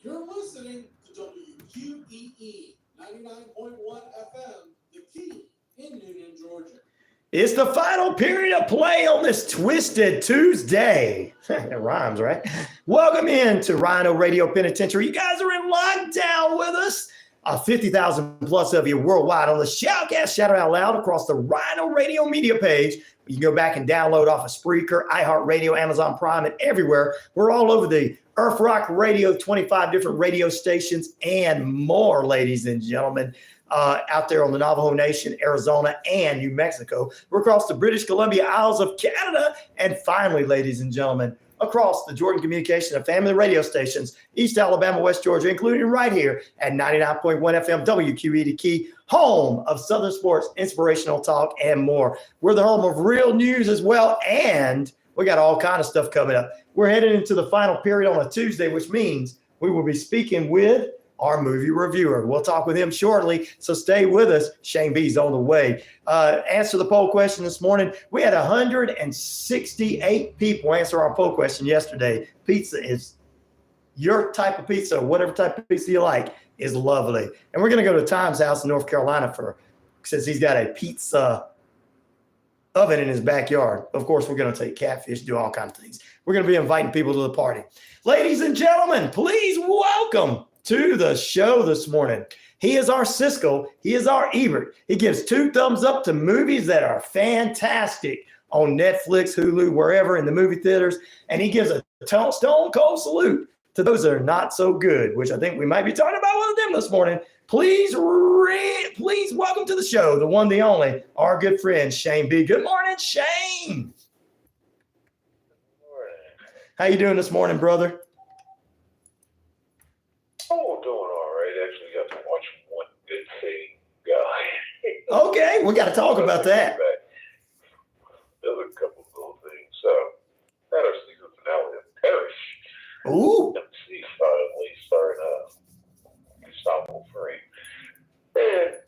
Speaker 4: You're listening to WQEE 99.1 FM, the Key in Noonan, Georgia.
Speaker 1: It's the final period of play on this Twisted Tuesday. It rhymes, right? Welcome in to Rhino Radio Penitentiary. You guys are in lockdown with us. 50,000 plus of you worldwide on the Shoutcast Shout Out Loud across the Rhino Radio media page. You can go back and download off of Spreaker, iHeartRadio, Amazon Prime, and everywhere. We're all over the Earth Rock Radio, 25 different radio stations and more, ladies and gentlemen. Out there on the Navajo Nation, Arizona, and New Mexico. We're across the British Columbia Isles of Canada. And finally, ladies and gentlemen, across the Jordan Communication and Family radio stations, East Alabama, West Georgia, including right here at 99.1 FM, WQEE, the key, home of Southern sports, inspirational talk, and more. We're the home of real news as well, and we got all kind of stuff coming up. We're headed into the final period on a Tuesday, which means we will be speaking with our movie reviewer. We'll talk with him shortly, so stay with us. Shane B's on the way. Answer the poll question this morning. We had 168 people answer our poll question yesterday. Pizza is your type of pizza, whatever type of pizza you like, is lovely. And we're going to go to Tom's house in North Carolina since he's got a pizza oven in his backyard. Of course, we're going to take catfish, do all kinds of things. We're going to be inviting people to the party. Ladies and gentlemen, please welcome to the show this morning. He is our Siskel. He is our Ebert. He gives 2 thumbs up to movies that are fantastic on Netflix, Hulu, wherever in the movie theaters. And he gives a stone cold salute to those that are not so good, which I think we might be talking about one of them this morning. Please welcome to the show, the one, the only, our good friend, Shane B. Good morning, Shane. How you doing this morning, brother?
Speaker 16: Oh, doing all right. Actually got to watch one good thing, guy.
Speaker 1: Okay, we got to talk about that.
Speaker 16: There's a couple of little things. Had our season finale of Parish.
Speaker 1: Ooh.
Speaker 16: MC finally starring Gustavo Fring. And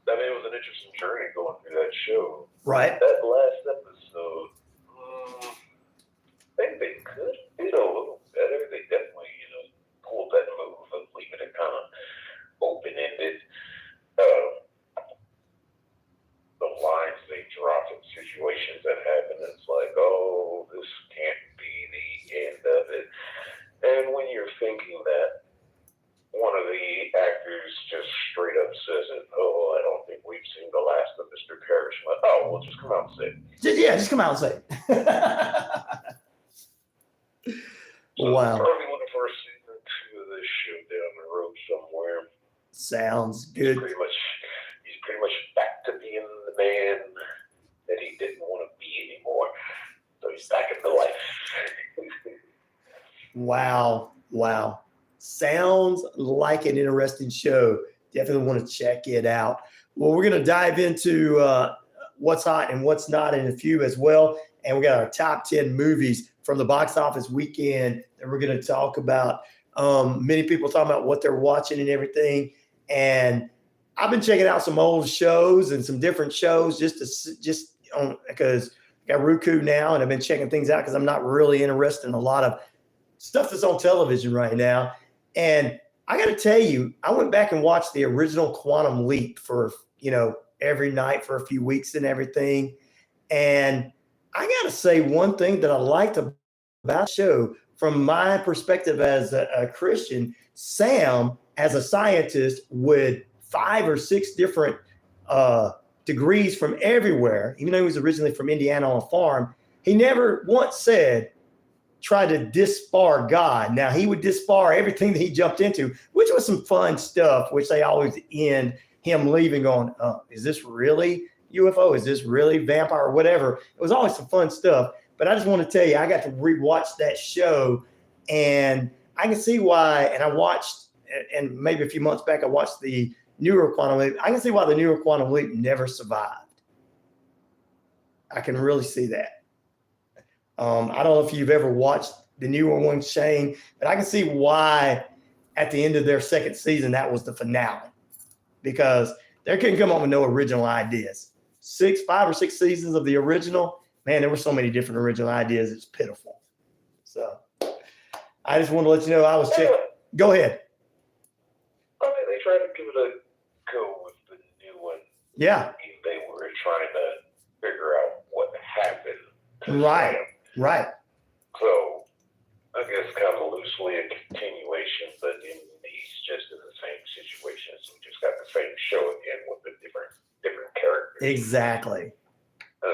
Speaker 16: I mean, it was an interesting journey going through that show.
Speaker 1: Right.
Speaker 16: That last episode, I think they could do a little better. They definitely, pulled that move of leaving it kind of open-ended. The lines they dropped in situations that happen, it's like, oh, this can't be the end of it. And when you're thinking that, one of the actors just straight up says it, oh, I don't think we've seen the last of Mr. Parrish. But, oh, well, just come out and say it.
Speaker 1: Just come out and say it. Wow.
Speaker 16: Probably looking for a season 2 of this show down the road somewhere.
Speaker 1: Sounds good.
Speaker 16: He's pretty much back to being the man that he didn't want to be anymore. So he's back into life.
Speaker 1: Wow. Sounds like an interesting show. Definitely want to check it out. Well, we're going to dive into what's hot and what's not in a few as well. And we got our top 10 movies from the box office weekend that we're going to talk about. Many people talking about what they're watching and everything. And I've been checking out some old shows and some different shows because I got Roku now, and I've been checking things out because I'm not really interested in a lot of stuff that's on television right now. And I got to tell you, I went back and watched the original Quantum Leap for, every night for a few weeks and everything. And I got to say one thing that I liked about the show from my perspective as a Christian, Sam, as a scientist with 5 or 6 different degrees from everywhere, even though he was originally from Indiana on a farm, he never once tried to disbar God. Now, he would disbar everything that he jumped into, which was some fun stuff, which they always end him leaving on, is this really UFO? Is this really vampire or whatever? It was always some fun stuff. But I just want to tell you, I got to rewatch that show, and I can see why. And I watched, and maybe a few months back, I watched the newer Quantum Leap. I can see why the newer Quantum Leap never survived. I can really see that. I don't know if you've ever watched the newer one, Shane, but I can see why at the end of their second season, that was the finale, because they couldn't come up with no original ideas. 5 or 6 seasons of the original, man, there were so many different original ideas. It's pitiful. So I just want to let you know I was checking. Go ahead.
Speaker 16: I mean, they tried to give it a go with the new one.
Speaker 1: Yeah.
Speaker 16: They were trying to figure out what happened to
Speaker 1: Right.
Speaker 16: Sam.
Speaker 1: Right.
Speaker 16: So I guess kind of loosely a continuation, but he's just in the same situation. So we just got the same show again with the different characters.
Speaker 1: Exactly.
Speaker 16: So I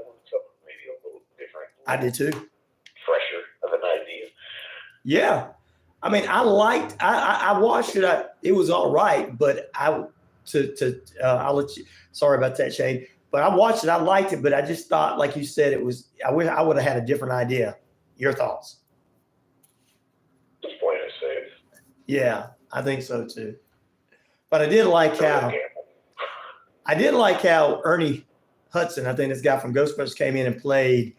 Speaker 16: want something maybe a little different.
Speaker 1: I did too.
Speaker 16: Fresher of an idea.
Speaker 1: Yeah. I mean, I watched it. It was all right, but I'll let you, sorry about that, Shane, but I watched it. I liked it, but I just thought, like you said, I wish I would have had a different idea. Your thoughts?
Speaker 16: Just plain and safe.
Speaker 1: Yeah, I think so too. But I did like how Ernie Hudson, I think this guy from Ghostbusters, came in and played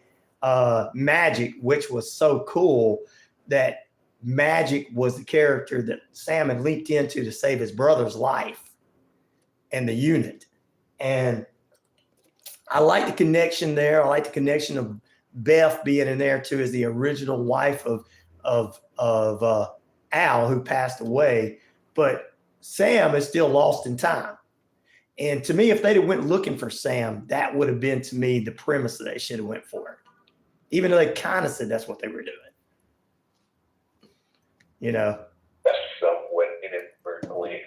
Speaker 1: Magic, which was so cool that Magic was the character that Sam had leaped into to save his brother's life and the unit. And I like the connection there. I like the connection of Beth being in there too as the original wife of Al, who passed away. But Sam is still lost in time. And to me, if they'd have went looking for Sam, that would have been, to me, the premise that they should have went for. Even though they kind of said that's what they were doing. You know?
Speaker 16: That's somewhat inadvertently.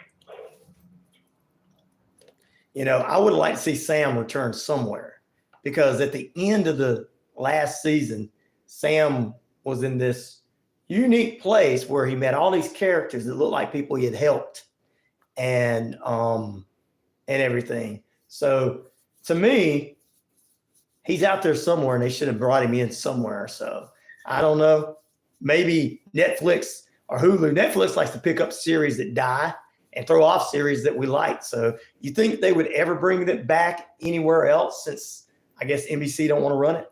Speaker 1: You know, I would like to see Sam return somewhere, because at the end of the last season, Sam was in this unique place where he met all these characters that looked like people he had helped and everything. So to me, he's out there somewhere, and they should have brought him in somewhere. So I don't know, maybe Netflix or Hulu. Netflix likes to pick up series that die and throw off series that we like. So you think they would ever bring it back anywhere else, since I guess NBC don't want to run it?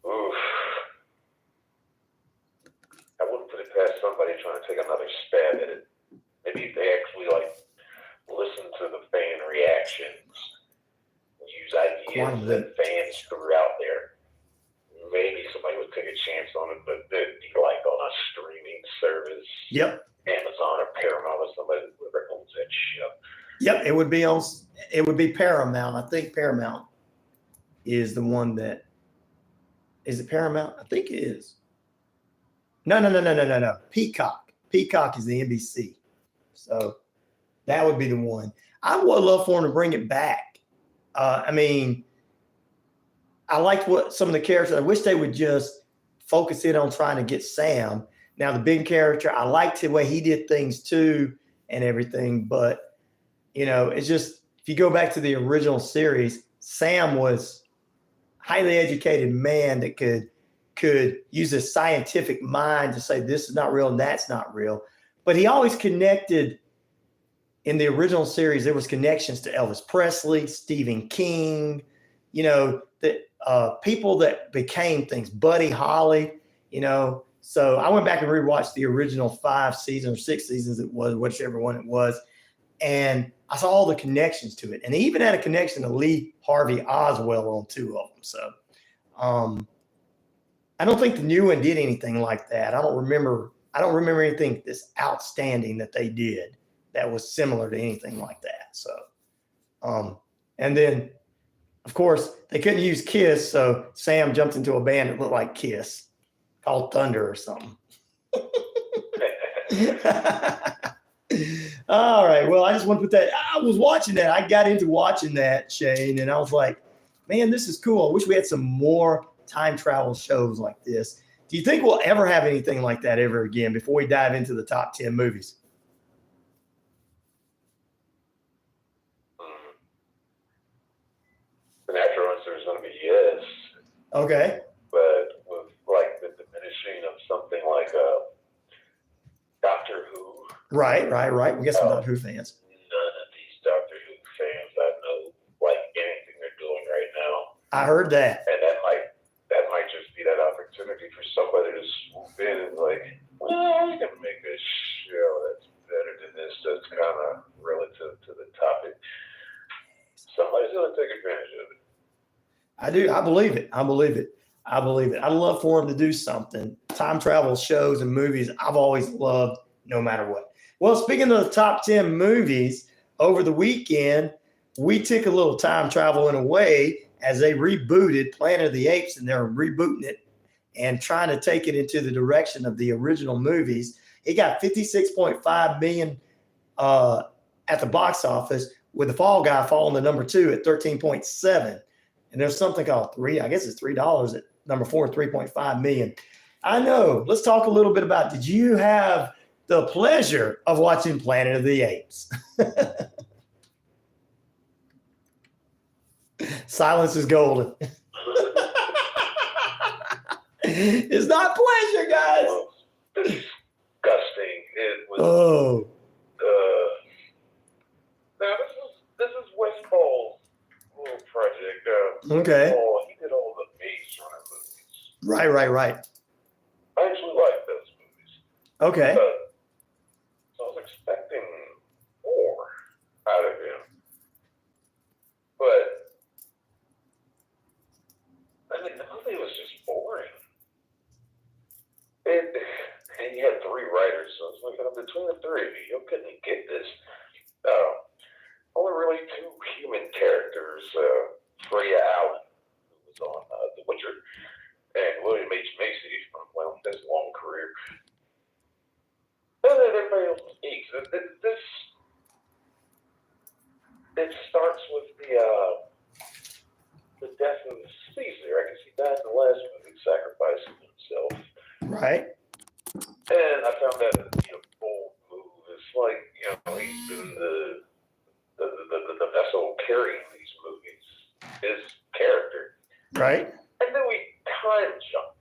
Speaker 16: Oof. I wouldn't put it past somebody trying to take another stab at it. Maybe if they actually listen to the fan reactions, use ideas that fans threw out there. Maybe somebody would take a chance on it, but it'd be like on a streaming service.
Speaker 1: Yep.
Speaker 16: Amazon or Paramount or somebody whoever owns that shit.
Speaker 1: Yep. It would be Paramount. I think Paramount is the one that, is it Paramount? I think it is. No. Peacock. Peacock is the NBC. So that would be the one. I would love for him to bring it back. I mean, I liked what some of the characters, I wish they would just focus in on trying to get Sam. Now, the big character, I liked the way he did things too and everything. But, you know, it's just, if you go back to the original series, Sam was a highly educated man that could use his scientific mind to say this is not real and that's not real. But he always connected. In the original series, there was connections to Elvis Presley, Stephen King, you know, the people that became things, Buddy Holly, you know. So I went back and rewatched the original 5 seasons or 6 seasons it was, whichever one it was, and I saw all the connections to it. And they even had a connection to Lee Harvey Oswald on 2 of them. So I don't think the new one did anything like that. I don't remember anything that's outstanding that they did that was similar to anything like that. So, and then, of course, they couldn't use Kiss, so Sam jumped into a band that looked like Kiss, called Thunder or something. All right. Well, I just want to put that. I was watching that. I got into watching that, Shane, and I was like, man, this is cool. I wish we had some more time travel shows like this. Do you think we'll ever have anything like that ever again before we dive into the top 10 movies?
Speaker 16: The natural answer is going to be yes.
Speaker 1: Okay.
Speaker 16: But with the diminishing of something like Doctor Who.
Speaker 1: Right. We got some Doctor Who fans.
Speaker 16: None of these Doctor Who fans I know like anything they're doing right now.
Speaker 1: I heard that.
Speaker 16: And that might just be that opportunity for somebody to swoop in and well, we can make a show that's better than this. That's kind of relative to the topic. Somebody's going to take advantage of it.
Speaker 1: I do. I believe it. I'd love for him to do something. Time travel shows and movies, I've always loved no matter what. Well, speaking of the top 10 movies, over the weekend, we took a little time traveling away as they rebooted Planet of the Apes, and they're rebooting it and trying to take it into the direction of the original movies. It got 56.5 million at the box office, with The Fall Guy falling to number 2 at 13.7. And there's something called it's $3 at number 4, 3.5 million. I know. Let's talk a little bit about, did you have the pleasure of watching Planet of the Apes? Silence is golden. It's not pleasure, guys.
Speaker 16: Disgusting. It was.
Speaker 1: Oh.
Speaker 16: Now this is West Paul's little project.
Speaker 1: Okay.
Speaker 16: He did all the Maze Runner movies.
Speaker 1: Right.
Speaker 16: I actually like those movies.
Speaker 1: Okay.
Speaker 16: So I was expecting more out of him, but I mean the movie was just boring. And you had 3 writers, so it's like between the 3 of you couldn't get this. Only really 2 human characters, Freya Allen, who was on The Witcher, and William H. Macy from, his long career. And then everybody else was geeks. It starts with the death of Caesar. I guess he died in the last movie, sacrificing himself.
Speaker 1: Right.
Speaker 16: And I found that to be a bold move. It's like, he's been the vessel carrying these movies, his character.
Speaker 1: Right.
Speaker 16: And then we time jump.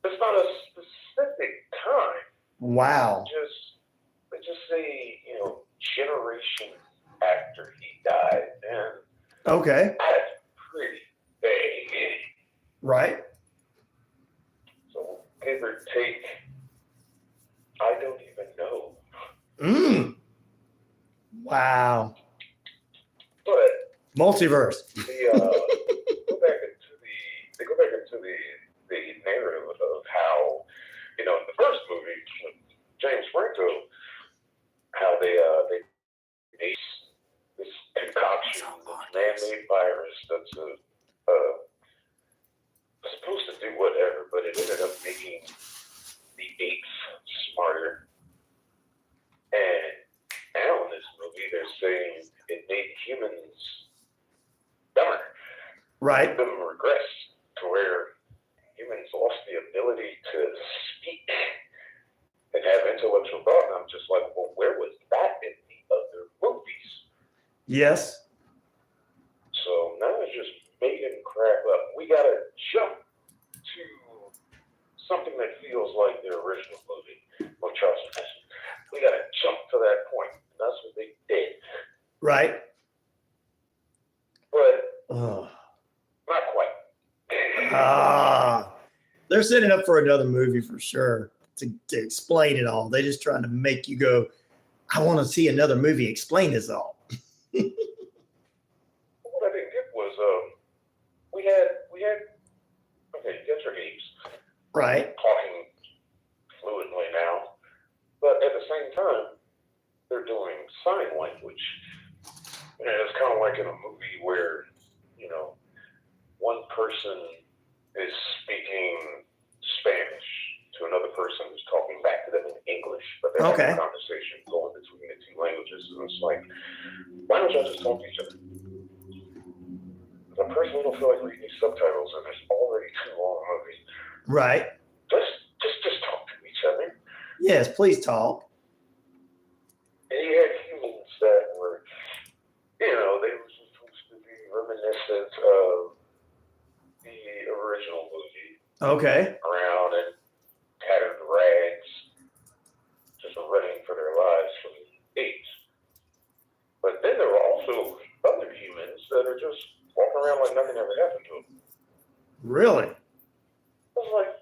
Speaker 16: It's not a specific time.
Speaker 1: Wow.
Speaker 16: They just say, generation after he died. And
Speaker 1: Okay.
Speaker 16: that's pretty vague.
Speaker 1: Right.
Speaker 16: So give or take, I don't even know.
Speaker 1: Wow.
Speaker 16: But
Speaker 1: multiverse.
Speaker 16: They go back into the narrative of how, in the first movie with James Franco, how they made this concoction, this man-made virus that's supposed to do whatever, but it ended up making the apes smarter. And now in this movie, they're saying it made humans dumber.
Speaker 1: Right.
Speaker 16: Them regress to where humans lost the ability to speak and have intellectual thought. And I'm just like, well, where was that in the other movies?
Speaker 1: Yes.
Speaker 16: So now it's just making crap up. We gotta jump to something that feels like the original movie with Charles Manson. We gotta jump to that point. That's what they did.
Speaker 1: Right.
Speaker 16: But not quite.
Speaker 1: They're setting up for another movie for sure to explain it all. They're just trying to make you go, I want to see another movie explain this all.
Speaker 16: What I didn't get was we had okay, you got your apes.
Speaker 1: Right.
Speaker 16: Talking fluently now. But at the same time, they're doing sign language. And it's kind of like in a movie where, one person is speaking Spanish to another person who's talking back to them in English, but they're having a conversation going between the 2 languages. And it's like, why don't y'all just talk to each other? I personally don't feel like reading these subtitles, and there's already 2 long movies.
Speaker 1: Right.
Speaker 16: Just talk to each other.
Speaker 1: Yes, please talk.
Speaker 16: And you had humans that were, they were supposed to be reminiscent of the original movie.
Speaker 1: Okay.
Speaker 16: Around in tattered rags, just running for their lives from the apes. But then there were also other humans that are just walking around like nothing ever happened to them.
Speaker 1: Really?
Speaker 16: I was like,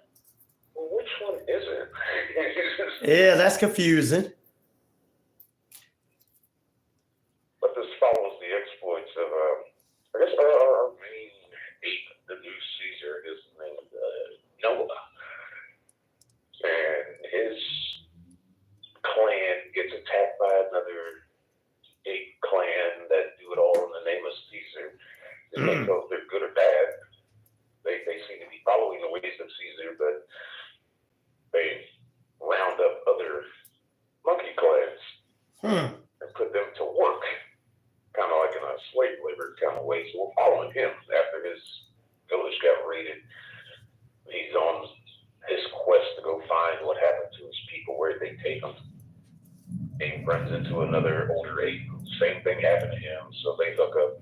Speaker 16: well, which one is it?
Speaker 1: Yeah, that's confusing.
Speaker 16: But this follows the exploits of, I guess, our main ape, the new Caesar, is named Noah. And his clan gets attacked by another ape clan that can't tell if they're good or bad. They seem to be following the ways of Caesar, but they round up other monkey clans and put them to work, kind of like in a slave labor kind of way. So we're following him after his village got raided. He's on his quest to go find what happened to his people, where they take him. He runs into another older ape. Same thing happened to him, so they hook up.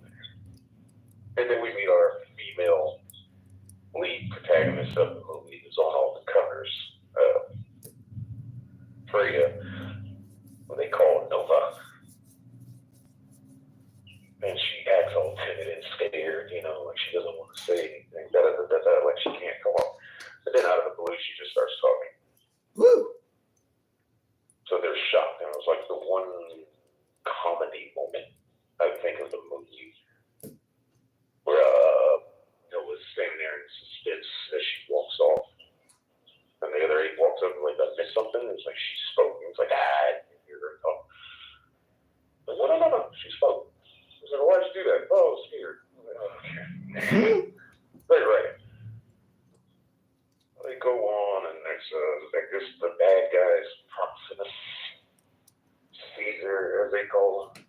Speaker 16: And then we meet our female lead protagonist of the movie, who's on all the covers. Freya, what they call Nova. And she acts all timid and scared, like she doesn't want to say anything, like she can't come up. And then out of the blue, she just starts talking.
Speaker 1: Woo!
Speaker 16: So they're shocked, and it was like the one comedy moment, I think, of the movie, where Noah's standing there in suspense as she walks off. And the other ape walks up and like, I missed something. It's like she spoke. And it's like, I didn't hear her talk. But no, she spoke. I was like, why'd you do that? Oh, I was scared. Okay. Right. They go on, and there's, I guess, the bad guys, Proximus, Caesar, as they call him.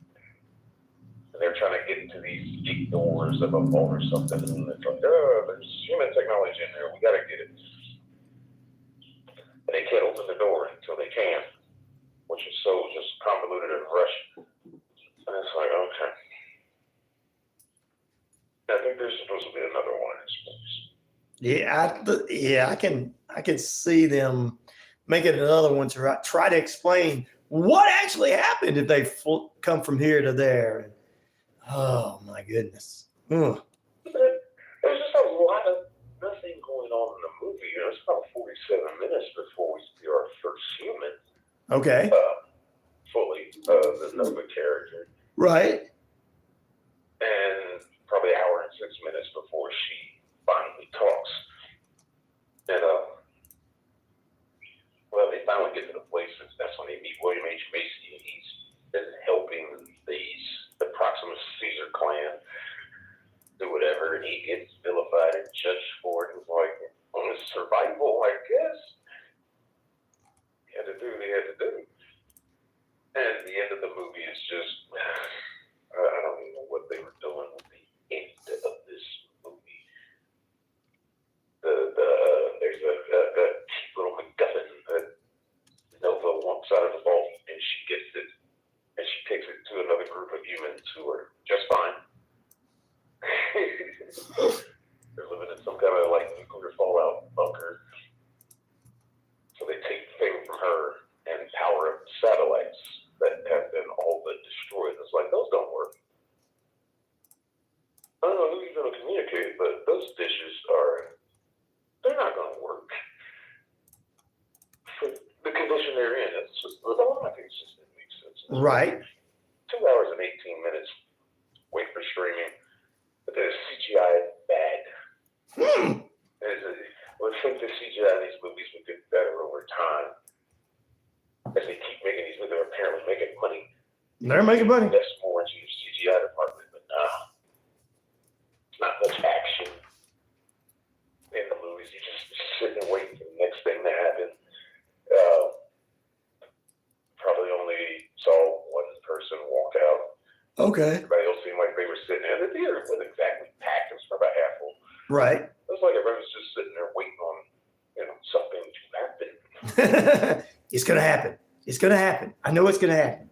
Speaker 16: And they're trying to get into these deep doors of a vault or something. And it's like, there's human technology in there. We got to get it. And they can't open the door until they can, which is so just convoluted and rushed. And it's like, okay. I think there's supposed to be another one in this place.
Speaker 1: Yeah, I can see them making another one to try to explain what actually happened if they come from here to there. Oh my goodness.
Speaker 16: There's just a lot of nothing going on in the movie. It's about 47 minutes before we see our first human.
Speaker 1: Okay.
Speaker 16: Fully, the Nova character.
Speaker 1: Right.
Speaker 16: And probably an hour and 6 minutes before she finally talks. And well, they finally get to the place. That's when they meet William H. Macy, and he's been helping the Proximus Caesar clan do whatever, and he gets vilified and judged for it. It's like, on his survival, I guess. He had to do what he had to do. And the end of the movie is just, I don't even know what they were doing with the end of this movie. There's a cheap little MacGuffin that Nova wants out of the vault, and she gets it, and she takes it to another group of humans who are just fine. They're living in some kind of like nuclear fallout bunker. So they take the thing from her and power up satellites that have been all but destroyed. It's like, those don't work. I don't know who you're going to communicate, but those dishes they're not going to work. For the condition they're in, it's just, a lot of things just didn't make sense.
Speaker 1: Right.
Speaker 16: 2 hours and 18 minutes, wait for streaming. But the CGI is bad. I think the CGI in these movies would get better over time. As they keep making these movies, they're apparently making money.
Speaker 1: They're making money.
Speaker 16: That's more into your CGI department, but it's not much action in the movies. You just sit and wait for the next thing to happen. Probably only saw one person walk out.
Speaker 1: Okay.
Speaker 16: Everybody else seemed like they were sitting there. The theater wasn't exactly packed. It was probably half full.
Speaker 1: Right.
Speaker 16: It was like everybody was just sitting there waiting on, something to happen.
Speaker 1: It's going to happen. It's going to happen. I know it's going to happen.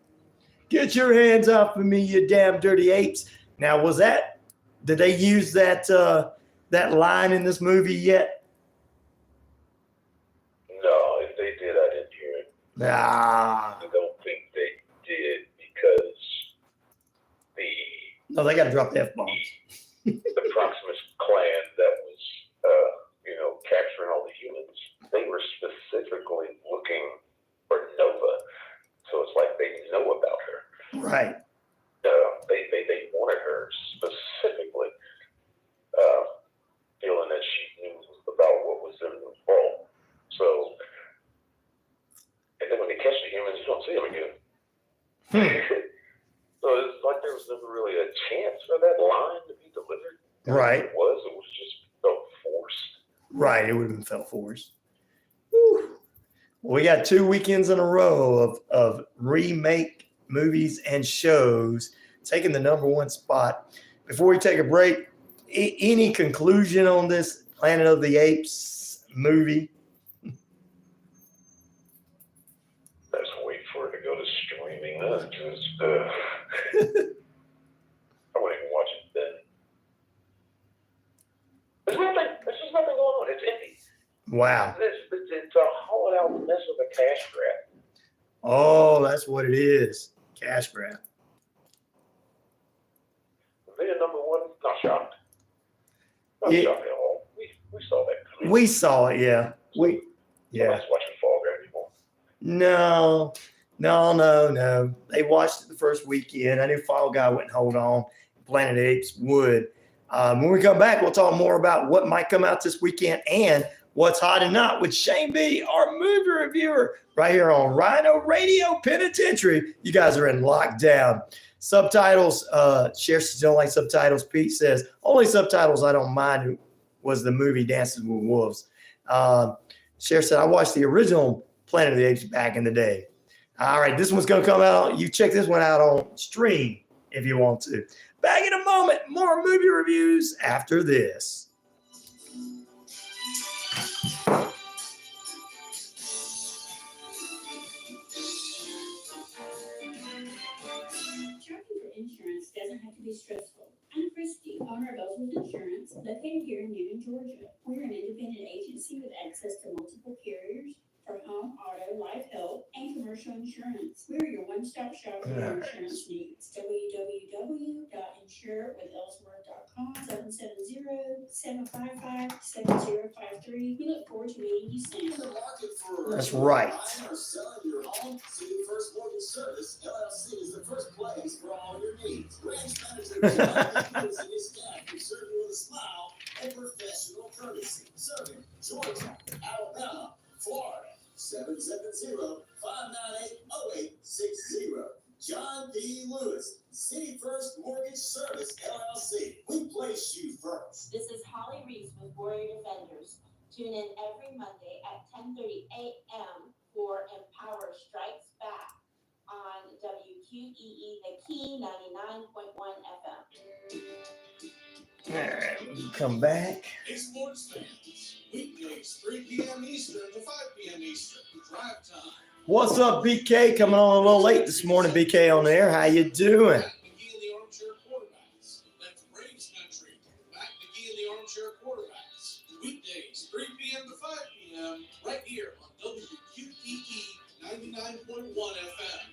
Speaker 1: Get your hands off of me, you damn dirty apes. Now, did they use that line in this movie yet?
Speaker 16: No, if they did, I didn't hear it.
Speaker 1: Ah.
Speaker 16: I don't think they did because
Speaker 1: No, they got to drop the F-bombs.
Speaker 16: the Proximus clan that was, capturing all the humans, they were specifically looking for Nova. So it's like they know about her.
Speaker 1: Right.
Speaker 16: They wanted her specifically, feeling that she knew about what was in the vault. So, and then when they catch the humans, you don't see them again. So it's like there was never really a chance for that line to be delivered.
Speaker 1: Right.
Speaker 16: It was just felt forced.
Speaker 1: Right. It would have been felt forced. Whew. We got 2 weekends in a row of remake movies and shows taking the number one spot. Before we take a break, any conclusion on this Planet of the Apes movie?
Speaker 16: Let's wait for it to go to streaming. I wouldn't even watch it then. There's just nothing going on. It's empty.
Speaker 1: Wow.
Speaker 16: It's a hollowed out mess of a cash grab.
Speaker 1: Oh, that's what it is. Cash grab.
Speaker 16: They're number one. Not shocked. Not
Speaker 1: Yeah.
Speaker 16: shocked at all. We saw that coming.
Speaker 1: We saw it, yeah.
Speaker 16: Nobody's watching Fall Guy anymore.
Speaker 1: No. They watched it the first weekend. I knew Fall Guy wouldn't hold on. Planet of the Apes would. When we come back, we'll talk more about what might come out this weekend and what's hot and not with Shane B, our movie reviewer, right here on Rhino Radio Penitentiary. You guys are in lockdown. Subtitles, Cher says you don't like subtitles. Pete says, only subtitles I don't mind was the movie Dances with Wolves. Cher said, I watched the original Planet of the Apes back in the day. All right, this one's going to come out. You check this one out on stream if you want to. Back in a moment, more movie reviews after this.
Speaker 12: Shopping for insurance doesn't have to be stressful. I'm Christy, owner of Ellsworth Insurance, located here in Newton, Georgia. We're an independent agency with access to multiple carriers for home, auto, life, health, and commercial insurance. We're your one-stop shop for your insurance needs. www.insurewithellsworth.com 770-755-7053. We look forward to meeting you soon.
Speaker 1: That's right.
Speaker 8: Buying or selling your home? City First Mortgage Service, LLC is the first place for all your needs. Branch manager John Nichols and his staff will serve you with a smile and professional courtesy. Serving Georgia, Alabama, Florida, 770-598-0860. John P. Lewis, City First Mortgage Service, LLC. We place you first.
Speaker 17: This is Holly Reese with Warrior Defenders. Tune in every Monday at 10:30 a.m. for Empower Strikes Back on WQEE, the Key 99.1 FM.
Speaker 1: All right, we'll come back.
Speaker 8: Hey, sports fans. Weekdays, 3 p.m. Eastern to 5 p.m. Eastern. Drive time.
Speaker 1: What's up, BK? Coming on a little late this morning, BK on there. How you doing?
Speaker 8: Back McGee and the Armchair Quarterbacks. That's Braves Country. Back McGee and the Armchair Quarterbacks. Weekdays, 3 p.m. to 5 p.m. right here on WQEE 99.1 FM.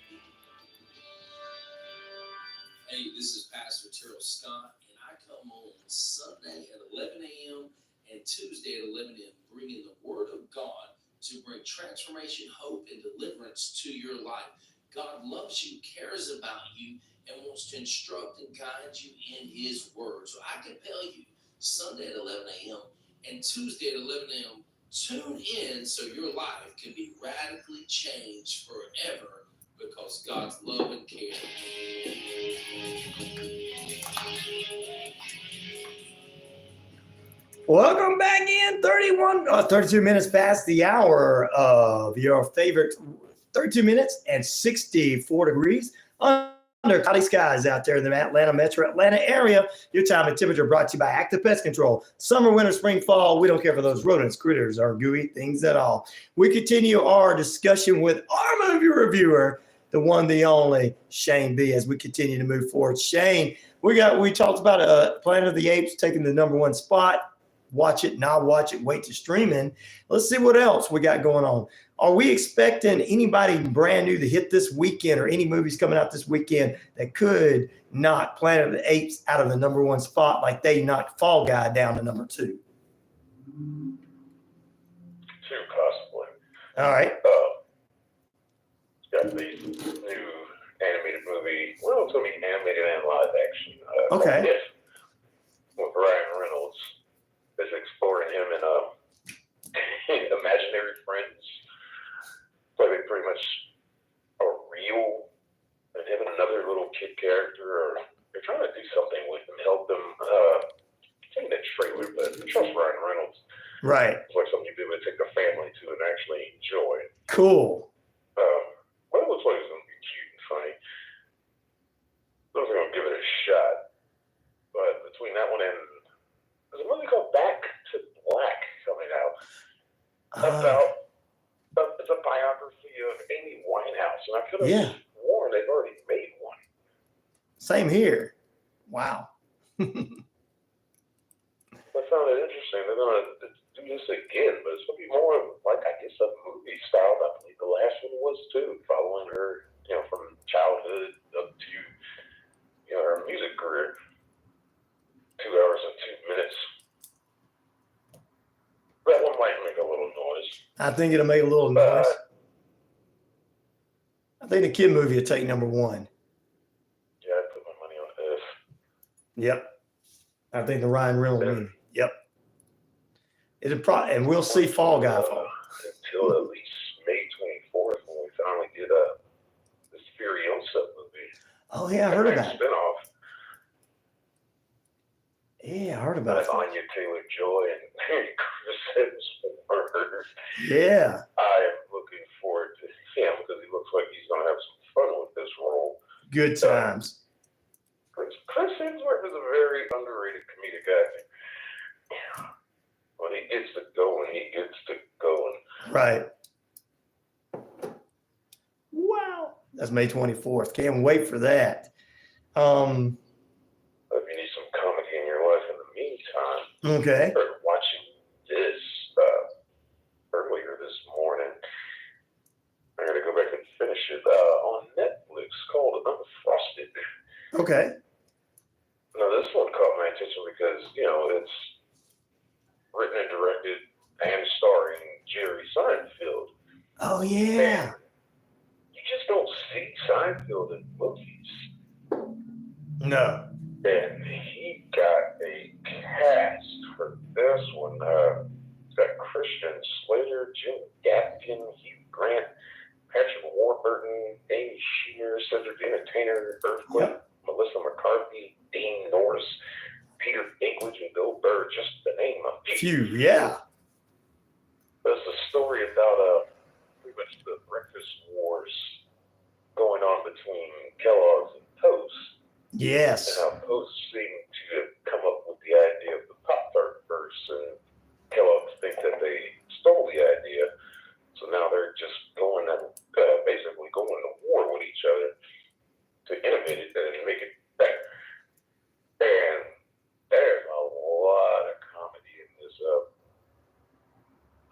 Speaker 13: Hey, this is Pastor Terrell Scott, and I come on Sunday at 11 a.m. and Tuesday at 11 a.m. bringing the Word of God to bring transformation, hope, and deliverance to your life. God loves you, cares about you, and wants to instruct and guide you in His Word. So I compel you, Sunday at 11 a.m. and Tuesday at 11 a.m., tune in so your life can be radically changed forever because God's love and care.
Speaker 1: Welcome back in. 32 minutes past the hour of your favorite 32 minutes and 64 degrees under cloudy skies out there in the Atlanta metro Atlanta area. Your time and temperature brought to you by Active Pest Control. Summer, winter, spring, fall. We don't care for those rodents, critters, or gooey things at all. We continue our discussion with our movie reviewer, the one, the only, Shane B, as we continue to move forward. Shane, we talked about Planet of the Apes taking the number one spot. Watch it, not watch it, wait to stream in. Let's see what else we got going on. Are we expecting anybody brand new to hit this weekend or any movies coming out this weekend that could knock Planet of the Apes out of the number one spot like they knocked Fall Guy down to number 2?
Speaker 16: 2 possibly.
Speaker 1: All right.
Speaker 16: Got the new animated movie. Well, it's going to be animated and live action.
Speaker 1: Okay.
Speaker 16: If, with Ryan Reynolds. Is exploring him in Imaginary Friends. So they pretty much are real, and him and another little kid character, or they're trying to do something with him, help them trust Ryan Reynolds.
Speaker 1: Right.
Speaker 16: It's like something you'd be able to take a family to and actually enjoy.
Speaker 1: Cool.
Speaker 16: Well, it looks like it's going to be cute and funny. I was going to give it a shot. But between that one and there's a movie called Back to Black coming out. It's a biography of Amy Winehouse. And I could have sworn they've already made one.
Speaker 1: Same here. Wow.
Speaker 16: I found it interesting. They're going to do this again, but it's going to be more like, I guess, a movie style. I believe the last one was too, following her, from childhood up to, her music career. 2 hours and 2 minutes. That one might make a little noise.
Speaker 1: I think it'll make a little noise. I think the kid movie will take number one.
Speaker 16: Yeah, I put my money on this.
Speaker 1: Yep. I think the Ryan Reynolds movie. Yep. And we'll see Fall Guy fall.
Speaker 16: Until at least May 24th when we finally get this Furiosa movie.
Speaker 1: Oh yeah, I heard about it.
Speaker 16: Spinoff.
Speaker 1: Yeah, I heard about it.
Speaker 16: Anya Taylor-Joy and Chris Hemsworth.
Speaker 1: Yeah.
Speaker 16: I am looking forward to him because he looks like he's going to have some fun with this role.
Speaker 1: Good times.
Speaker 16: Chris Hemsworth is a very underrated comedic actor. When he gets to going, he gets to going.
Speaker 1: Right. Wow. That's May 24th. Can't wait for that.
Speaker 16: If you need some comedy in your life in the meantime,
Speaker 1: Okay.
Speaker 16: I started watching this earlier this morning. I got to go back and finish it on Netflix called Unfrosted.
Speaker 1: Okay.
Speaker 16: Now, this one caught my attention because, it's written and directed and starring Jerry Seinfeld.
Speaker 1: Oh, yeah.
Speaker 16: And you just don't see Seinfeld in movies.
Speaker 1: No.
Speaker 16: And he got a cast for this one. It's got Christian Slater, Jim Gaffigan, Hugh Grant, Patrick Warburton, Amy Shear, Cedric Entertainer, Earthquake, Melissa McCarthy, Dean Norris, Peter Dinklage, and Bill Burr, just to name a few.
Speaker 1: Yeah.
Speaker 16: There's a story about pretty much the breakfast wars going on between Kellogg's and Toast.
Speaker 1: Yes.
Speaker 16: And how Post seemed to come up with the idea of the Pop-Tart first, and Kellogg's think that they stole the idea. So now they're just going and basically going to war with each other to innovate it and make it better. And there's a lot of comedy in this.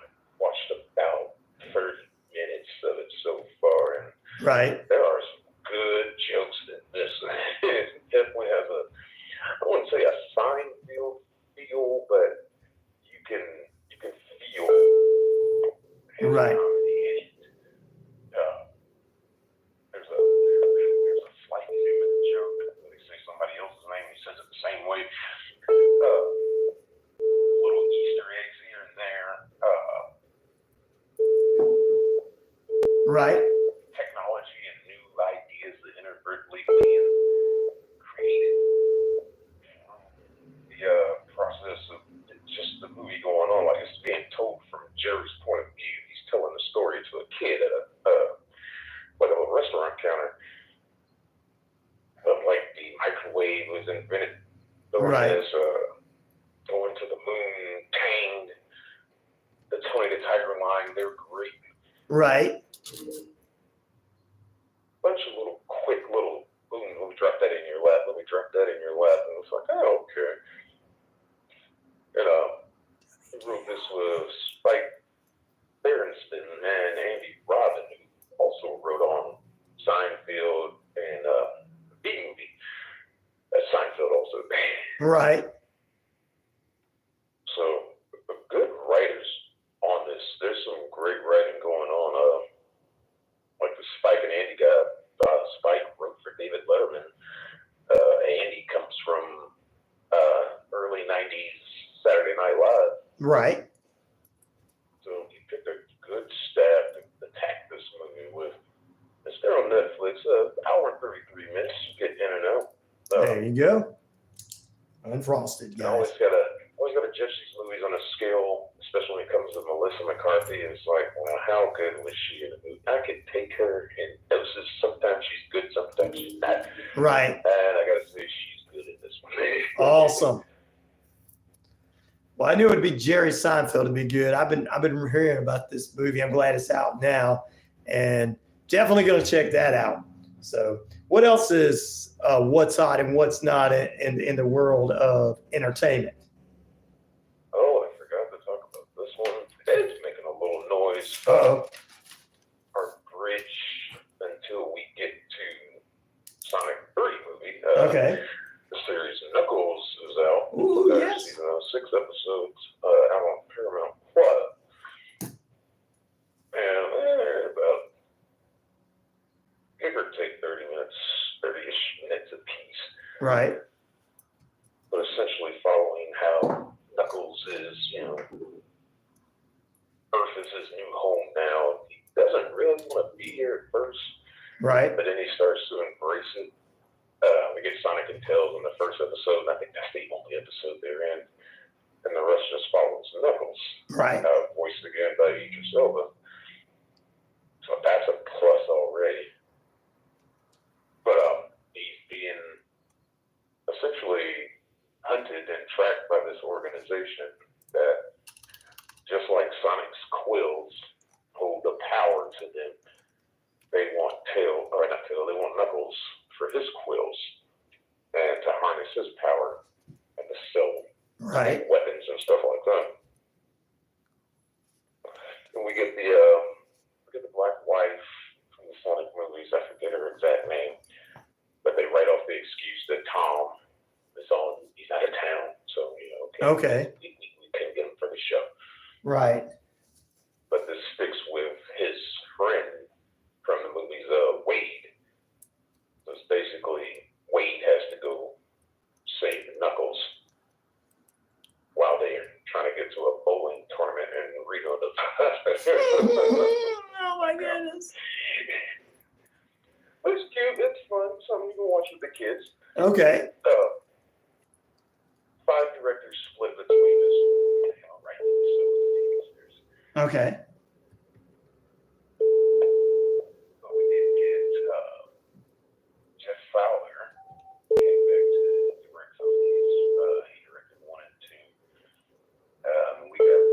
Speaker 16: I watched about 30 minutes of it so far, and
Speaker 1: Right.
Speaker 16: there are some good jokes in this. It definitely has I wouldn't say a Seinfeld feel, but you can feel
Speaker 1: Right.
Speaker 16: there's a slight human joke. They say somebody else's name, he says it the same way. Little Easter eggs here and there.
Speaker 1: Right.
Speaker 16: Technology and new ideas that inadvertently being created. The process of just the movie going on, like it's being told from Jerry's point of view. He's telling the story to a kid at a restaurant counter of like the microwave was invented.
Speaker 1: Right.
Speaker 16: This, going to the moon, Tang, the Tony the Tiger line, they're great.
Speaker 1: Right.
Speaker 16: Bunch of quick little boom, let me drop that in your lap, let me drop that in your lap, and it's like, oh, okay. And he wrote this with Spike Berenstain and Andy Robin, who also wrote on Seinfeld and B-Movie. Seinfeld also.
Speaker 1: Right.
Speaker 16: So, good writers on this. There's some great writing going on. Like the Spike and Andy guy. Spike wrote for David Letterman. Andy comes from early 90s Saturday Night Live.
Speaker 1: Right.
Speaker 16: So he picked a good staff to attack this movie with. It's there on Netflix. Hour and 33 minutes. You get in and out.
Speaker 1: There you go. Unfrosted,
Speaker 16: I always
Speaker 1: guys.
Speaker 16: gotta judge these scale, especially when it comes to Melissa McCarthy, is like, well, how good was she in the movie? I could take her in doses. Sometimes she's good, sometimes she's not.
Speaker 1: Right.
Speaker 16: And I gotta say, she's good in this one.
Speaker 1: Awesome. Well, I knew it'd be Jerry Seinfeld to be good. I've been hearing about this movie. I'm glad it's out now, and definitely going to check that out. So, what else is what's hot and what's not in the world of entertainment?
Speaker 16: Oh, I forgot to talk about this one. It's making a little noise.
Speaker 1: Uh-oh.
Speaker 16: Our bridge until we get to Sonic 3 movie.
Speaker 1: Okay.
Speaker 16: The series Knuckles is out.
Speaker 1: Ooh, yes.
Speaker 16: Season 6 episodes out on Paramount Plus. And they're about, give or take 30-ish minutes apiece.
Speaker 1: Right.
Speaker 16: But essentially following how Knuckles is, Earth is his new home now. He doesn't really want to be here at first.
Speaker 1: Right.
Speaker 16: But then he starts to embrace it. We get Sonic and Tails in the first episode, and I think that's the only episode they're in. And the rest just follows Knuckles.
Speaker 1: Right.
Speaker 16: Voiced again by Idris Elba. So that's a plus already. But he's being essentially hunted and tracked by this organization that, just like Sonic's quills hold the power to them, they want they want Knuckles for his quills and to harness his power and to sell
Speaker 1: Right.
Speaker 16: weapons and stuff like that. And we get the black wife from the Sonic movies. I forget her exact name, but they write off the excuse that Tom he's out of town, so
Speaker 1: Okay.
Speaker 16: we couldn't get him for the show.
Speaker 1: Right.
Speaker 16: But this sticks with his friend from the movies, Wade. So it's basically Wade has to go save Knuckles while they're trying to get to a bowling tournament in Rio, Nevada.
Speaker 1: Oh my goodness.
Speaker 16: It's cute. It's fun. Something you can watch with the kids.
Speaker 1: Okay.
Speaker 16: 5 directors split between this.
Speaker 1: Okay.
Speaker 16: But we did get Jeff Fowler came back to direct some of these. He directed 1 and 2. We got 2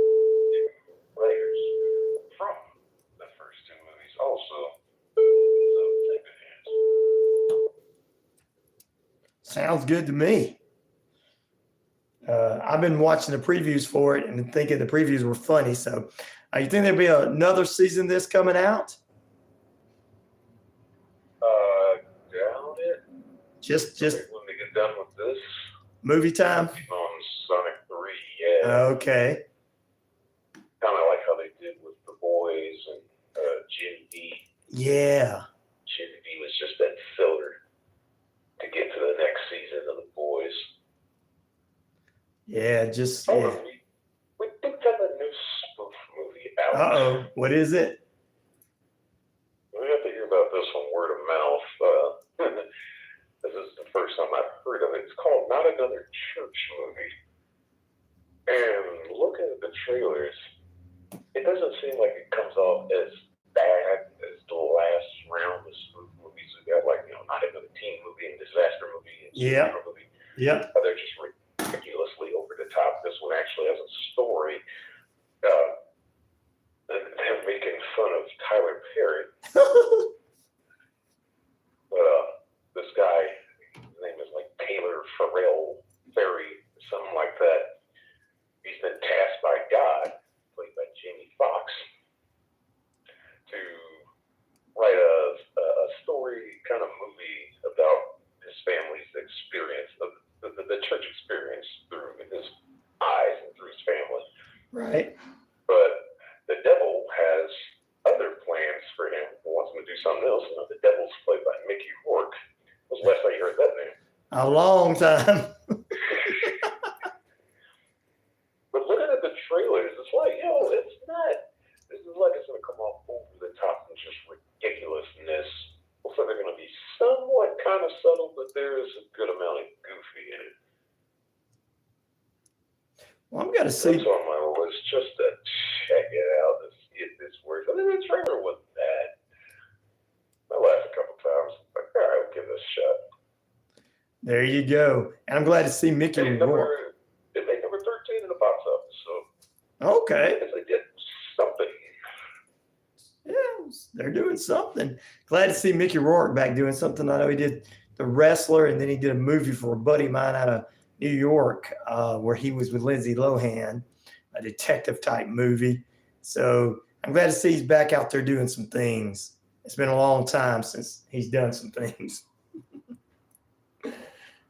Speaker 16: players from the first 2 movies also. So take a chance.
Speaker 1: Sounds good to me. I've been watching the previews for it and thinking the previews were funny. So, you think there'll be another season of this coming out?
Speaker 16: Doubt it.
Speaker 1: Just
Speaker 16: When they get done with this,
Speaker 1: movie time?
Speaker 16: on Sonic 3, yeah.
Speaker 1: Okay.
Speaker 16: Kind of like how they did with The Boys and Jim D.
Speaker 1: Yeah.
Speaker 16: Jim D was just that filler to get to the next season of The Boys.
Speaker 1: Yeah, just.
Speaker 16: Oh,
Speaker 1: Yeah.
Speaker 16: we do have a new spoof movie out.
Speaker 1: Uh-oh. What is it?
Speaker 16: We have to hear about this one word of mouth. This is the first time I've heard of it. It's called Not Another Church Movie. And looking at the trailers, it doesn't seem like it comes off as bad as the last round of spoof movies we got, like, Not Another Teen Movie and Disaster Movie and
Speaker 1: Yeah.
Speaker 16: Superhero Movie.
Speaker 1: Yep.
Speaker 16: They're just ridiculously over the top. This one actually has a story. They're making fun of Tyler Perry. But this guy, his name is like Taylor Farrell Ferry, something like that. He's been tasked by God, played by Jamie Foxx, to write a story kind of movie about his family's experience, the church experience through his eyes and through his family.
Speaker 1: Right.
Speaker 16: But the devil has other plans for him. He wants him to do something else. The devil's played by Mickey Rourke. When was the last time you heard that name?
Speaker 1: A long time.
Speaker 16: But looking at the trailers, it's like, it's not. This is like it's going to come off over the top and just ridiculousness. Looks like they're going to be somewhat kind of subtle, but there is a good amount of goofy in it.
Speaker 1: Well, I'm going to see.
Speaker 16: That's on my list. was just to check it out to see if this works. I mean, the trailer wasn't bad. I laughed a couple times. Like, all right, I'll give this a shot.
Speaker 1: There you go. And I'm glad to see Mickey Rourke.
Speaker 16: They made number 13 in the box office, so
Speaker 1: Okay.
Speaker 16: I guess they did something.
Speaker 1: Yeah, they're doing something. Glad to see Mickey Rourke back doing something. I know he did The Wrestler, and then he did a movie for a buddy of mine out of New York where he was with Lindsay Lohan, a detective type movie. So I'm glad to see he's back out there doing some things. It's been a long time since he's done some things.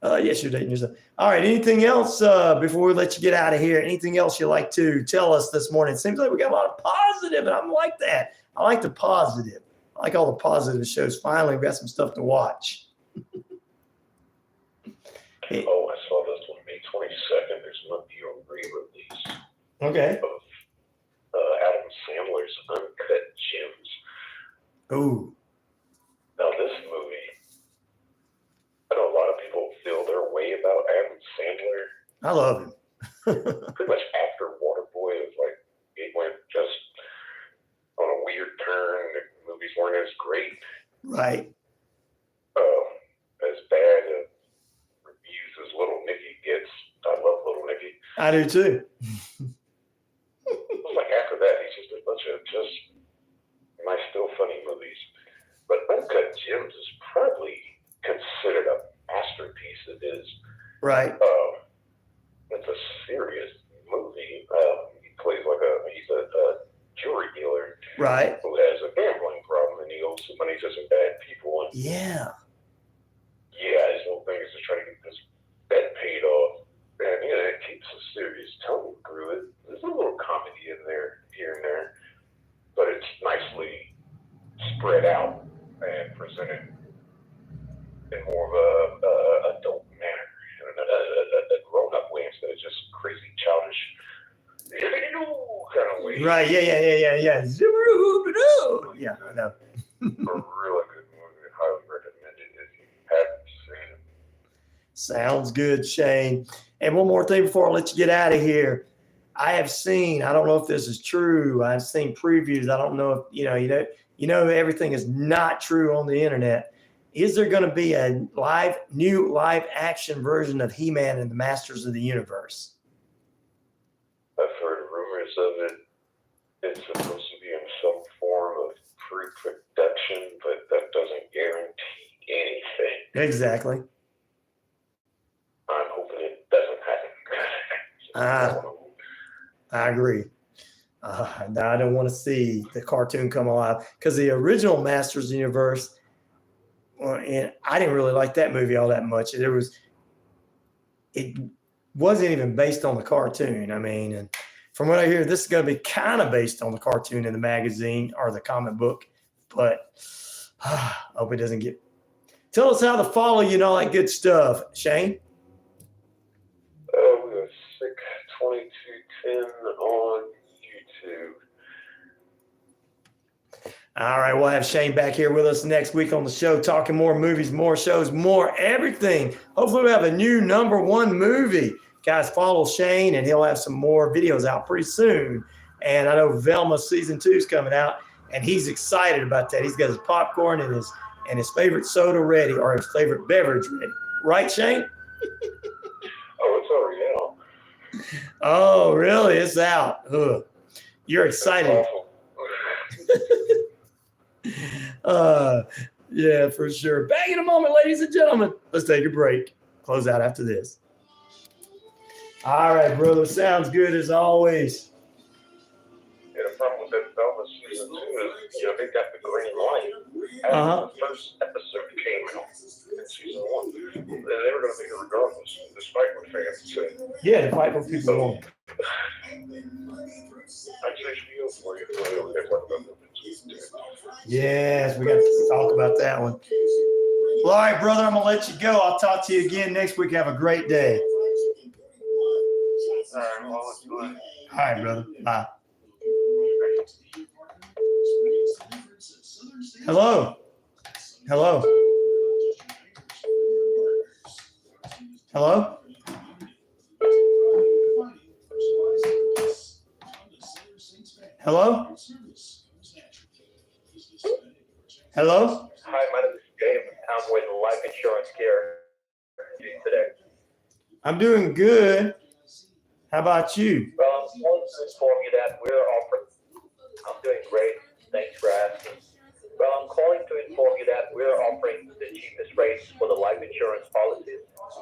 Speaker 1: Yes, you're dating yourself. All right. Anything else before we let you get out of here? Anything else you'd like to tell us this morning? It seems like we got a lot of positive, and I'm like that. I like the positive. I like all the positive shows. Finally, we got some stuff to watch.
Speaker 16: Oh, I saw this one May 22nd. There's going to be a re-release
Speaker 1: Okay.
Speaker 16: of Adam Sandler's Uncut Gems.
Speaker 1: Ooh.
Speaker 16: Now, this movie, I know a lot of people feel their way about Adam Sandler.
Speaker 1: I love him.
Speaker 16: Pretty much after Waterboy, it was like it went just on a weird turn. The movies weren't as great.
Speaker 1: Right.
Speaker 16: As bad reviews as Little Nicky gets. I love Little Nicky.
Speaker 1: I do too.
Speaker 16: It was like after that, he's just a bunch of just nice, still funny movies. But Uncut Gems is probably considered a masterpiece. It is.
Speaker 1: Right.
Speaker 16: It's a serious movie. He plays like he's a jewelry dealer.
Speaker 1: Right.
Speaker 16: Who has a gambling problem, and he owes some money to some bad people. And
Speaker 1: yeah.
Speaker 16: His whole thing is to try to get this debt paid off. And it keeps a serious tone through it. There's a little comedy in there, here and there, but it's nicely spread out and presented in more of a adult manner, a grown-up way instead of just crazy, childish, kind of way.
Speaker 1: Right. Yeah. Zoo-hoo-hoo-doo. Yeah, I know.
Speaker 16: A really good movie. Highly recommend it if you haven't seen it.
Speaker 1: Sounds good, Shane. And one more thing before I let you get out of here. I have seen, I don't know if this is true. I've seen previews. I don't know if, you know, everything is not true on the internet. Is there going to be a new live action version of He-Man and the Masters of the Universe?
Speaker 16: I've heard rumors of it. It's supposed to be in some form of pre-production, but that doesn't guarantee anything.
Speaker 1: Exactly.
Speaker 16: I'm hoping it doesn't happen.
Speaker 1: I agree. Now I don't want to see the cartoon come alive because the original Masters of the Universe, and I didn't really like that movie all that much. It wasn't even based on the cartoon. I mean, and from what I hear, this is going to be kind of based on the cartoon in the magazine or the comic book, but I hope it doesn't get. Tell us how to follow you and all that good stuff, Shane.
Speaker 16: We have Sick 2210 on YouTube.
Speaker 1: All right, we'll have Shane back here with us next week on the show, talking more movies, more shows, more everything. Hopefully we'll have a new #1 movie. Guys, follow Shane, and he'll have some more videos out pretty soon. And I know Velma Season 2 is coming out, and he's excited about that. He's got his popcorn and his favorite soda ready, or his favorite beverage ready. Right, Shane?
Speaker 16: Oh, it's already out.
Speaker 1: Oh, really? It's out. Ugh. You're excited. Yeah, for sure. Back in a moment, ladies and gentlemen. Let's take a break. Close out after this. All right, brother. Sounds good as always.
Speaker 16: Yeah, the problem with that Velma Season 2 is, they got the green light. After the first episode came out in Season 1. They were going to make it regardless, despite what fans say.
Speaker 1: Yeah, the fight for people want.
Speaker 16: I'd say HBO for you.
Speaker 1: Yes, we got to talk about that one. Well, all right, brother, I'm going to let you go. I'll talk to you again next week. Have a great day. All right, brother. Bye. Hello. Hello. Hello. Hello? Hello?
Speaker 16: Hi, my name is James. I'm with Life Insurance Care today.
Speaker 1: I'm doing good. How about you?
Speaker 16: Well, I'm calling to inform you that we're offering. I'm doing great. Thanks for asking. Well, I'm calling to inform you that we're offering the cheapest rates for the life insurance policies.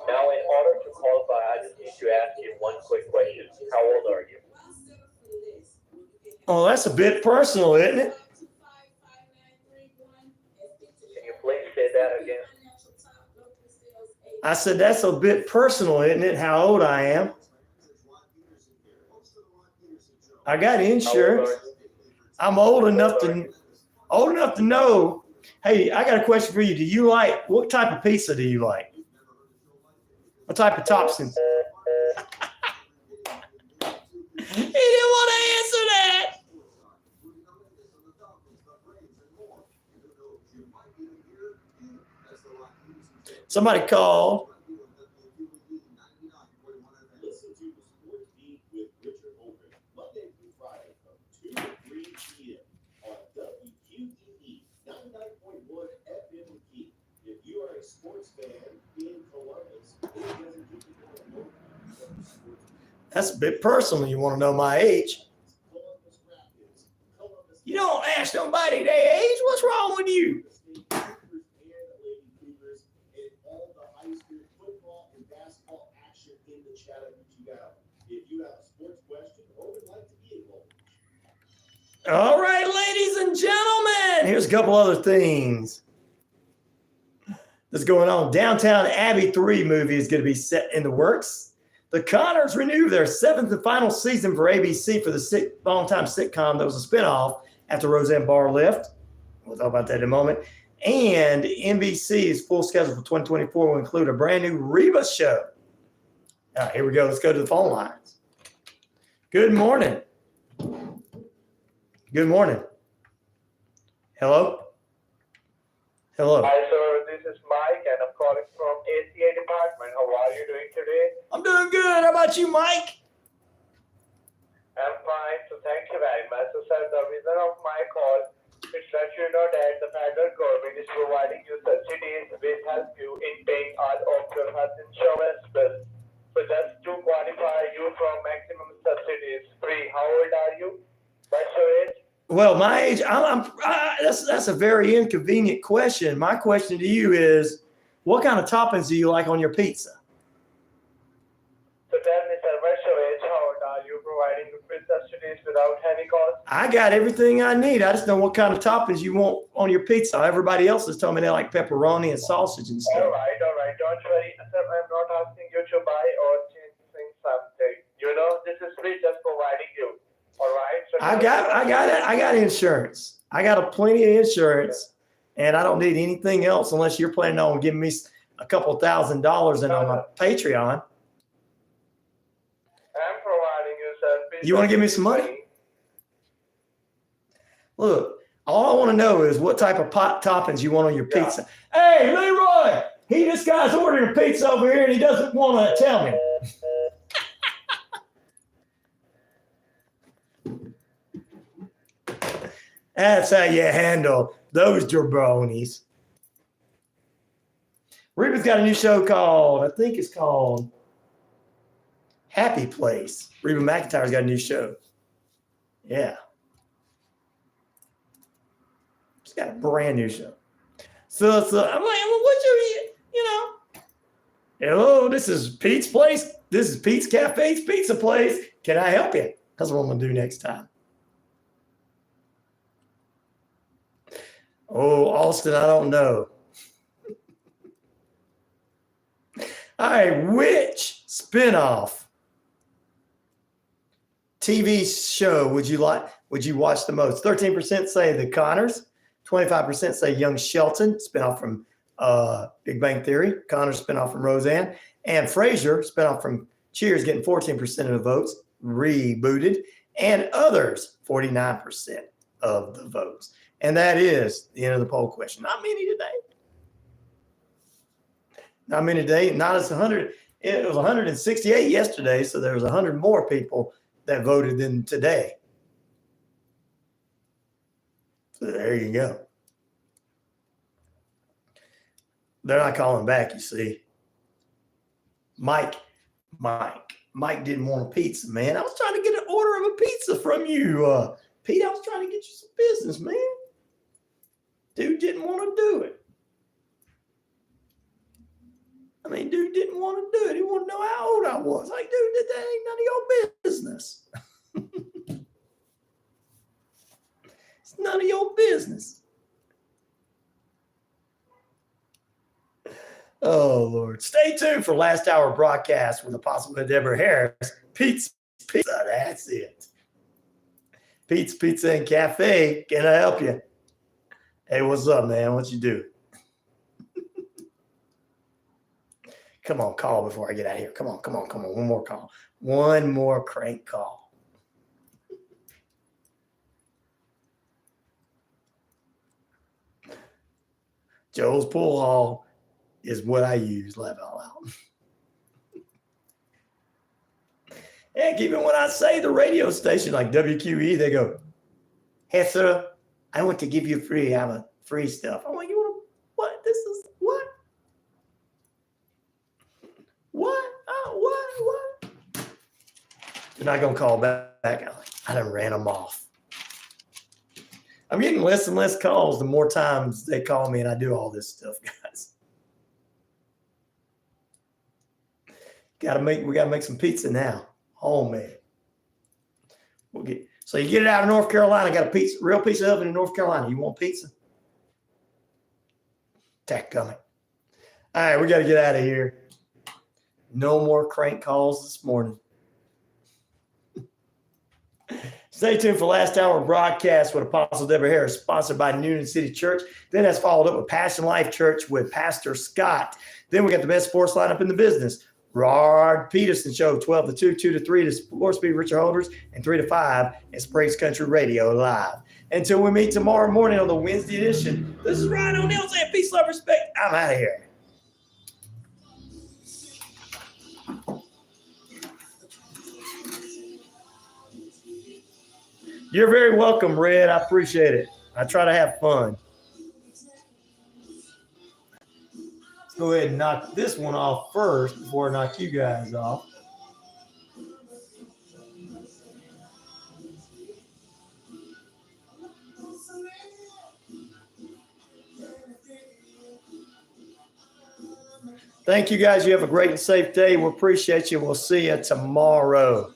Speaker 16: Now, in order to qualify, I just need to ask you one quick question. How old are you?
Speaker 1: Oh, that's a bit personal, isn't it?
Speaker 16: Can you please say that again?
Speaker 1: I said, that's a bit personal, isn't it? How old I am. I got insurance. I'm old enough to know. Hey, I got a question for you. What type of pizza do you like? What type of toppings? He didn't want to answer that. Somebody called.
Speaker 4: Listen to the Sports Beat with Richard Holden, Monday through Friday from 2 to 3 p.m. on WQEE 99.1 FM Key. If you are a sports fan in Columbus, it doesn't get you more local sports.
Speaker 1: That's a bit personal. You want to know my age?
Speaker 4: Columbus Rapids, Columbus.
Speaker 1: You don't ask nobody their age. What's wrong with you?
Speaker 4: If you have a sports question or would like to be involved.
Speaker 1: All right, ladies and gentlemen, here's a couple other things that's going on. Downtown Abbey 3 movie is going to be set in the works. The Connors renew their 7th and final season for ABC for the longtime sitcom that was a spinoff after Roseanne Barr left. We'll talk about that in a moment. And NBC's full schedule for 2024 will include a brand new Reba show. All right, here we go. Let's go to the phone lines. Good morning. Good morning. Hello? Hello.
Speaker 16: Hi, sir. This is Mike, and I'm calling from ACA department. How are you doing today?
Speaker 1: I'm doing good. How about you, Mike?
Speaker 16: I'm fine, so thank you very much. So, sir, the reason of my call is let you know that the federal government is providing you subsidies which help you in paying all of your health insurance bills. So just to qualify you for maximum subsidies free, how old are you? What's your age?
Speaker 1: Well, my age, that's a very inconvenient question. My question to you is, what kind of toppings do you like on your pizza?
Speaker 16: So tell me, sir, what's your age? How old are you? Providing you with subsidies without any cost?
Speaker 1: I got everything I need. I just know what kind of toppings you want on your pizza. Everybody else is telling me they like pepperoni and sausage and stuff.
Speaker 16: All right. Don't worry, sir. I'm not asking you to buy or change something. You know, this is free, just providing you. All right. So
Speaker 1: I got insurance. I got plenty of insurance, and I don't need anything else unless you're planning on giving me a couple $1,000 in on my Patreon.
Speaker 16: I'm providing you, sir.
Speaker 1: You want to give me some money? Look, all I want to know is what type of toppings you want on your pizza. Hey, Leroy, this guy's ordering pizza over here, and he doesn't want to tell me. That's how you handle those jabronis. Reba's got a new show called, I think it's called Happy Place. Reba McEntire's got a new show. Yeah. She's got a brand new show. So I'm like, well, what's hello, this is Pete's Place. This is Pete's Cafe's Pizza Place. Can I help you? That's what I'm going to do next time. Oh, Austin, I don't know. All right, which spinoff TV show would you watch the most? 13% say The Connors, 25% say Young Shelton, spinoff from Big Bang Theory, Connors spinoff from Roseanne, and Frasier, spinoff from Cheers, getting 14% of the votes, rebooted, and others, 49% of the votes. And that is the end of the poll question. Not many today. Not as 100. It was 168 yesterday, so there was 100 more people that voted than today. So there you go. They're not calling back, you see. Mike didn't want a pizza, man. I was trying to get an order of a pizza from you, Pete. I was trying to get you some business, man. Dude didn't want to do it. I mean, dude didn't want to do it. He wanted to know how old I was. Like, dude, that ain't none of your business. It's none of your business. Oh, Lord. Stay tuned for last hour broadcast with Apostle Deborah Harris. Pete's Pizza, that's it. Pete's Pizza and Cafe. Can I help you? Hey, what's up, man? What you do? Come on, call before I get out of here. Come on. One more call. One more crank call. Joe's Pool Hall is what I use. Laugh out loud. Heck, even when I say the radio station like WQEE, they go, "Hey, sir, I want to give you free. I have a free stuff." I'm like, "You want to, what? This is what? What? Oh, what? They're not going to call back. I done ran them off. I'm getting less and less calls the more times they call me and I do all this stuff, guys. We got to make some pizza now. Homemade. So you get it out of North Carolina, got a real pizza oven in North Carolina. You want pizza? Tack coming. All right, we got to get out of here. No more crank calls this morning. Stay tuned for last hour broadcast with Apostle Deborah Harris, sponsored by Noonan City Church. Then that's followed up with Passion Life Church with Pastor Scott. Then we got the best sports lineup in the business. Rod Peterson Show, 12 to 2, 2 to 3 to Sports Speed Richard Holders, and 3 to 5 at Praise Country Radio Live. Until we meet tomorrow morning on the Wednesday edition, this is Ryan O'Neill saying peace, love, respect. I'm out of here. You're very welcome, Red. I appreciate it. I try to have fun. Let's go ahead and knock this one off first before I knock you guys off. Thank you, guys. You have a great and safe day. We appreciate you. We'll see you tomorrow.